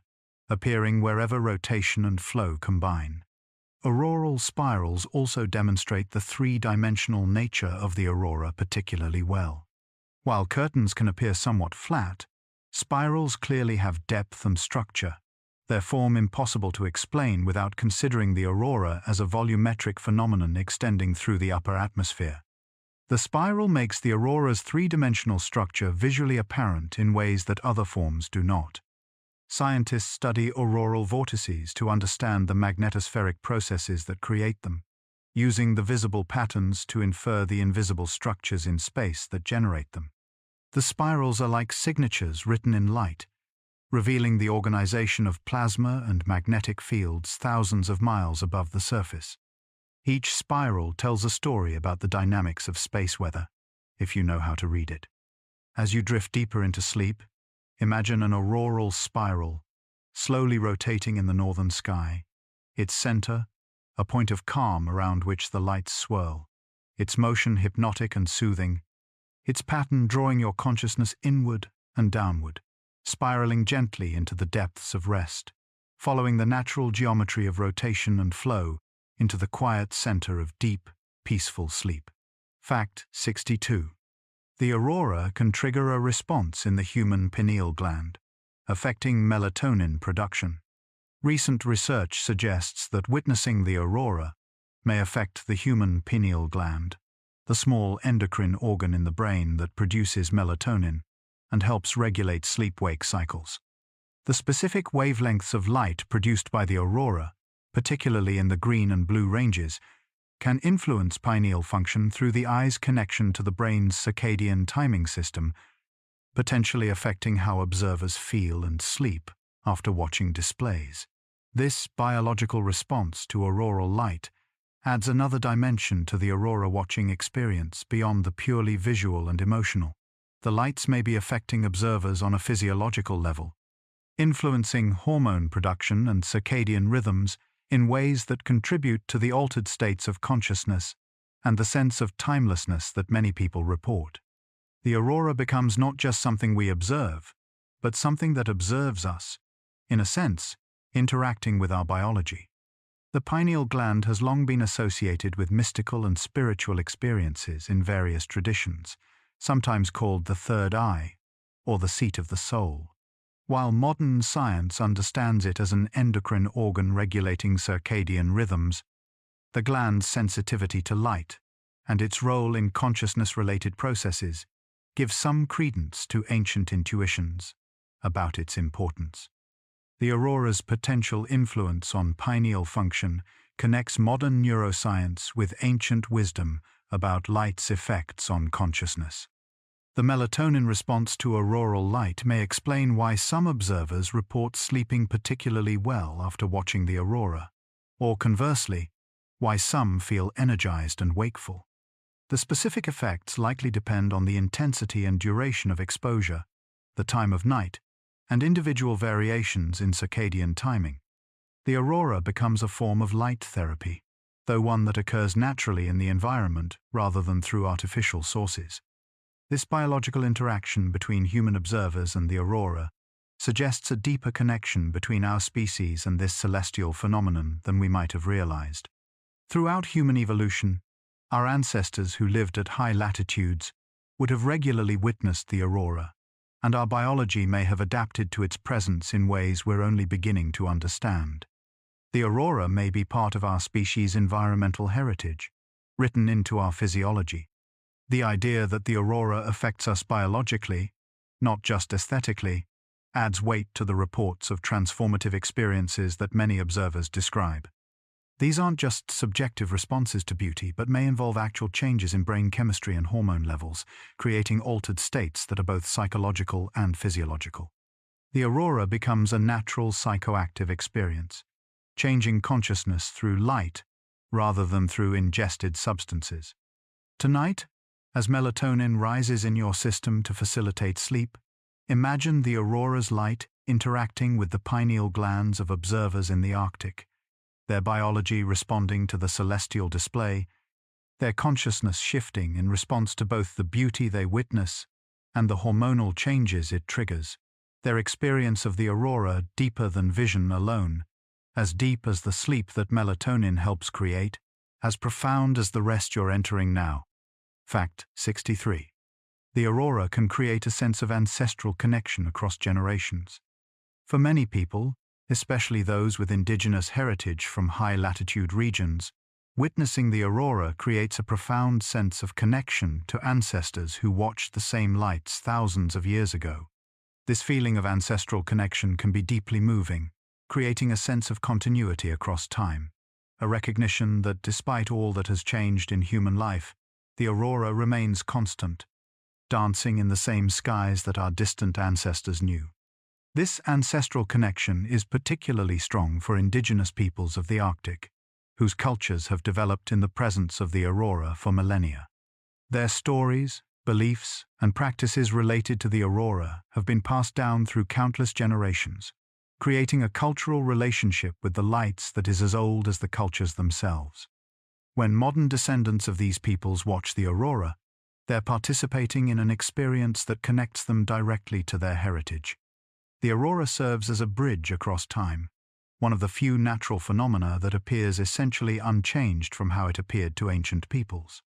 Speaker 1: appearing wherever rotation and flow combine. Auroral spirals also demonstrate the three-dimensional nature of the aurora particularly well. While curtains can appear somewhat flat, spirals clearly have depth and structure, their form impossible to explain without considering the aurora as a volumetric phenomenon extending through the upper atmosphere. The spiral makes the aurora's three-dimensional structure visually apparent in ways that other forms do not. Scientists study auroral vortices to understand the magnetospheric processes that create them, using the visible patterns to infer the invisible structures in space that generate them. The spirals are like signatures written in light, revealing the organization of plasma and magnetic fields thousands of miles above the surface. Each spiral tells a story about the dynamics of space weather, if you know how to read it. As you drift deeper into sleep, imagine an auroral spiral, slowly rotating in the northern sky, its center, a point of calm around which the lights swirl, its motion hypnotic and soothing, its pattern drawing your consciousness inward and downward, spiraling gently into the depths of rest, following the natural geometry of rotation and flow into the quiet center of deep, peaceful sleep. Fact 62. The aurora can trigger a response in the human pineal gland, affecting melatonin production. Recent research suggests that witnessing the aurora may affect the human pineal gland, the small endocrine organ in the brain that produces melatonin and helps regulate sleep-wake cycles. The specific wavelengths of light produced by the aurora, particularly in the green and blue ranges, can influence pineal function through the eye's connection to the brain's circadian timing system, potentially affecting how observers feel and sleep after watching displays. This biological response to auroral light adds another dimension to the aurora watching experience beyond the purely visual and emotional. The lights may be affecting observers on a physiological level, influencing hormone production and circadian rhythms in ways that contribute to the altered states of consciousness and the sense of timelessness that many people report. The aurora becomes not just something we observe, but something that observes us, in a sense, interacting with our biology. The pineal gland has long been associated with mystical and spiritual experiences in various traditions, sometimes called the third eye or the seat of the soul. While modern science understands it as an endocrine organ regulating circadian rhythms, the gland's sensitivity to light and its role in consciousness-related processes give some credence to ancient intuitions about its importance. The aurora's potential influence on pineal function connects modern neuroscience with ancient wisdom about light's effects on consciousness. The melatonin response to auroral light may explain why some observers report sleeping particularly well after watching the aurora, or conversely, why some feel energized and wakeful. The specific effects likely depend on the intensity and duration of exposure, the time of night, and individual variations in circadian timing. The aurora becomes a form of light therapy, though one that occurs naturally in the environment rather than through artificial sources. This biological interaction between human observers and the aurora suggests a deeper connection between our species and this celestial phenomenon than we might have realized. Throughout human evolution, our ancestors who lived at high latitudes would have regularly witnessed the aurora, and our biology may have adapted to its presence in ways we're only beginning to understand. The aurora may be part of our species' environmental heritage, written into our physiology. The idea that the aurora affects us biologically, not just aesthetically, adds weight to the reports of transformative experiences that many observers describe. These aren't just subjective responses to beauty, but may involve actual changes in brain chemistry and hormone levels, creating altered states that are both psychological and physiological. The aurora becomes a natural psychoactive experience, changing consciousness through light rather than through ingested substances. Tonight, as melatonin rises in your system to facilitate sleep, imagine the aurora's light interacting with the pineal glands of observers in the Arctic, their biology responding to the celestial display, their consciousness shifting in response to both the beauty they witness and the hormonal changes it triggers, their experience of the aurora deeper than vision alone, as deep as the sleep that melatonin helps create, as profound as the rest you're entering now. Fact 63. The aurora can create a sense of ancestral connection across generations. For many people, especially those with indigenous heritage from high-latitude regions, witnessing the aurora creates a profound sense of connection to ancestors who watched the same lights thousands of years ago. This feeling of ancestral connection can be deeply moving, creating a sense of continuity across time, a recognition that despite all that has changed in human life, the aurora remains constant, dancing in the same skies that our distant ancestors knew. This ancestral connection is particularly strong for indigenous peoples of the Arctic, whose cultures have developed in the presence of the aurora for millennia. Their stories, beliefs, and practices related to the aurora have been passed down through countless generations, creating a cultural relationship with the lights that is as old as the cultures themselves. When modern descendants of these peoples watch the aurora, they're participating in an experience that connects them directly to their heritage. The aurora serves as a bridge across time, one of the few natural phenomena that appears essentially unchanged from how it appeared to ancient peoples.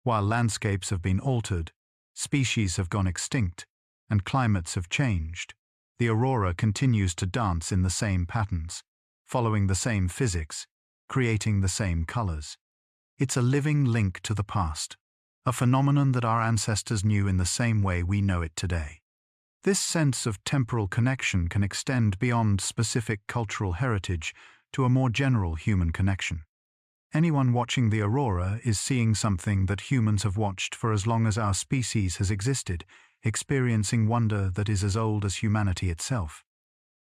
Speaker 1: While landscapes have been altered, species have gone extinct, and climates have changed, the aurora continues to dance in the same patterns, following the same physics, creating the same colors. It's a living link to the past, a phenomenon that our ancestors knew in the same way we know it today. This sense of temporal connection can extend beyond specific cultural heritage to a more general human connection. Anyone watching the aurora is seeing something that humans have watched for as long as our species has existed, experiencing wonder that is as old as humanity itself.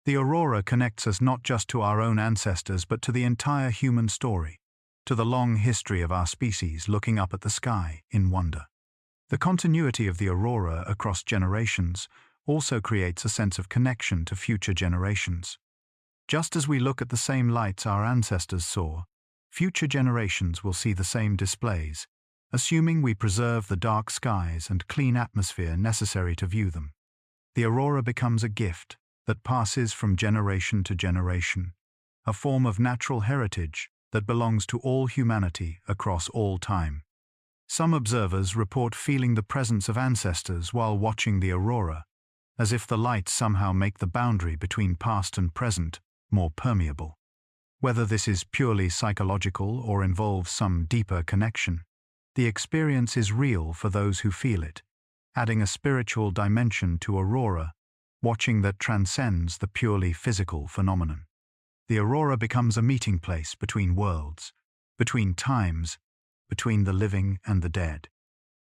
Speaker 1: The aurora connects us not just to our own ancestors but to the entire human story, to the long history of our species looking up at the sky in wonder. The continuity of the aurora across generations also creates a sense of connection to future generations. Just as we look at the same lights our ancestors saw, future generations will see the same displays, assuming we preserve the dark skies and clean atmosphere necessary to view them. The aurora becomes a gift that passes from generation to generation, a form of natural heritage that belongs to all humanity across all time. Some observers report feeling the presence of ancestors while watching the aurora, as if the lights somehow make the boundary between past and present more permeable. Whether this is purely psychological or involves some deeper connection, the experience is real for those who feel it, adding a spiritual dimension to aurora, watching that transcends the purely physical phenomenon. The aurora becomes a meeting place between worlds, between times, between the living and the dead.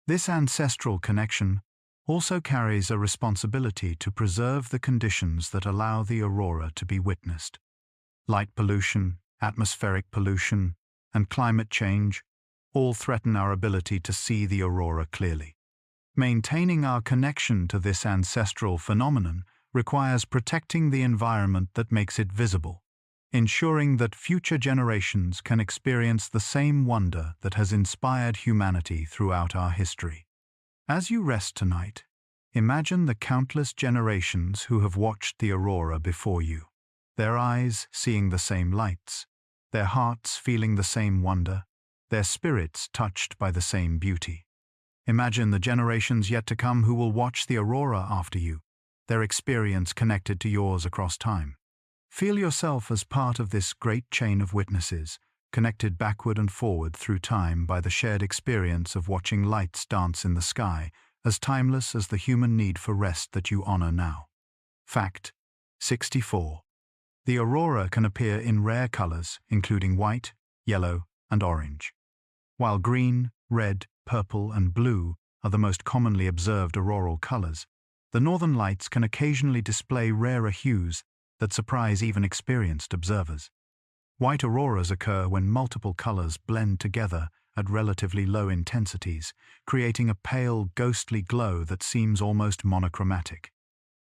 Speaker 1: This ancestral connection also carries a responsibility to preserve the conditions that allow the aurora to be witnessed. Light pollution, atmospheric pollution, and climate change all threaten our ability to see the aurora clearly. Maintaining our connection to this ancestral phenomenon requires protecting the environment that makes it visible, ensuring that future generations can experience the same wonder that has inspired humanity throughout our history. As you rest tonight, imagine the countless generations who have watched the aurora before you, their eyes seeing the same lights, their hearts feeling the same wonder, their spirits touched by the same beauty. Imagine the generations yet to come who will watch the aurora after you, their experience connected to yours across time. Feel yourself as part of this great chain of witnesses, connected backward and forward through time by the shared experience of watching lights dance in the sky, as timeless as the human need for rest that you honor now. Fact 64. The aurora can appear in rare colors, including white, yellow, and orange. While green, red, purple, and blue are the most commonly observed auroral colors, the northern lights can occasionally display rarer hues that surprise even experienced observers. White auroras occur when multiple colors blend together at relatively low intensities, creating a pale, ghostly glow that seems almost monochromatic.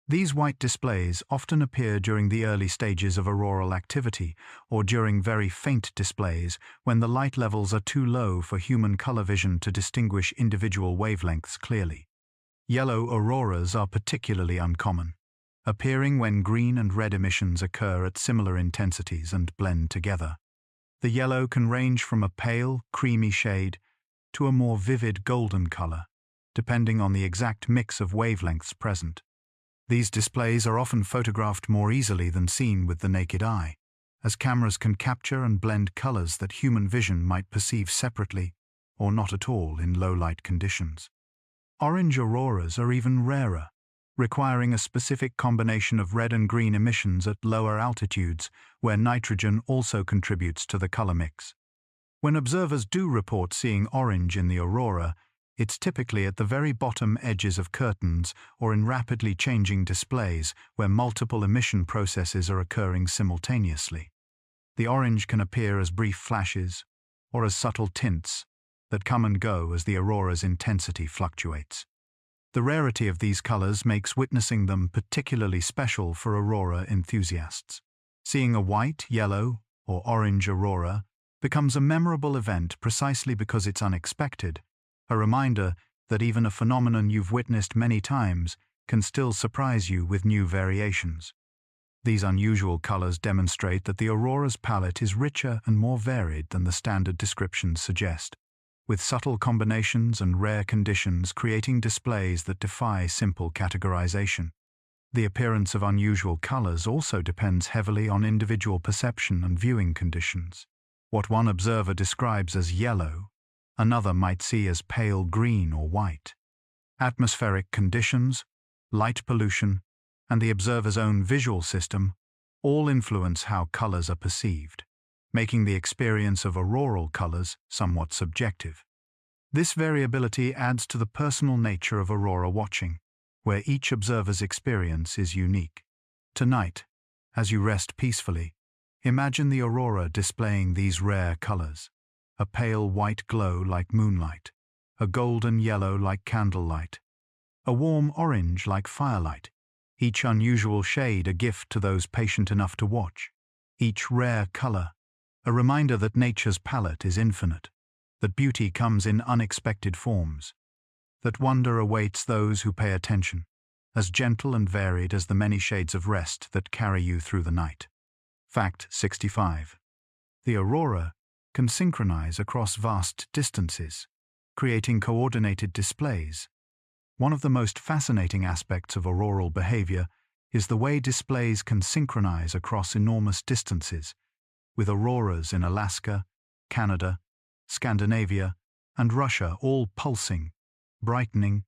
Speaker 1: These white displays often appear during the early stages of auroral activity or during very faint displays when the light levels are too low for human color vision to distinguish individual wavelengths clearly. Yellow auroras are particularly uncommon, appearing when green and red emissions occur at similar intensities and blend together. The yellow can range from a pale, creamy shade to a more vivid golden color, depending on the exact mix of wavelengths present. These displays are often photographed more easily than seen with the naked eye, as cameras can capture and blend colors that human vision might perceive separately or not at all in low-light conditions. Orange auroras are even rarer, requiring a specific combination of red and green emissions at lower altitudes where nitrogen also contributes to the color mix. When observers do report seeing orange in the aurora, it's typically at the very bottom edges of curtains or in rapidly changing displays where multiple emission processes are occurring simultaneously. The orange can appear as brief flashes or as subtle tints that come and go as the aurora's intensity fluctuates. The rarity of these colors makes witnessing them particularly special for aurora enthusiasts. Seeing a white, yellow, or orange aurora becomes a memorable event precisely because it's unexpected, a reminder that even a phenomenon you've witnessed many times can still surprise you with new variations. These unusual colors demonstrate that the aurora's palette is richer and more varied than the standard descriptions suggest, with subtle combinations and rare conditions creating displays that defy simple categorization. The appearance of unusual colors also depends heavily on individual perception and viewing conditions. What one observer describes as yellow, another might see as pale green or white. Atmospheric conditions, light pollution, and the observer's own visual system all influence how colors are perceived, making the experience of auroral colors somewhat subjective. This variability adds to the personal nature of aurora watching, where each observer's experience is unique. Tonight, as you rest peacefully, imagine the aurora displaying these rare colors: a pale white glow like moonlight, a golden yellow like candlelight, a warm orange like firelight, each unusual shade a gift to those patient enough to watch, each rare color a reminder that nature's palette is infinite, that beauty comes in unexpected forms, that wonder awaits those who pay attention, as gentle and varied as the many shades of rest that carry you through the night. Fact 65. The aurora can synchronize across vast distances, creating coordinated displays. One of the most fascinating aspects of auroral behavior is the way displays can synchronize across enormous distances, with auroras in Alaska, Canada, Scandinavia, and Russia all pulsing, brightening,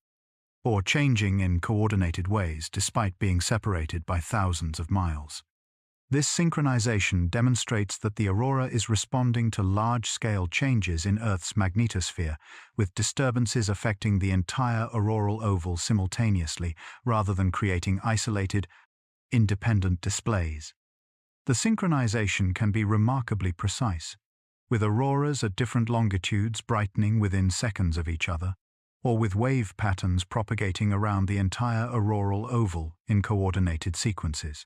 Speaker 1: or changing in coordinated ways despite being separated by thousands of miles. This synchronization demonstrates that the aurora is responding to large-scale changes in Earth's magnetosphere, with disturbances affecting the entire auroral oval simultaneously, rather than creating isolated, independent displays. The synchronization can be remarkably precise, with auroras at different longitudes brightening within seconds of each other, or with wave patterns propagating around the entire auroral oval in coordinated sequences.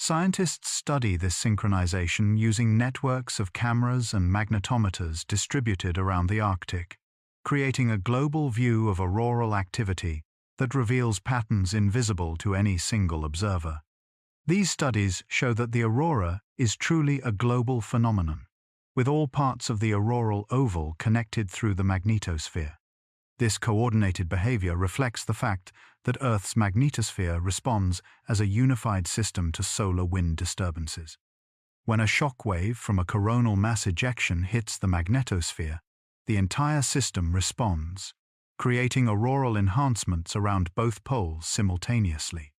Speaker 1: Scientists study this synchronization using networks of cameras and magnetometers distributed around the Arctic, creating a global view of auroral activity that reveals patterns invisible to any single observer. These studies show that the aurora is truly a global phenomenon, with all parts of the auroral oval connected through the magnetosphere. This coordinated behavior reflects the fact that Earth's magnetosphere responds as a unified system to solar wind disturbances. When a shock wave from a coronal mass ejection hits the magnetosphere, the entire system responds, creating auroral enhancements around both poles simultaneously.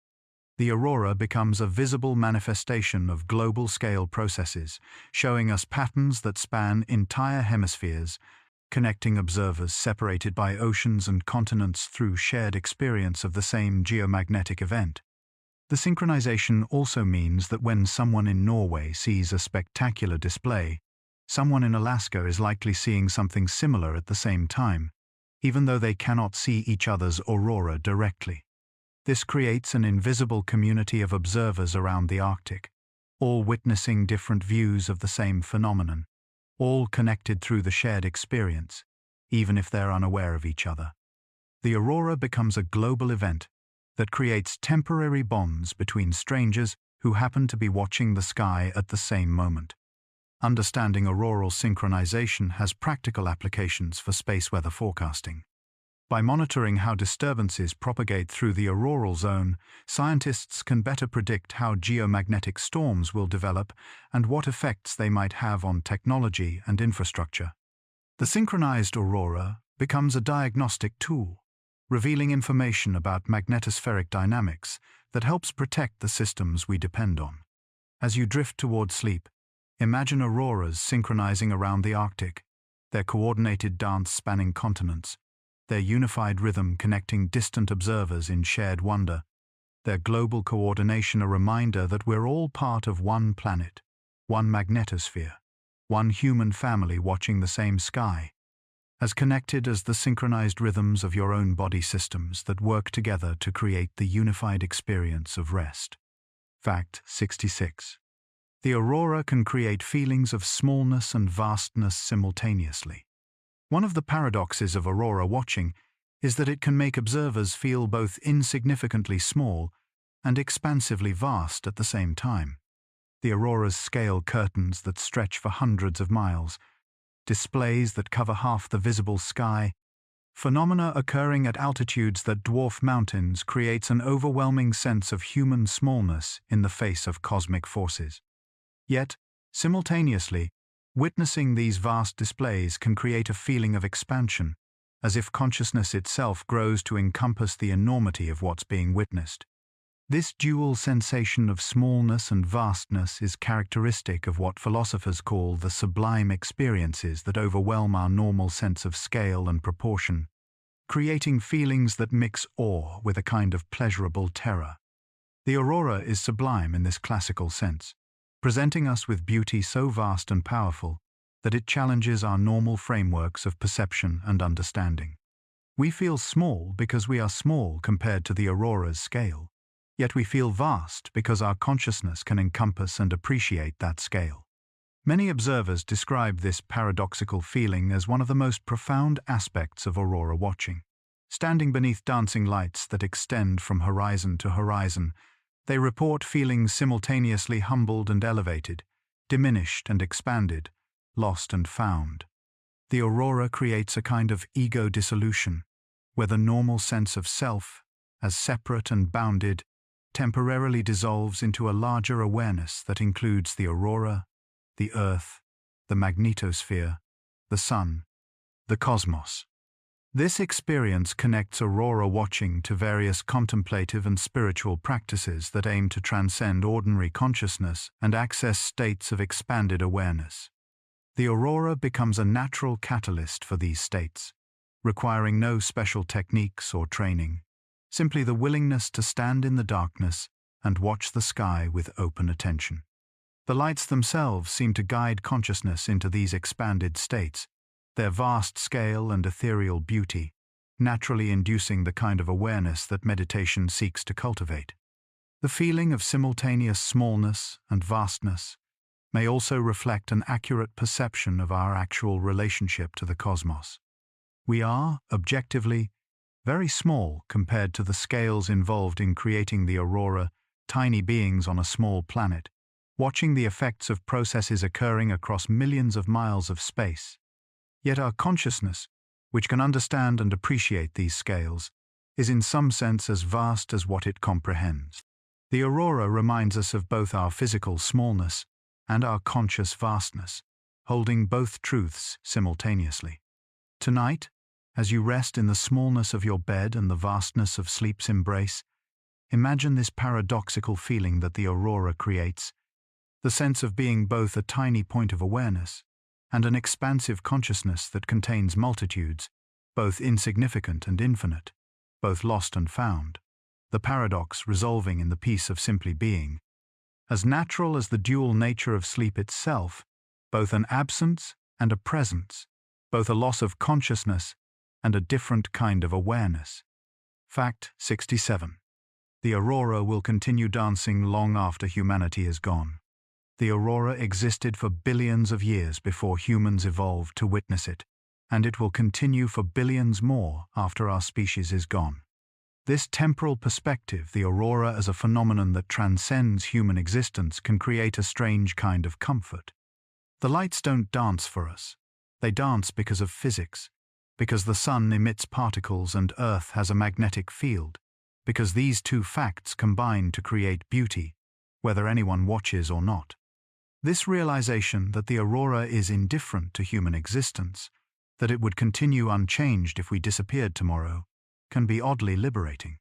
Speaker 1: The aurora becomes a visible manifestation of global-scale processes, showing us patterns that span entire hemispheres, connecting observers separated by oceans and continents through shared experience of the same geomagnetic event. The synchronization also means that when someone in Norway sees a spectacular display, someone in Alaska is likely seeing something similar at the same time, even though they cannot see each other's aurora directly. This creates an invisible community of observers around the Arctic, all witnessing different views of the same phenomenon, all connected through the shared experience, even if they're unaware of each other. The aurora becomes a global event that creates temporary bonds between strangers who happen to be watching the sky at the same moment. Understanding auroral synchronization has practical applications for space weather forecasting. By monitoring how disturbances propagate through the auroral zone, scientists can better predict how geomagnetic storms will develop and what effects they might have on technology and infrastructure. The synchronized aurora becomes a diagnostic tool, revealing information about magnetospheric dynamics that helps protect the systems we depend on. As you drift toward sleep, imagine auroras synchronizing around the Arctic, their coordinated dance spanning continents, their unified rhythm connecting distant observers in shared wonder, their global coordination a reminder that we're all part of one planet, one magnetosphere, one human family watching the same sky, as connected as the synchronized rhythms of your own body systems that work together to create the unified experience of rest. Fact 66. The aurora can create feelings of smallness and vastness simultaneously. One of the paradoxes of aurora watching is that it can make observers feel both insignificantly small and expansively vast at the same time. The aurora's scale curtains that stretch for hundreds of miles, displays that cover half the visible sky, phenomena occurring at altitudes that dwarf mountains creates an overwhelming sense of human smallness in the face of cosmic forces. Yet, simultaneously, witnessing these vast displays can create a feeling of expansion, as if consciousness itself grows to encompass the enormity of what's being witnessed. This dual sensation of smallness and vastness is characteristic of what philosophers call the sublime experiences that overwhelm our normal sense of scale and proportion, creating feelings that mix awe with a kind of pleasurable terror. The aurora is sublime in this classical sense, presenting us with beauty so vast and powerful that it challenges our normal frameworks of perception and understanding. We feel small because we are small compared to the aurora's scale, yet we feel vast because our consciousness can encompass and appreciate that scale. Many observers describe this paradoxical feeling as one of the most profound aspects of aurora watching. Standing beneath dancing lights that extend from horizon to horizon, they report feeling simultaneously humbled and elevated, diminished and expanded, lost and found. The aurora creates a kind of ego dissolution, where the normal sense of self, as separate and bounded, temporarily dissolves into a larger awareness that includes the aurora, the earth, the magnetosphere, the sun, the cosmos. This experience connects aurora watching to various contemplative and spiritual practices that aim to transcend ordinary consciousness and access states of expanded awareness. The aurora becomes a natural catalyst for these states, requiring no special techniques or training, simply the willingness to stand in the darkness and watch the sky with open attention. The lights themselves seem to guide consciousness into these expanded states, their vast scale and ethereal beauty, naturally inducing the kind of awareness that meditation seeks to cultivate. The feeling of simultaneous smallness and vastness may also reflect an accurate perception of our actual relationship to the cosmos. We are, objectively, very small compared to the scales involved in creating the aurora, tiny beings on a small planet, watching the effects of processes occurring across millions of miles of space. Yet our consciousness, which can understand and appreciate these scales, is in some sense as vast as what it comprehends. The aurora reminds us of both our physical smallness and our conscious vastness, holding both truths simultaneously. Tonight, as you rest in the smallness of your bed and the vastness of sleep's embrace, imagine this paradoxical feeling that the aurora creates, the sense of being both a tiny point of awareness and an expansive consciousness that contains multitudes, both insignificant and infinite, both lost and found, the paradox resolving in the peace of simply being. As natural as the dual nature of sleep itself, both an absence and a presence, both a loss of consciousness and a different kind of awareness. Fact 67. The aurora will continue dancing long after humanity is gone. The aurora existed for billions of years before humans evolved to witness it, and it will continue for billions more after our species is gone. This temporal perspective, the aurora as a phenomenon that transcends human existence, can create a strange kind of comfort. The lights don't dance for us. They dance because of physics, because the sun emits particles and Earth has a magnetic field, because these two facts combine to create beauty, whether anyone watches or not. This realization that the aurora is indifferent to human existence, that it would continue unchanged if we disappeared tomorrow, can be oddly liberating.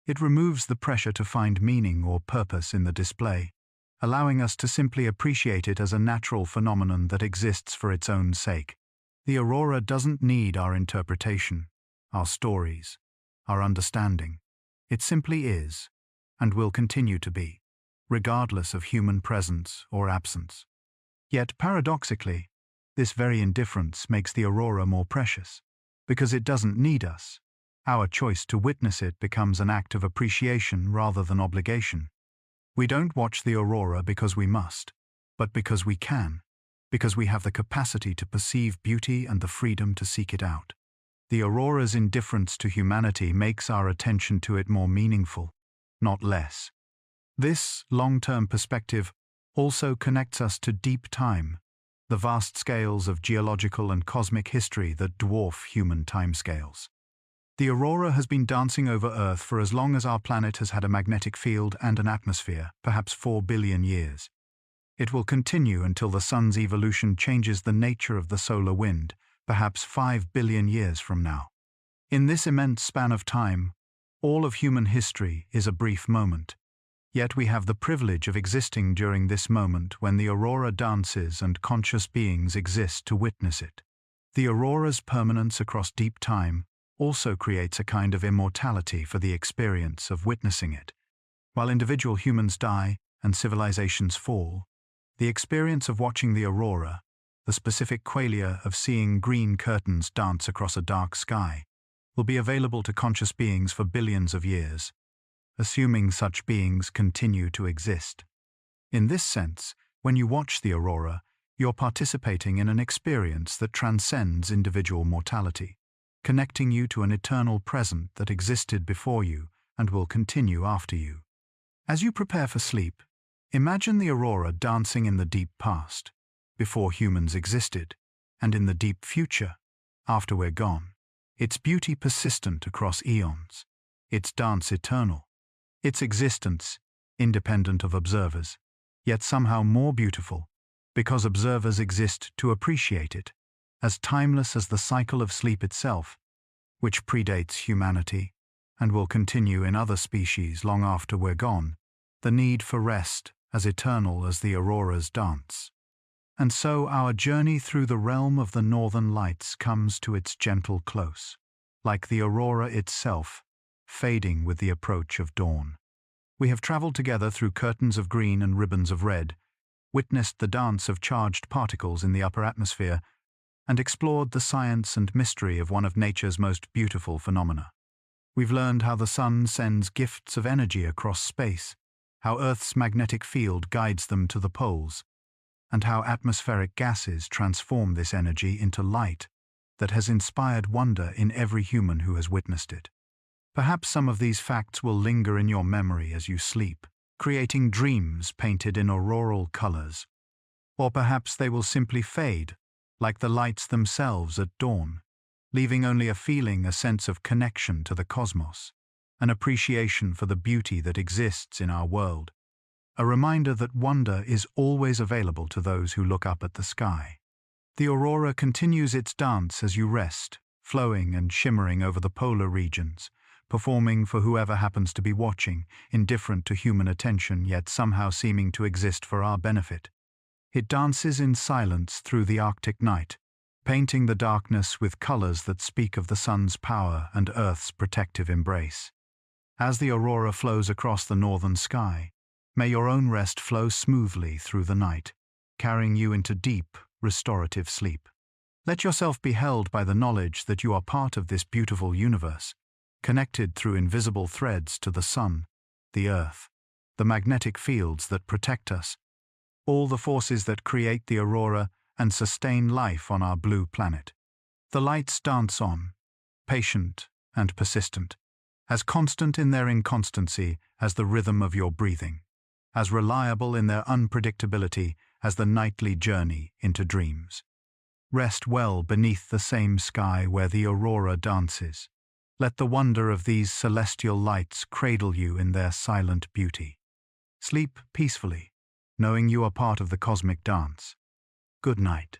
Speaker 1: It removes the pressure to find meaning or purpose in the display, allowing us to simply appreciate it as a natural phenomenon that exists for its own sake. The aurora doesn't need our interpretation, our stories, our understanding. It simply is, and will continue to be, regardless of human presence or absence. Yet, paradoxically, this very indifference makes the aurora more precious, because it doesn't need us. Our choice to witness it becomes an act of appreciation rather than obligation. We don't watch the aurora because we must, but because we can, because we have the capacity to perceive beauty and the freedom to seek it out. The aurora's indifference to humanity makes our attention to it more meaningful, not less. This long-term perspective also connects us to deep time, the vast scales of geological and cosmic history that dwarf human timescales. The aurora has been dancing over Earth for as long as our planet has had a magnetic field and an atmosphere, perhaps 4 billion years. It will continue until the sun's evolution changes the nature of the solar wind, perhaps 5 billion years from now. In this immense span of time, all of human history is a brief moment. Yet we have the privilege of existing during this moment when the aurora dances and conscious beings exist to witness it. The aurora's permanence across deep time also creates a kind of immortality for the experience of witnessing it. While individual humans die and civilizations fall, the experience of watching the aurora, the specific qualia of seeing green curtains dance across a dark sky, will be available to conscious beings for billions of years, assuming such beings continue to exist. In this sense, when you watch the aurora, you're participating in an experience that transcends individual mortality, connecting you to an eternal present that existed before you and will continue after you. As you prepare for sleep, imagine the aurora dancing in the deep past, before humans existed, and in the deep future, after we're gone. its beauty persistent across eons, its dance eternal, its existence independent of observers, yet somehow more beautiful because observers exist to appreciate it, as timeless as the cycle of sleep itself, which predates humanity and will continue in other species long after we're gone, the need for rest as eternal as the aurora's dance. And so our journey through the realm of the northern lights comes to its gentle close, like the aurora itself, fading with the approach of dawn. We have traveled together through curtains of green and ribbons of red, witnessed the dance of charged particles in the upper atmosphere, and explored the science and mystery of one of nature's most beautiful phenomena. We've learned how the sun sends gifts of energy across space, how Earth's magnetic field guides them to the poles, and how atmospheric gases transform this energy into light that has inspired wonder in every human who has witnessed it. Perhaps some of these facts will linger in your memory as you sleep, creating dreams painted in auroral colors. Or perhaps they will simply fade, like the lights themselves at dawn, leaving only a feeling, a sense of connection to the cosmos, an appreciation for the beauty that exists in our world, a reminder that wonder is always available to those who look up at the sky. The aurora continues its dance as you rest, flowing and shimmering over the polar regions, performing for whoever happens to be watching, indifferent to human attention yet somehow seeming to exist for our benefit. It dances in silence through the Arctic night, painting the darkness with colors that speak of the sun's power and Earth's protective embrace. As the aurora flows across the northern sky, may your own rest flow smoothly through the night, carrying you into deep, restorative sleep. Let yourself be held by the knowledge that you are part of this beautiful universe, connected through invisible threads to the sun, the earth, the magnetic fields that protect us, all the forces that create the aurora and sustain life on our blue planet. The lights dance on, patient and persistent, as constant in their inconstancy as the rhythm of your breathing, as reliable in their unpredictability as the nightly journey into dreams. Rest well beneath the same sky where the aurora dances. Let the wonder of these celestial lights cradle you in their silent beauty. Sleep peacefully, knowing you are part of the cosmic dance. Good night.